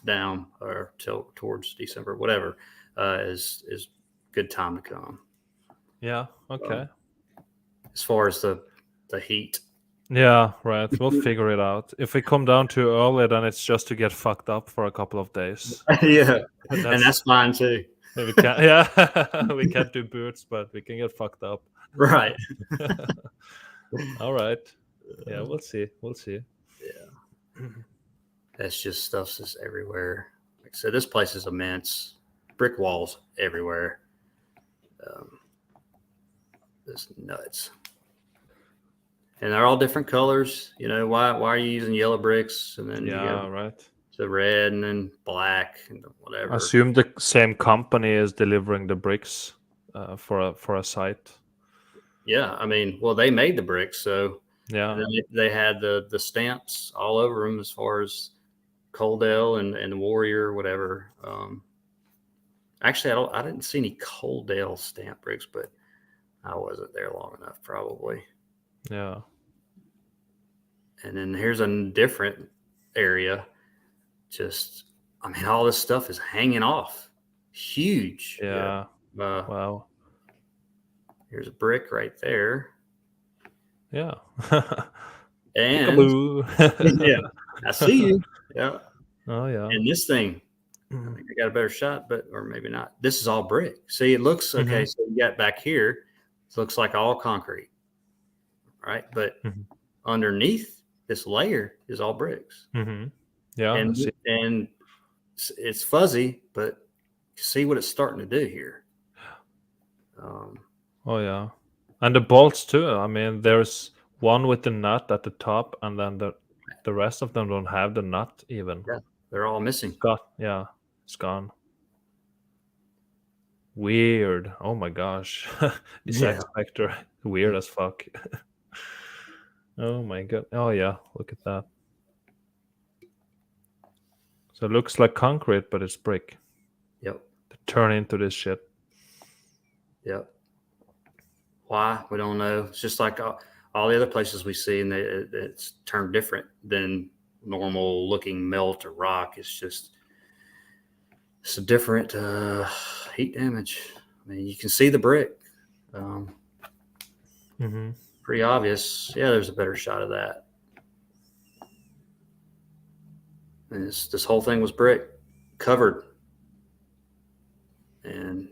down or towards December, whatever, is good time to come. Yeah. Okay. As far as the heat. Yeah, right. We'll figure it out. If we come down too early, then it's just to get fucked up for a couple of days. Yeah, and that's fine too. We can't, we can't do boots, but we can get fucked up. Right. All right. Yeah, we'll see. Yeah. That's just stuff's just everywhere. Like I said, this place is immense. Brick walls everywhere. It's nuts. And they're all different colors. Why are you using yellow bricks? And then right. The red and then black and whatever. I assume the same company is delivering the bricks for a site. Yeah, I mean, well, they made the bricks, so yeah, they had the stamps all over them as far as Coaldale and the Warrior, whatever. Actually, I didn't see any Coaldale stamp bricks, but I wasn't there long enough, probably. Yeah. And then here's a different area. All this stuff is hanging off. Huge. Yeah. Wow. Here's a brick right there. Yeah. And yeah, I see you. Yeah. Oh yeah. And this thing, I think I got a better shot, or maybe not. This is all brick. See, it looks okay. So you got back here, it looks like all concrete, right? But underneath this layer is all bricks. Yeah. And it's fuzzy, but see what it's starting to do here. Oh yeah, and the bolts too. I mean, there's one with the nut at the top, and then the rest of them don't have the nut even. Yeah, they're all missing. It's gone. Weird. Oh my gosh, this X Factor, weird as fuck. Oh my god. Oh yeah, look at that. So it looks like concrete, but it's brick. Yep. To turn into this shit. Yep. Why? We don't know. It's just like all the other places we see, and it's turned different than normal looking melt or rock. It's a different heat damage. I mean, you can see the brick. Pretty obvious. Yeah, there's a better shot of that. And this whole thing was brick covered, and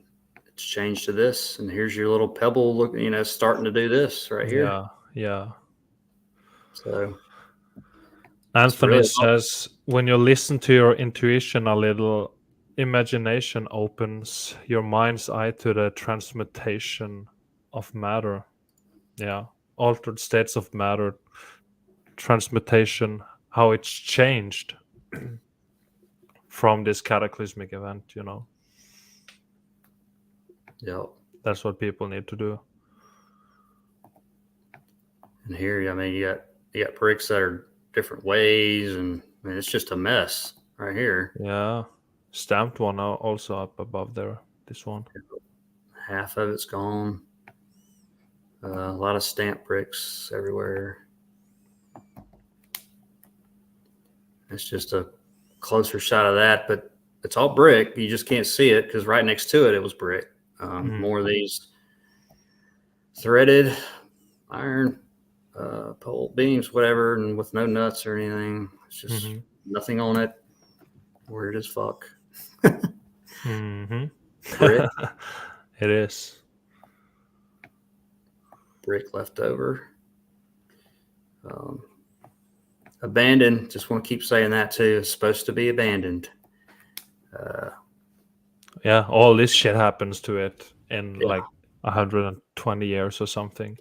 it's changed to this. And here's your little pebble look, starting to do this right here. Yeah. So Anthony really says, when you listen to your intuition a little, imagination opens your mind's eye to the transmutation of matter. Yeah. Altered states of matter, transmutation, how it's changed from this cataclysmic event, Yep. That's what people need to do. And here, I mean, you got bricks that are different ways, and I mean, it's just a mess right here. Yeah. Stamped one also up above there. This one. Half of it's gone. A lot of stamped bricks everywhere. It's just a closer shot of that, but it's all brick. You just can't see it because right next to it was brick. More of these threaded iron pole beams, whatever, and with no nuts or anything. It's just nothing on it. Weird as fuck. Brick. It is. Brick left over. Abandoned. Just want to keep saying that too. It's supposed to be abandoned. Yeah, all this shit happens to it in like 120 years or something.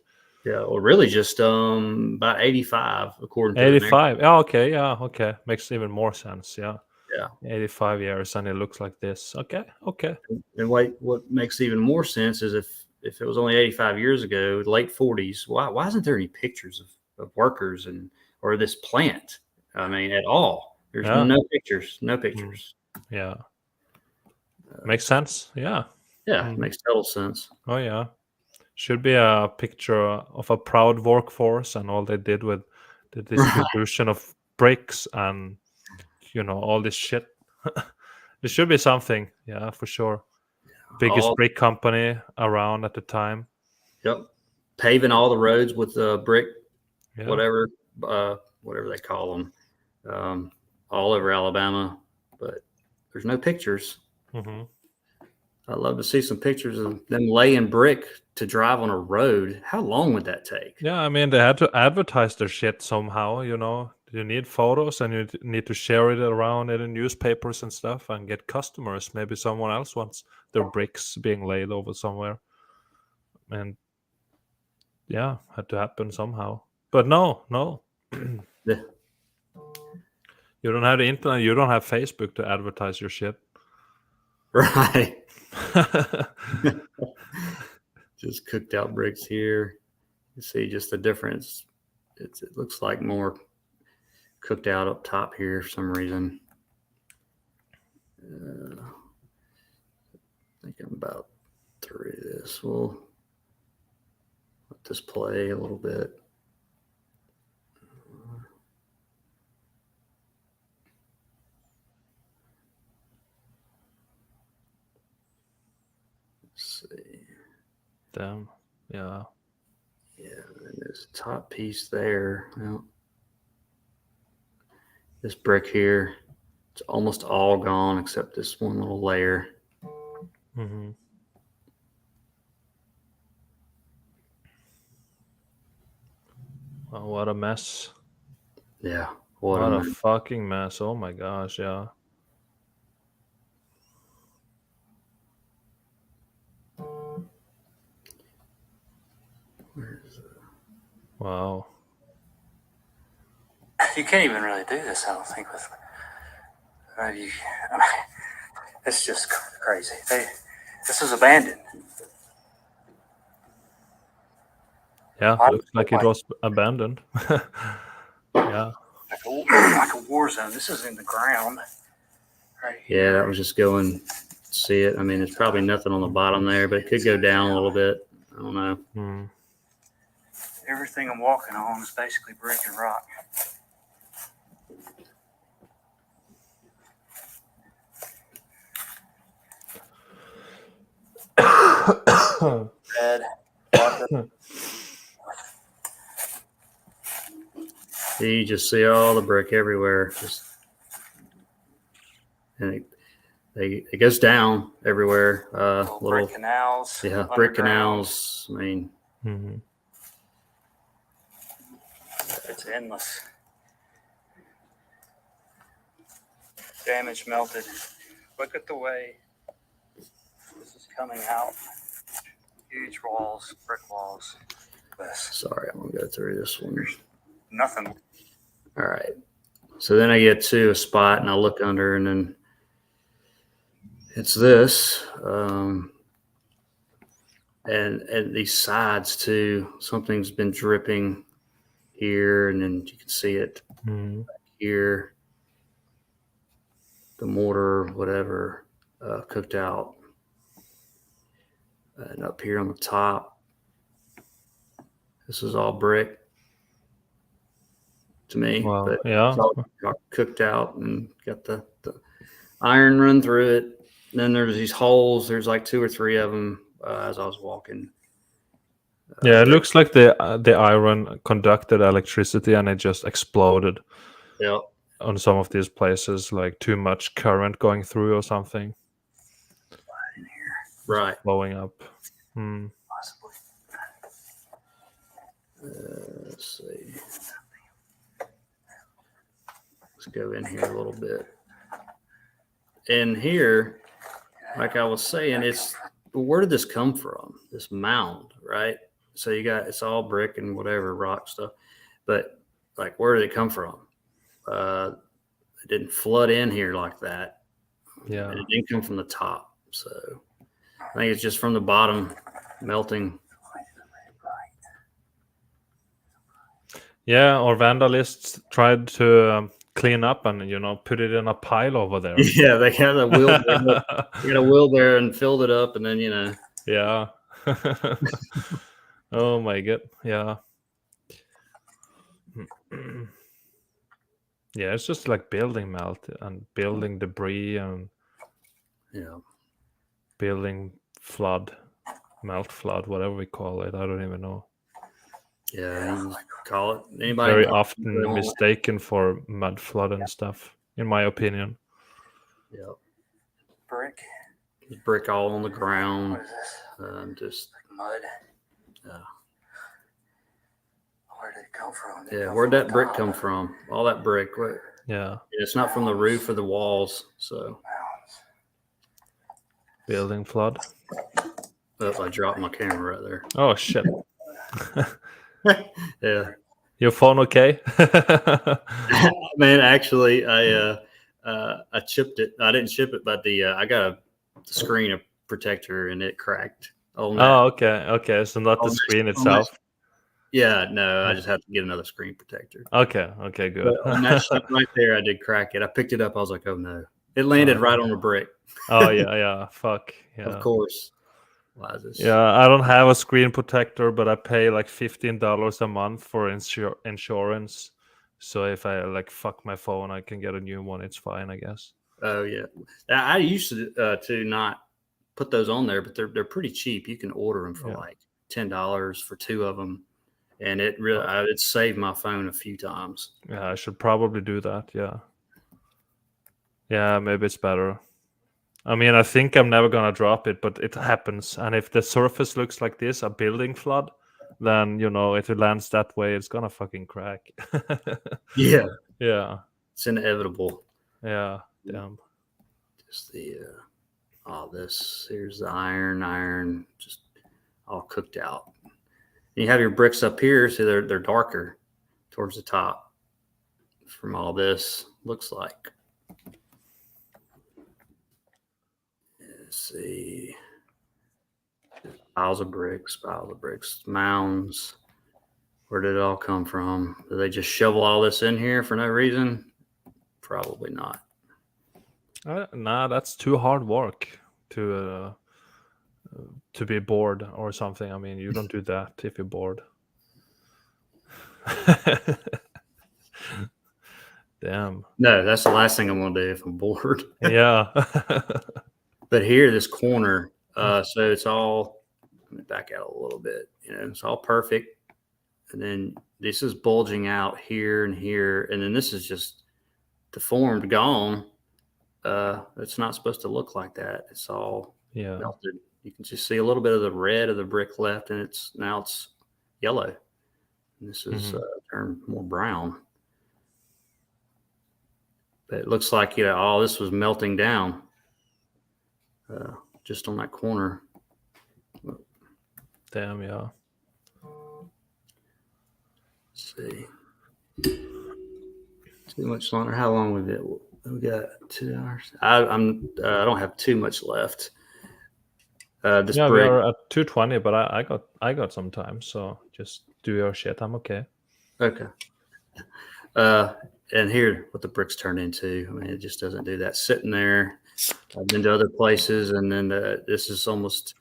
Yeah, well, really just about 85 according to 85. Oh, okay, yeah, okay. Makes even more sense. Yeah. Yeah. 85 years and it looks like this. Okay. And what makes even more sense is if it was only 85 years ago, late 40s, why isn't there any pictures of workers or this plant? I mean, at all. There's no pictures. No pictures. Yeah. Makes sense. Yeah. Yeah, makes total sense. Oh yeah. Should be a picture of a proud workforce and all they did with the distribution of bricks and all this shit. There should be something, yeah, for sure. Biggest brick company around at the time. Yep. Paving all the roads with brick, whatever they call them, all over Alabama. But there's no pictures. I'd love to see some pictures of them laying brick to drive on a road. How long would that take? Yeah, I mean, they had to advertise their shit somehow, You need photos and you need to share it around in the newspapers and stuff and get customers. Maybe someone else wants their bricks being laid over somewhere. And yeah, had to happen somehow. But no. Yeah. You don't have the internet, you don't have Facebook to advertise your shit. Right. Just cooked out bricks here. You see just the difference. It looks like more cooked out up top here for some reason. I think I'm about through this. We'll let this play a little bit. Let's see. Damn. Yeah. Yeah, and this top piece there. Well, this brick here, it's almost all gone except this one little layer. Well, what a mess. Yeah. What a fucking mess. Oh my gosh, yeah. Where is it? Wow. You can't even really do this, I don't think, with it's just crazy. This is abandoned. Yeah, looks like it was abandoned. Yeah. Like a war zone. This is in the ground. Yeah, that was just going. See it. I mean, there's probably nothing on the bottom there, but it could go down a little bit. I don't know. Everything I'm walking on is basically brick and rock. Bed, water. You just see all the brick everywhere. And it goes down everywhere. Little brick canals. Yeah, brick canals. I mean, it's endless. Damage melted. Look at the way this is coming out. Huge walls, brick walls. Sorry, I'm gonna go through this one. Nothing. All right. So then I get to a spot and I look under, and then it's this. And these sides too. Something's been dripping here, and then you can see it here. The mortar, whatever, cooked out. And up here on the top, this is all brick to me. Wow. But Yeah. it's all cooked out and got the iron run through it. And then there's these holes. There's like 2 or 3 of them as I was walking. Yeah, it looks like the iron conducted electricity and it just exploded. Yep. On some of these places, like too much current going through or something. Right. Blowing up. Possibly. Let's see. Let's go in here a little bit. And here, like I was saying, where did this come from? This mound, right? So it's all brick and whatever, rock stuff. But like, where did it come from? It didn't flood in here like that. Yeah. And it didn't come from the top. So I think it's just from the bottom melting. Yeah, or vandalists tried to clean up and put it in a pile over there. Yeah, they had a wheel there and filled it up, and then Yeah. Oh my god. Yeah. Yeah, it's just like building melt and building debris and building melt flood, whatever we call it. I don't even know. Yeah, you call it. Anybody very often mistaken for mud flood and stuff, in my opinion. Yeah. Brick all on the ground. What is this? Just mud. Yeah. Where did it come from? Where'd that brick come from? All that brick. Yeah. It's not from the roof or the walls. So. Building flood. Oh, I dropped my camera right there. Oh shit. Yeah. Your phone okay? Man, actually, I chipped it. I didn't chip it, but I got a screen protector and it cracked. Oh, okay. Okay. So not the screen itself. Yeah, no, I just have to get another screen protector. Okay. Okay, good. But on that ship right there, I did crack it. I picked it up. I was like, oh no. It landed right on the brick. Oh, yeah. Fuck. Yeah. Of course. Yeah, I don't have a screen protector, but I pay like $15 a month for insurance. So if I like fuck my phone, I can get a new one. It's fine, I guess. Oh yeah, I used to not put those on there, but they're pretty cheap. You can order them for like $10 for 2 of them, and it really it saved my phone a few times. Yeah, I should probably do that. Yeah, maybe it's better. I mean, I think I'm never gonna drop it, but it happens. And if the surface looks like this, a building flood, then if it lands that way, it's gonna fucking crack. Yeah. It's inevitable. Yeah, damn. Just here's the iron, just all cooked out. And you have your bricks up here, so they're darker towards the top. From all this, looks like. Let's see. Piles of bricks, mounds. Where did it all come from? Did they just shovel all this in here for no reason? Probably not. Nah, that's too hard work to be bored or something. I mean, you don't do that if you're bored. Damn. No, that's the last thing I'm gonna do if I'm bored. Yeah. But here, this corner, so it's all. Let me back out a little bit. It's all perfect, and then this is bulging out here and here, and then this is just deformed, gone. It's not supposed to look like that. It's all Yeah. melted. You can just see a little bit of the red of the brick left, and it's yellow. And this is turned more brown. But it looks like all this was melting down just on that corner. Damn, yeah. Let's see. Too much longer. How long we got 2 hours. I don't have too much left. This Yeah, we brick. are at 2:20, but I got some time, so just do your shit. I'm okay. Okay. And here, what the bricks turned into. I mean, it just doesn't do that. Sitting there. I've been to other places, and then this is almost.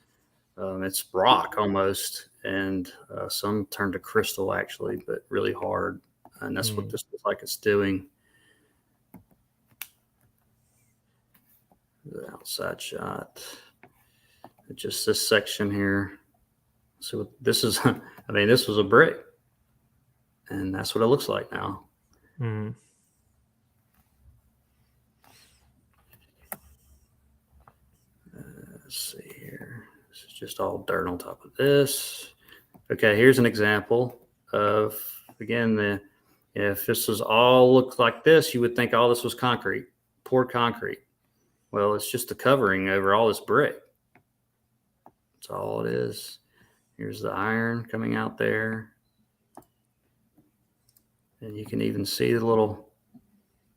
It's rock almost, and some turned to crystal actually, but really hard. And that's what this looks like it's doing. The outside shot. Just this section here. So what this is, I mean, this was a brick, and that's what it looks like now. Let's see here. This is just all dirt on top of this. Okay, here's an example of, again, if this was all looked like this, you would think all this was concrete, poured concrete. Well, it's just a covering over all this brick. That's all it is. Here's the iron coming out there. And you can even see the little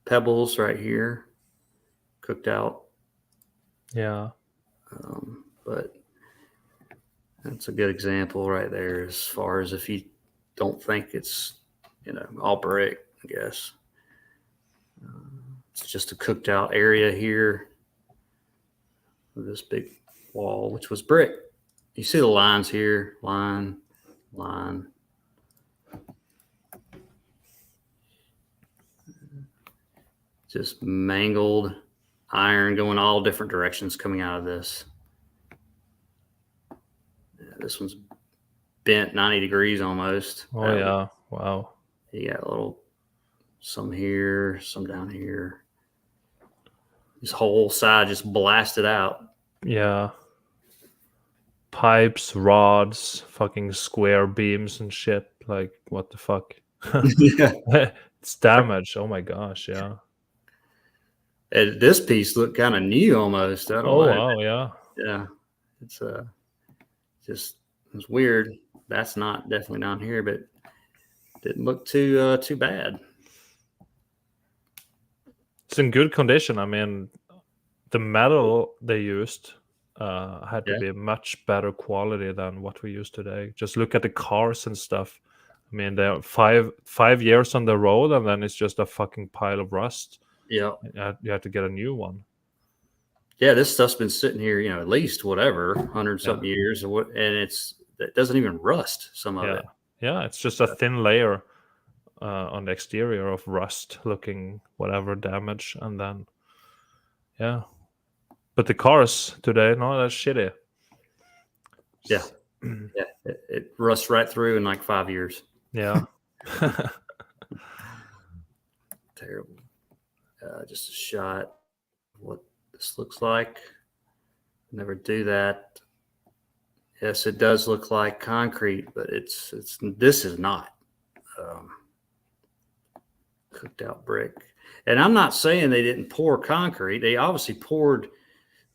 pebbles right here cooked out. Yeah. But that's a good example right there as far as if you don't think it's, all brick, I guess. It's just a cooked out area here with this big wall, which was brick. You see the lines here, line. Just mangled iron going all different directions coming out of this. This one's bent 90 degrees almost. Oh, yeah. Wow. You got some here, some down here. This whole side just blasted out. Yeah. Pipes, rods, fucking square beams and shit. Like, what the fuck? Yeah. It's damaged. Oh my gosh, yeah. And this piece looked kind of new almost. I don't know. Wow, yeah. Yeah. It's it's weird. That's definitely not here, but didn't look too bad. It's in good condition. I mean, the metal they used had to be much better quality than what we use today. Just look at the cars and stuff. I mean, they're 5 years on the road, and then it's just a fucking pile of rust. Yeah. You have to get a new one. Yeah, this stuff's been sitting here, at least 100-something years, and it doesn't even rust. Some of it. Yeah, it's just a thin layer on the exterior of rust, looking whatever damage, and then But the cars today, no, that's shitty. Yeah, it rusts right through in like 5 years. Yeah. Terrible. Just a shot of what this looks like. Never do that. Yes, it does look like concrete, but this is not cooked out brick. And I'm not saying they didn't pour concrete. They obviously poured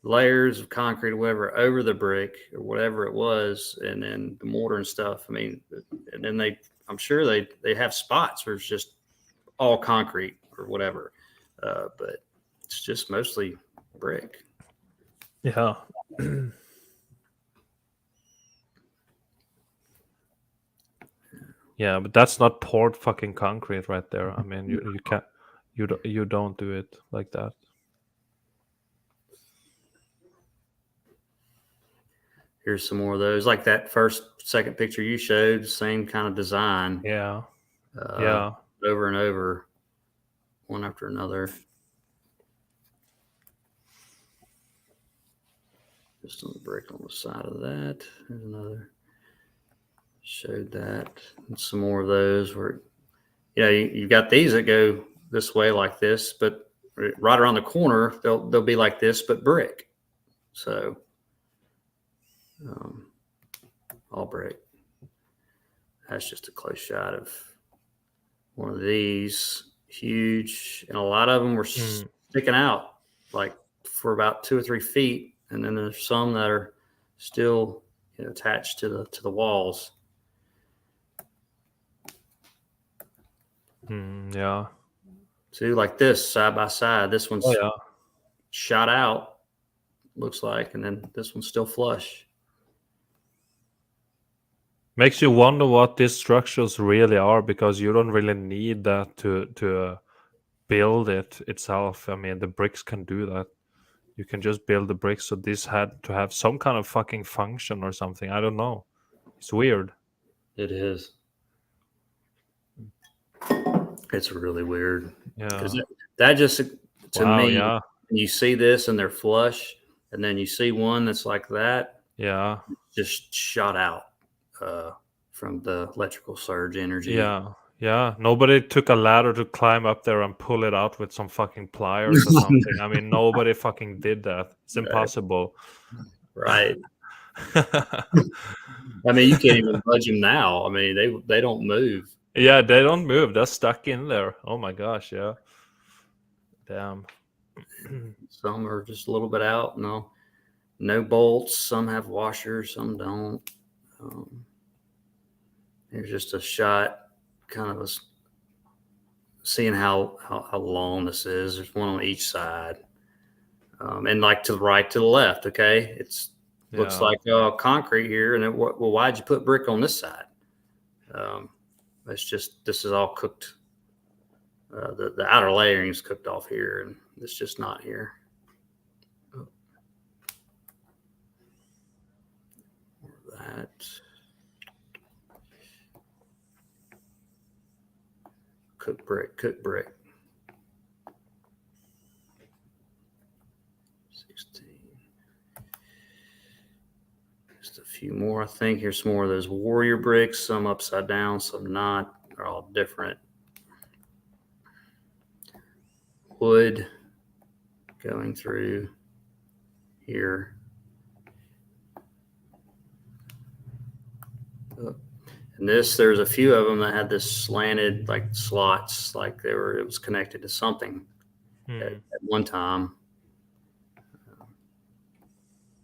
layers of concrete or whatever over the brick or whatever it was, and then the mortar and stuff. I mean, and then I'm sure they have spots where it's just all concrete or whatever, but it's just mostly brick. Yeah. Yeah, but that's not poured fucking concrete right there. I mean, you can't, you don't do it like that. Here's some more of those, like that second picture you showed, same kind of design. Yeah. Over and over, one after another. Just on the brick on the side of that. There's another. Showed that. And some more of those where, you've got these that go this way like this, but right around the corner, they'll be like this, but brick. So, all brick. That's just a close shot of one of these, huge, and a lot of them were sticking out like for about 2 or 3 feet, and then there's some that are still attached to the walls. Yeah. See, like this side by side. This one's shot out, looks like, and then this one's still flush. Makes you wonder what these structures really are, because you don't really need that to build it itself. I mean, the bricks can do that. You can just build the bricks. So this had to have some kind of fucking function or something. I don't know. It's weird. It is. It's really weird. Yeah. Because that just, to me, yeah. you see this and they're flush, and then you see one that's like that. Yeah. Just shot out from the electrical surge energy. Yeah. Yeah. Nobody took a ladder to climb up there and pull it out with some fucking pliers or something. I mean, nobody fucking did that. It's impossible. Right. I mean, you can't even budge them now. I mean, they don't move. Yeah, they don't move. They're stuck in there. Oh my gosh, yeah. Damn. Some are just a little bit out. No bolts. Some have washers. Some don't. Here's just a shot, kind of seeing how long this is. There's one on each side, and like to the right, to the left. Okay, looks like concrete here. And then, well, why'd you put brick on this side? This is all cooked. The outer layering is cooked off here, and it's just not here. That. Cook brick. 16. Just a few more, I think. Here's some more of those warrior bricks, some upside down, some not. They're all different. Wood going through here. And there's a few of them that had this slanted like slots, like it was connected to something at one time.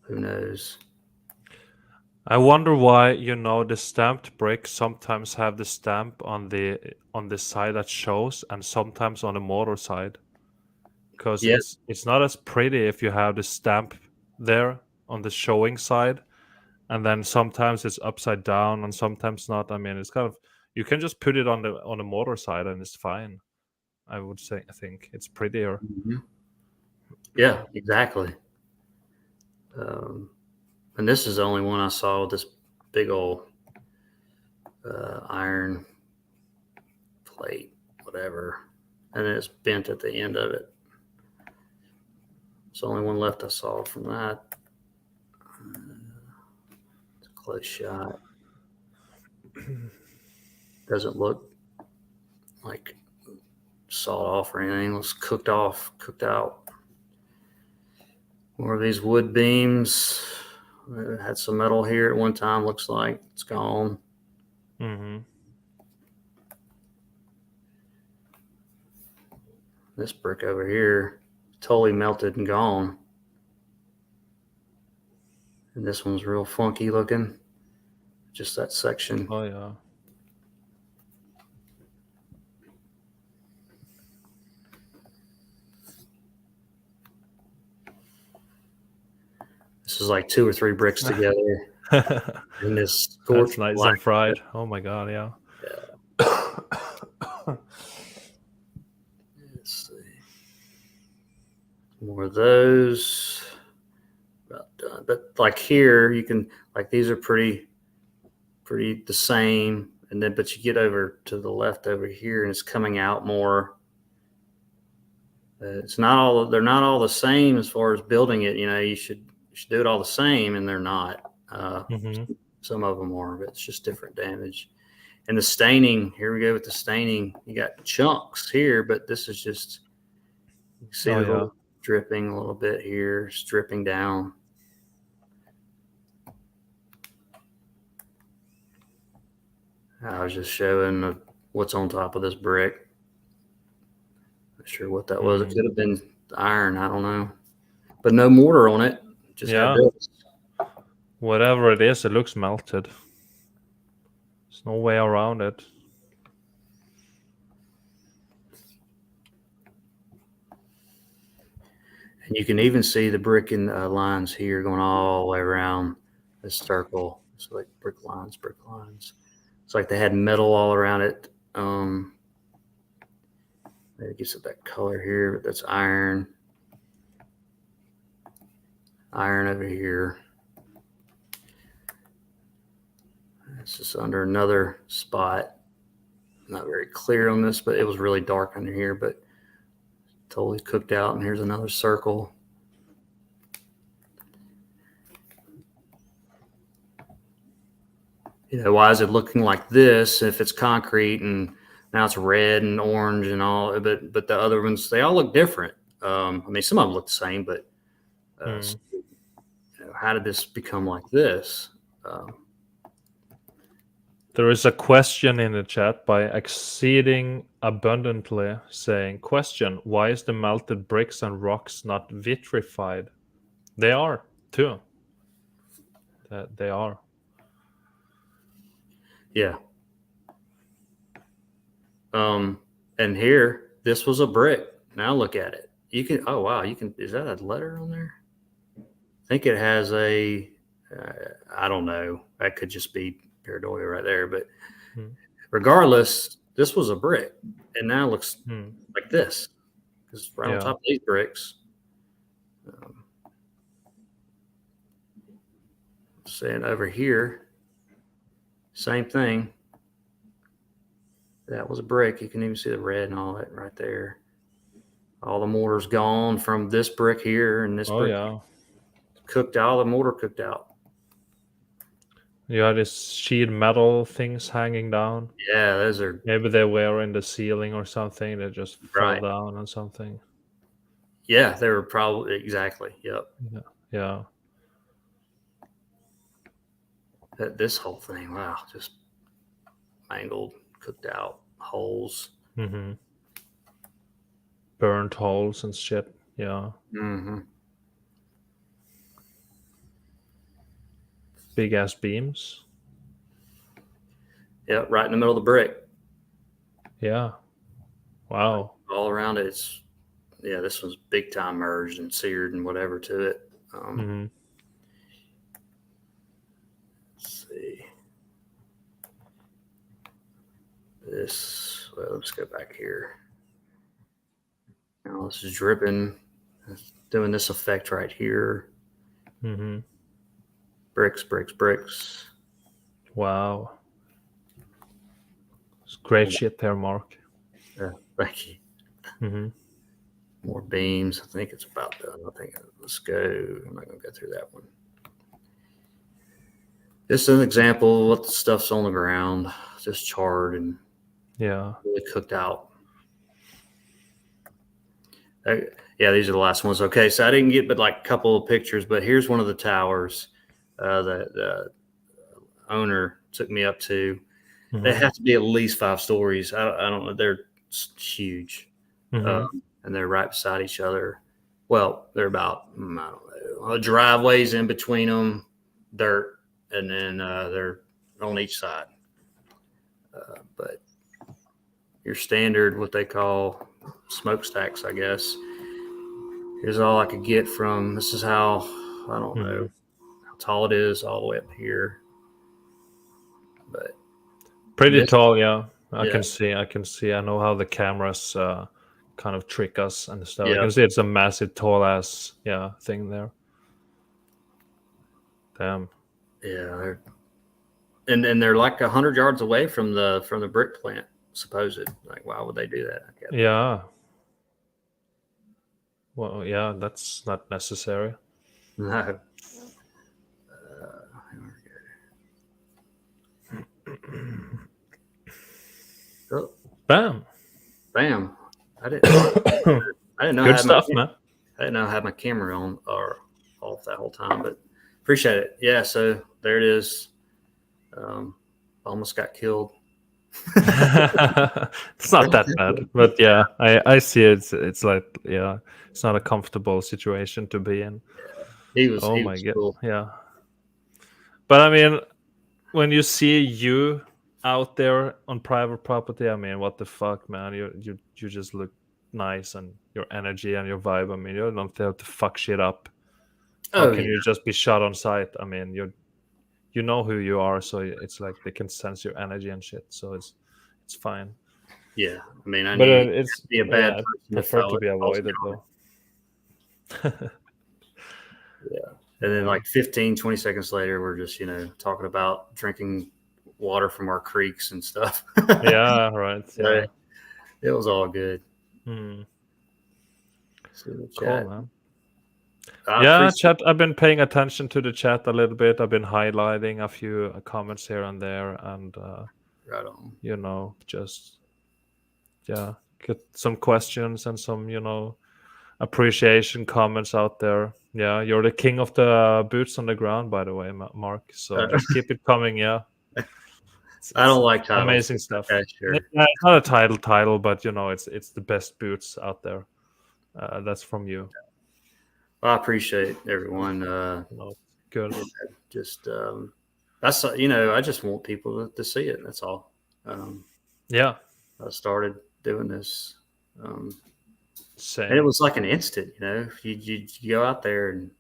Who knows? I wonder why, the stamped bricks sometimes have the stamp on the side that shows, and sometimes on the mortar side. Because it's not as pretty if you have the stamp there on the showing side, and then sometimes it's upside down and sometimes not. I mean, it's kind of, you can just put it on the mortar side and it's fine. I would say, I think it's prettier. Mm-hmm. Yeah, exactly. And this is the only one I saw with this big old iron plate, whatever, and it's bent at the end of it. It's the only one left I saw from that. It's a close shot. Doesn't look like sawed off or anything. It looks cooked out. More of these wood beams. It had some metal here at one time. Looks like it's gone. Mm-hmm. This brick over here, totally melted and gone. And this one's real funky looking. Just that section. Oh yeah. This is like 2 or 3 bricks together. In this scorched That's nice black and fried. Oh my god, yeah. Let's see. More of those. About done. But like here, you can, Like these are pretty the same, and then but you get over to the left over here, and it's coming out more. It's not all they're not all the same as far as building it. You should do it all the same, and they're not. Some of them are, but it's just different damage. And the staining, here we go with the staining. You got chunks here, but this is just, you see a little dripping a little bit here, stripping down. I was just showing what's on top of this brick. Not sure what that was. It could have been iron. I don't know. But no mortar on it. Just had this. Whatever it is, it looks melted. There's no way around it. And you can even see the brick in lines here going all the way around this circle. It's like brick lines. It's like they had metal all around it. Maybe it gets that color here, but that's iron. Iron over here. This is under another spot. Not very clear on this, but it was really dark under here, but totally cooked out. And here's another circle. Why is it looking like this if it's concrete and now it's red and orange and all? But the other ones, they all look different. I mean, some of them look the same, but how did this become like this? There is a question in the chat by Exceeding Abundantly saying, question, why is the melted bricks and rocks not vitrified? They are, too. They are. Yeah. And here, this was a brick. Now look at it. You can, oh, wow. Is that a letter on there? I think it has I don't know. That could just be pareidolia right there. But regardless, this was a brick. And now it looks like this. Because right on top of these bricks. Saying over here, same thing. That was a brick. You can even see the red and all that right there. All the mortar's gone from this brick here, and this brick cooked out. All the mortar cooked out. You had these sheet metal things hanging down. Yeah, those are. Maybe they were in the ceiling or something. They just fell down or something. Yeah, they were probably exactly. Yep. Yeah. This whole thing, wow, just mangled, cooked out, holes. Burnt holes and shit. Yeah. Big ass beams. Yeah, right in the middle of the brick. Yeah. Wow. All around it, this was big time merged and seared and whatever to it. Let's see. Let's go back here. Now this is dripping. It's doing this effect right here. Bricks. Wow. It's great shit there, Mark. Yeah, thank you. More beams. I think it's about done. Let's go. I'm not going to go through that one. This is an example of what the stuff's on the ground, just charred and really cooked out. These are the last ones. Okay, so I didn't get but like a couple of pictures, but here's one of the towers the owner took me up to. They have to be at least 5 stories. I don't know. They're huge, and they're right beside each other. Well, they're about, I don't know, driveways in between them, dirt. And then they're on each side. But your standard, what they call smokestacks, I guess. Here's all I could get from, this is how, I don't know how tall it is all the way up here. But pretty tall, yeah. I can see. I know how the cameras kind of trick us and stuff. I can see it's a massive tall ass thing there. Damn. Yeah, and they're like 100 yards away from the brick plant. Supposed. Like, why would they do that? Yeah. Well, yeah, that's not necessary. No. Oh, Bam. bam! I didn't know. I didn't know I Good had stuff, man. I didn't know I had my camera on or off that whole time, but appreciate it. Yeah, so there it is. Almost got killed. It's not that bad, but yeah, I see it. It's like, yeah, it's not a comfortable situation to be in. He Oh my was god, cool. yeah. But I mean, when you see you out there on private property, I mean, what the fuck, man? You just look nice, and your energy and your vibe. I mean, you don't have to fuck shit up. How Oh can yeah, you just be shot on sight? I mean, you know who you are, so it's like they can sense your energy and shit. So it's fine. yeah. I mean, I But knew it's be a bad yeah, I person if prefer I to be was avoided gone. though. Yeah. And then like 15, 20 seconds later, we're just, talking about drinking water from our creeks and stuff. Yeah, right. Yeah. So it was all good. Hmm. See the Cool, chat. man. I Yeah, appreciate chat. I've been paying attention to the chat a little bit. I've been highlighting a few comments here and there, and right on. just get some questions and some appreciation comments out there. Yeah, you're the king of the boots on the ground, by the way, Mark. So just keep it coming. Yeah, I it's don't like titles. amazing stuff. Okay, Yeah, sure. it's not a title, but it's the best boots out there. That's from you. Well, I appreciate everyone. Good. Just that's I just want people to see it. That's all. Yeah. I started doing this, and Same. it was like an instant. You go out there and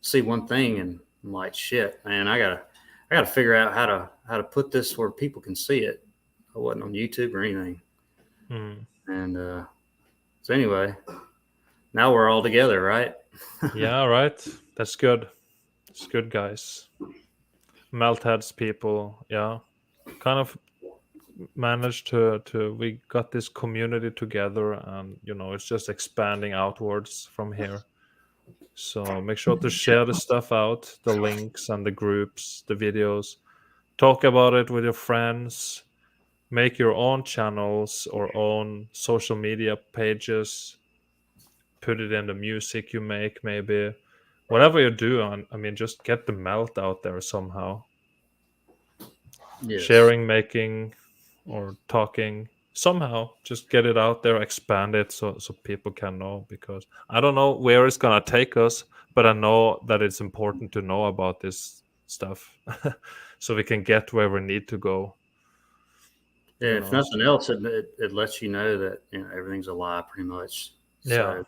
see one thing, and I'm like, shit, man, I gotta figure out how to put this where people can see it. I wasn't on YouTube or anything, and so anyway, now we're all together, right? Yeah, right. That's good. It's good, guys. Meltheads people, yeah. Kind of managed to we got this community together, and it's just expanding outwards from here. So make sure to share the stuff out, the links and the groups, the videos. Talk about it with your friends. Make your own channels or own social media pages. Put it in the music you make, maybe. Whatever you do, I mean, just get the melt out there somehow. Yes. Sharing, making, or talking. Somehow, just get it out there, expand it so people can know. Because I don't know where it's gonna take us, but I know that it's important to know about this stuff, so we can get where we need to go. Yeah, if nothing else, it lets you know that everything's a lie, pretty much. Yeah, So,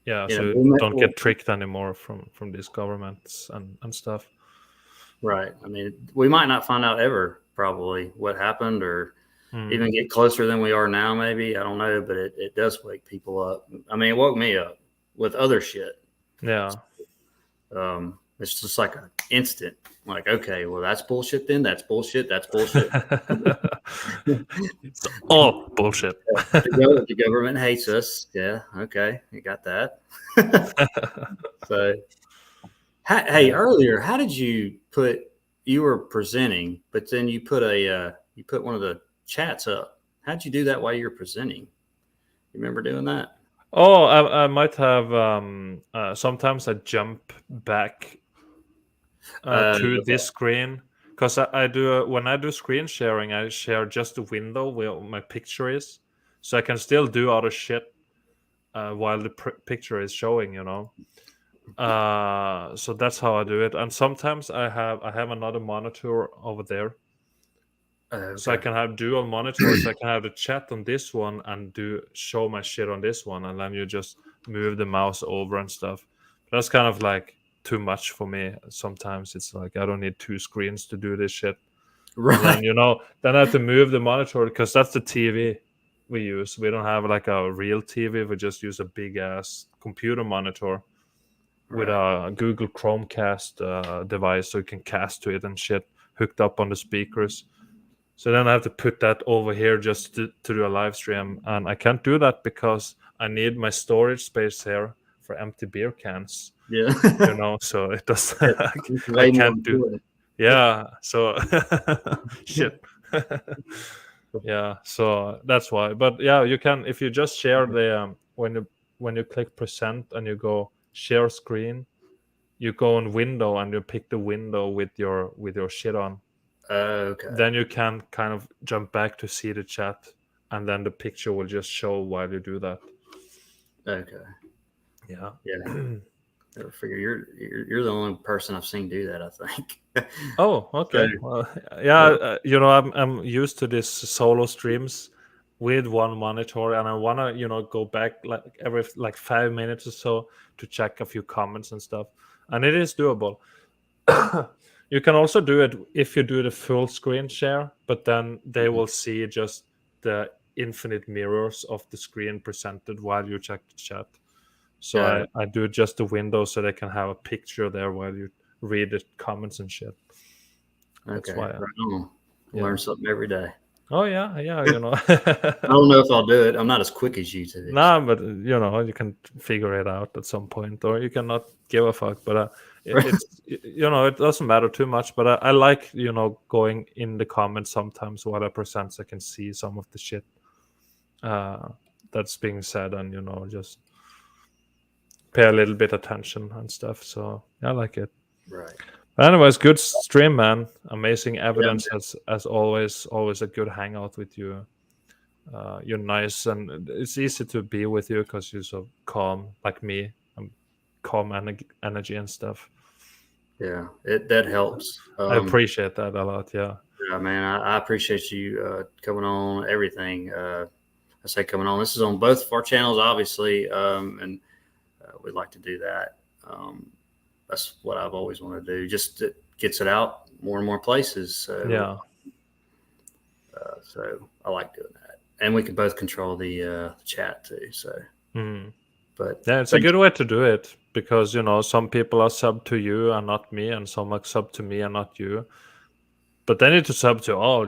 yeah. you So know, you don't get tricked anymore from these governments and stuff. right. I mean, we might not find out ever, probably, what happened, or even get closer than we are now. Maybe, I don't know, but it does wake people up. I mean, it woke me up with other shit. Yeah. It's just like an instant. Like, okay, well, that's bullshit. Then that's bullshit. That's bullshit. It's all bullshit. The government hates us. Yeah. Okay, you got that. So, hey, earlier, how did you were presenting, but then you put one of the chats up. How'd you do that while you were presenting? You remember doing that? Oh, I might have. Sometimes I jump back to this screen, because I do when I do screen sharing, I share just the window where my picture is, so I can still do other shit while the picture is showing. So that's how I do it. And sometimes I have another monitor over there. Okay. So I can have dual monitors. I can have the chat on this one and show my shit on this one, and then you just move the mouse over and stuff. That's kind of like too much for me. Sometimes it's like I don't need two screens to do this shit. Right. And then then I have to move the monitor, because that's the TV we use. We don't have like a real TV. We just use a big ass computer monitor. with Right. a Google Chromecast device, so you can cast to it and shit, hooked up on the speakers. So then I have to put that over here just to do a live stream, and I can't do that because I need my storage space here for empty beer cans. Yeah. So it does. It's I way more can't do. important. Yeah. So shit. Yeah. So that's why. But yeah, you can if you just share the when you click present and you go share screen, you go on window and you pick the window with your shit on. Okay. Then you can kind of jump back to see the chat, and then the picture will just show while you do that. Okay. Yeah. Yeah. I figure you're the only person I've seen do that, I think. Oh, okay. So, Well, yeah. I'm used to this solo streams with one monitor, and I wanna go back like every like 5 minutes or so to check a few comments and stuff, and it is doable. You can also do it if you do the full screen share, but then they will see just the infinite mirrors of the screen presented while you check the chat. So got it. I do just the window so they can have a picture there while you read the comments and shit. That's Okay. why. Right on. Yeah. Learn something every day. Oh yeah. I don't know if I'll do it. I'm not as quick as you to this. Nah, but you can figure it out at some point, or you cannot give a fuck. But it doesn't matter too much. But I like going in the comments sometimes while I present, so I can see some of the shit that's being said, and just pay a little bit attention and stuff. So I like it. Right. But anyways, good stream, man. Amazing evidence Yeah, as always. Always a good hangout with you. You're nice, and it's easy to be with you because you're so calm, like me. I'm calm energy and stuff. yeah. That helps. I appreciate that a lot. Yeah. Yeah, man. I appreciate you coming on. Everything. I say coming on. This is on both of our channels, obviously, and we'd like to do that. That's what I've always wanted to do. Just it gets it out more and more places. So, Yeah. So I like doing that, and we can both control the chat too. So, but Yeah, it's a good way to do it because some people are sub to you and not me, and some are sub to me and not you. But they need to sub to all.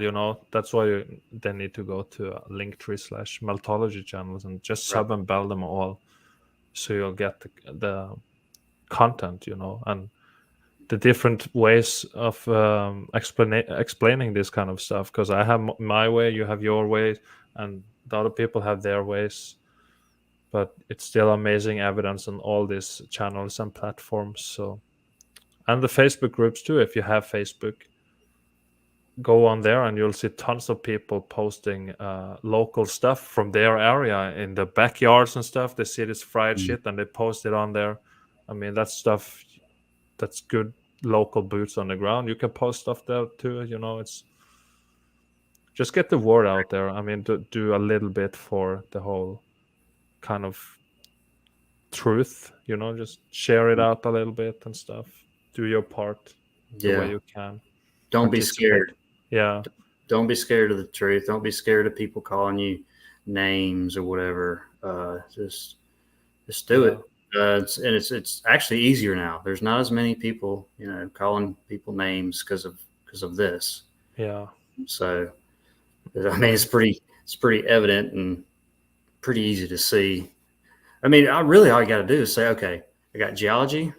That's why they need to go to Linktree/meltology channels and just sub and bell them all, so you'll get the content, and the different ways of explaining this kind of stuff. Because I have my way, you have your way, and the other people have their ways. But it's still amazing evidence on all these channels and platforms. So, and the Facebook groups too. If you have Facebook, go on there and you'll see tons of people posting local stuff from their area in the backyards and stuff. They see this fried shit and they post it on there. I mean, that's stuff that's good local boots on the ground. You can post stuff there too. It's just get the word out there. I mean, do a little bit for the whole kind of truth, just share it out a little bit and stuff. Do your part the way you can. Don't be scared. Yeah. Don't be scared of the truth. Don't be scared of people calling you names or whatever. Just do it. It's actually easier now. There's not as many people, calling people names because of this. Yeah. So, I mean, it's pretty evident and pretty easy to see. I mean, all you got to do is say, okay, I got geology.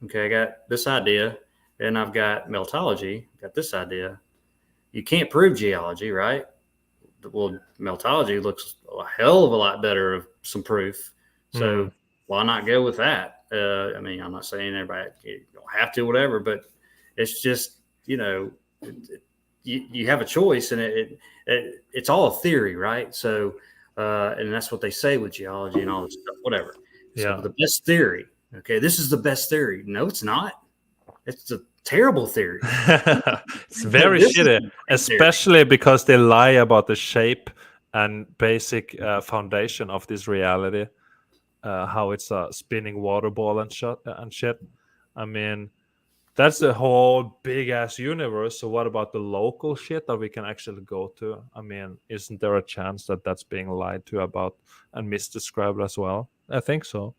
Okay, I got this idea, and I've got meltology. Got this idea. You can't prove geology, right? Well, meltology looks a hell of a lot better of some proof. So why not go with that? I mean, I'm not saying everybody you don't have to, whatever, but it's just you have a choice, and it's all a theory, right? So, and that's what they say with geology and all this stuff, whatever. Yeah. So the best theory. Okay, this is the best theory. No, it's not. It's a terrible theory. It's very shitty, especially because they lie about the shape and basic foundation of this reality. How it's a spinning water ball and shit. I mean, that's the whole big ass universe. So what about the local shit that we can actually go to? I mean, isn't there a chance that that's being lied to about and misdescribed as well? I think so.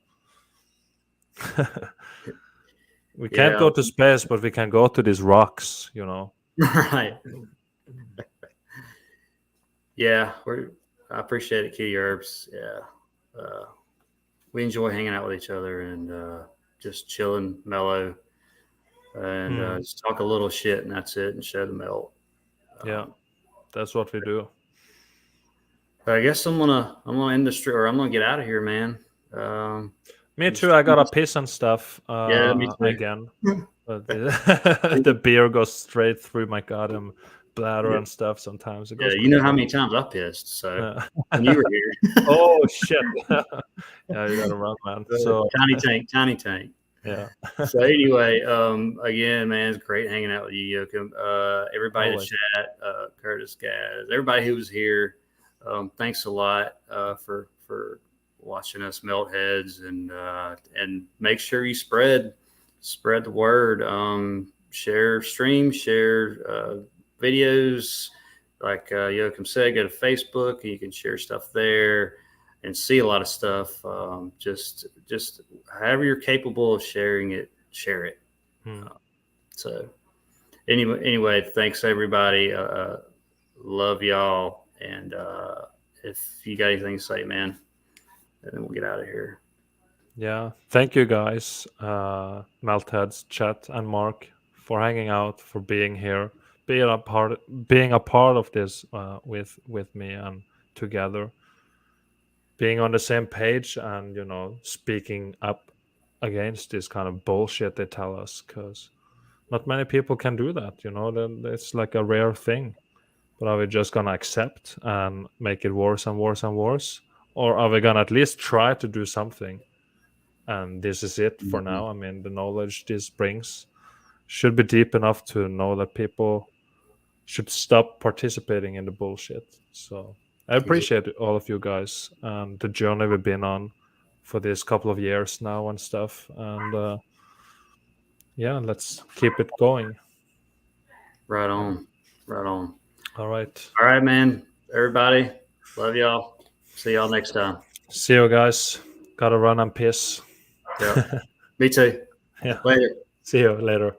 We can't Yeah. go to space, but we can go to these rocks, you know. Right. Yeah, I appreciate it, Kitty Herbs. Yeah. We enjoy hanging out with each other and just chilling, mellow, and just talk a little shit, and that's it, and show the melt. Yeah, that's what we do. I guess I'm gonna end the stream, or I'm gonna get out of here, man. Me too. I gotta piss and stuff Yeah, me too. again. But the beer goes straight through my goddamn bladder and stuff. Sometimes it Yeah, goes. you know how many times I pissed. So Yeah. when you were here, Oh shit! Yeah, you gotta run, man. So tiny tank. yeah. So anyway, again, man, it's great hanging out with you, Joachim. Everybody in the Always. chat, Curtis, Gaz, everybody who was here. Thanks a lot for watching us melt heads, and make sure you spread the word. Share streams, share videos. Like Joachim said, go to Facebook. You can share stuff there and see a lot of stuff. Just however you're capable of sharing it, share it. So anyway, thanks everybody. Love y'all. And if you got anything to say, man, and then we'll get out of here. Yeah. Thank you guys, Meltheads, Chat, and Mark, for hanging out, for being here, being a part of this with me and together, being on the same page, and speaking up against this kind of bullshit they tell us, because not many people can do that. Then it's like a rare thing. But are we just gonna accept and make it worse and worse and worse, or are we gonna at least try to do something? And this is it for now. I mean, the knowledge this brings should be deep enough to know that people should stop participating in the bullshit. So I appreciate all of you guys and the journey we've been on for this couple of years now and stuff. And yeah, let's keep it going. Right on. All right. All right, man. Everybody, love y'all. See y'all next time. See you guys. Gotta run and piss. Yep. Me too. Yeah. Later. See you later.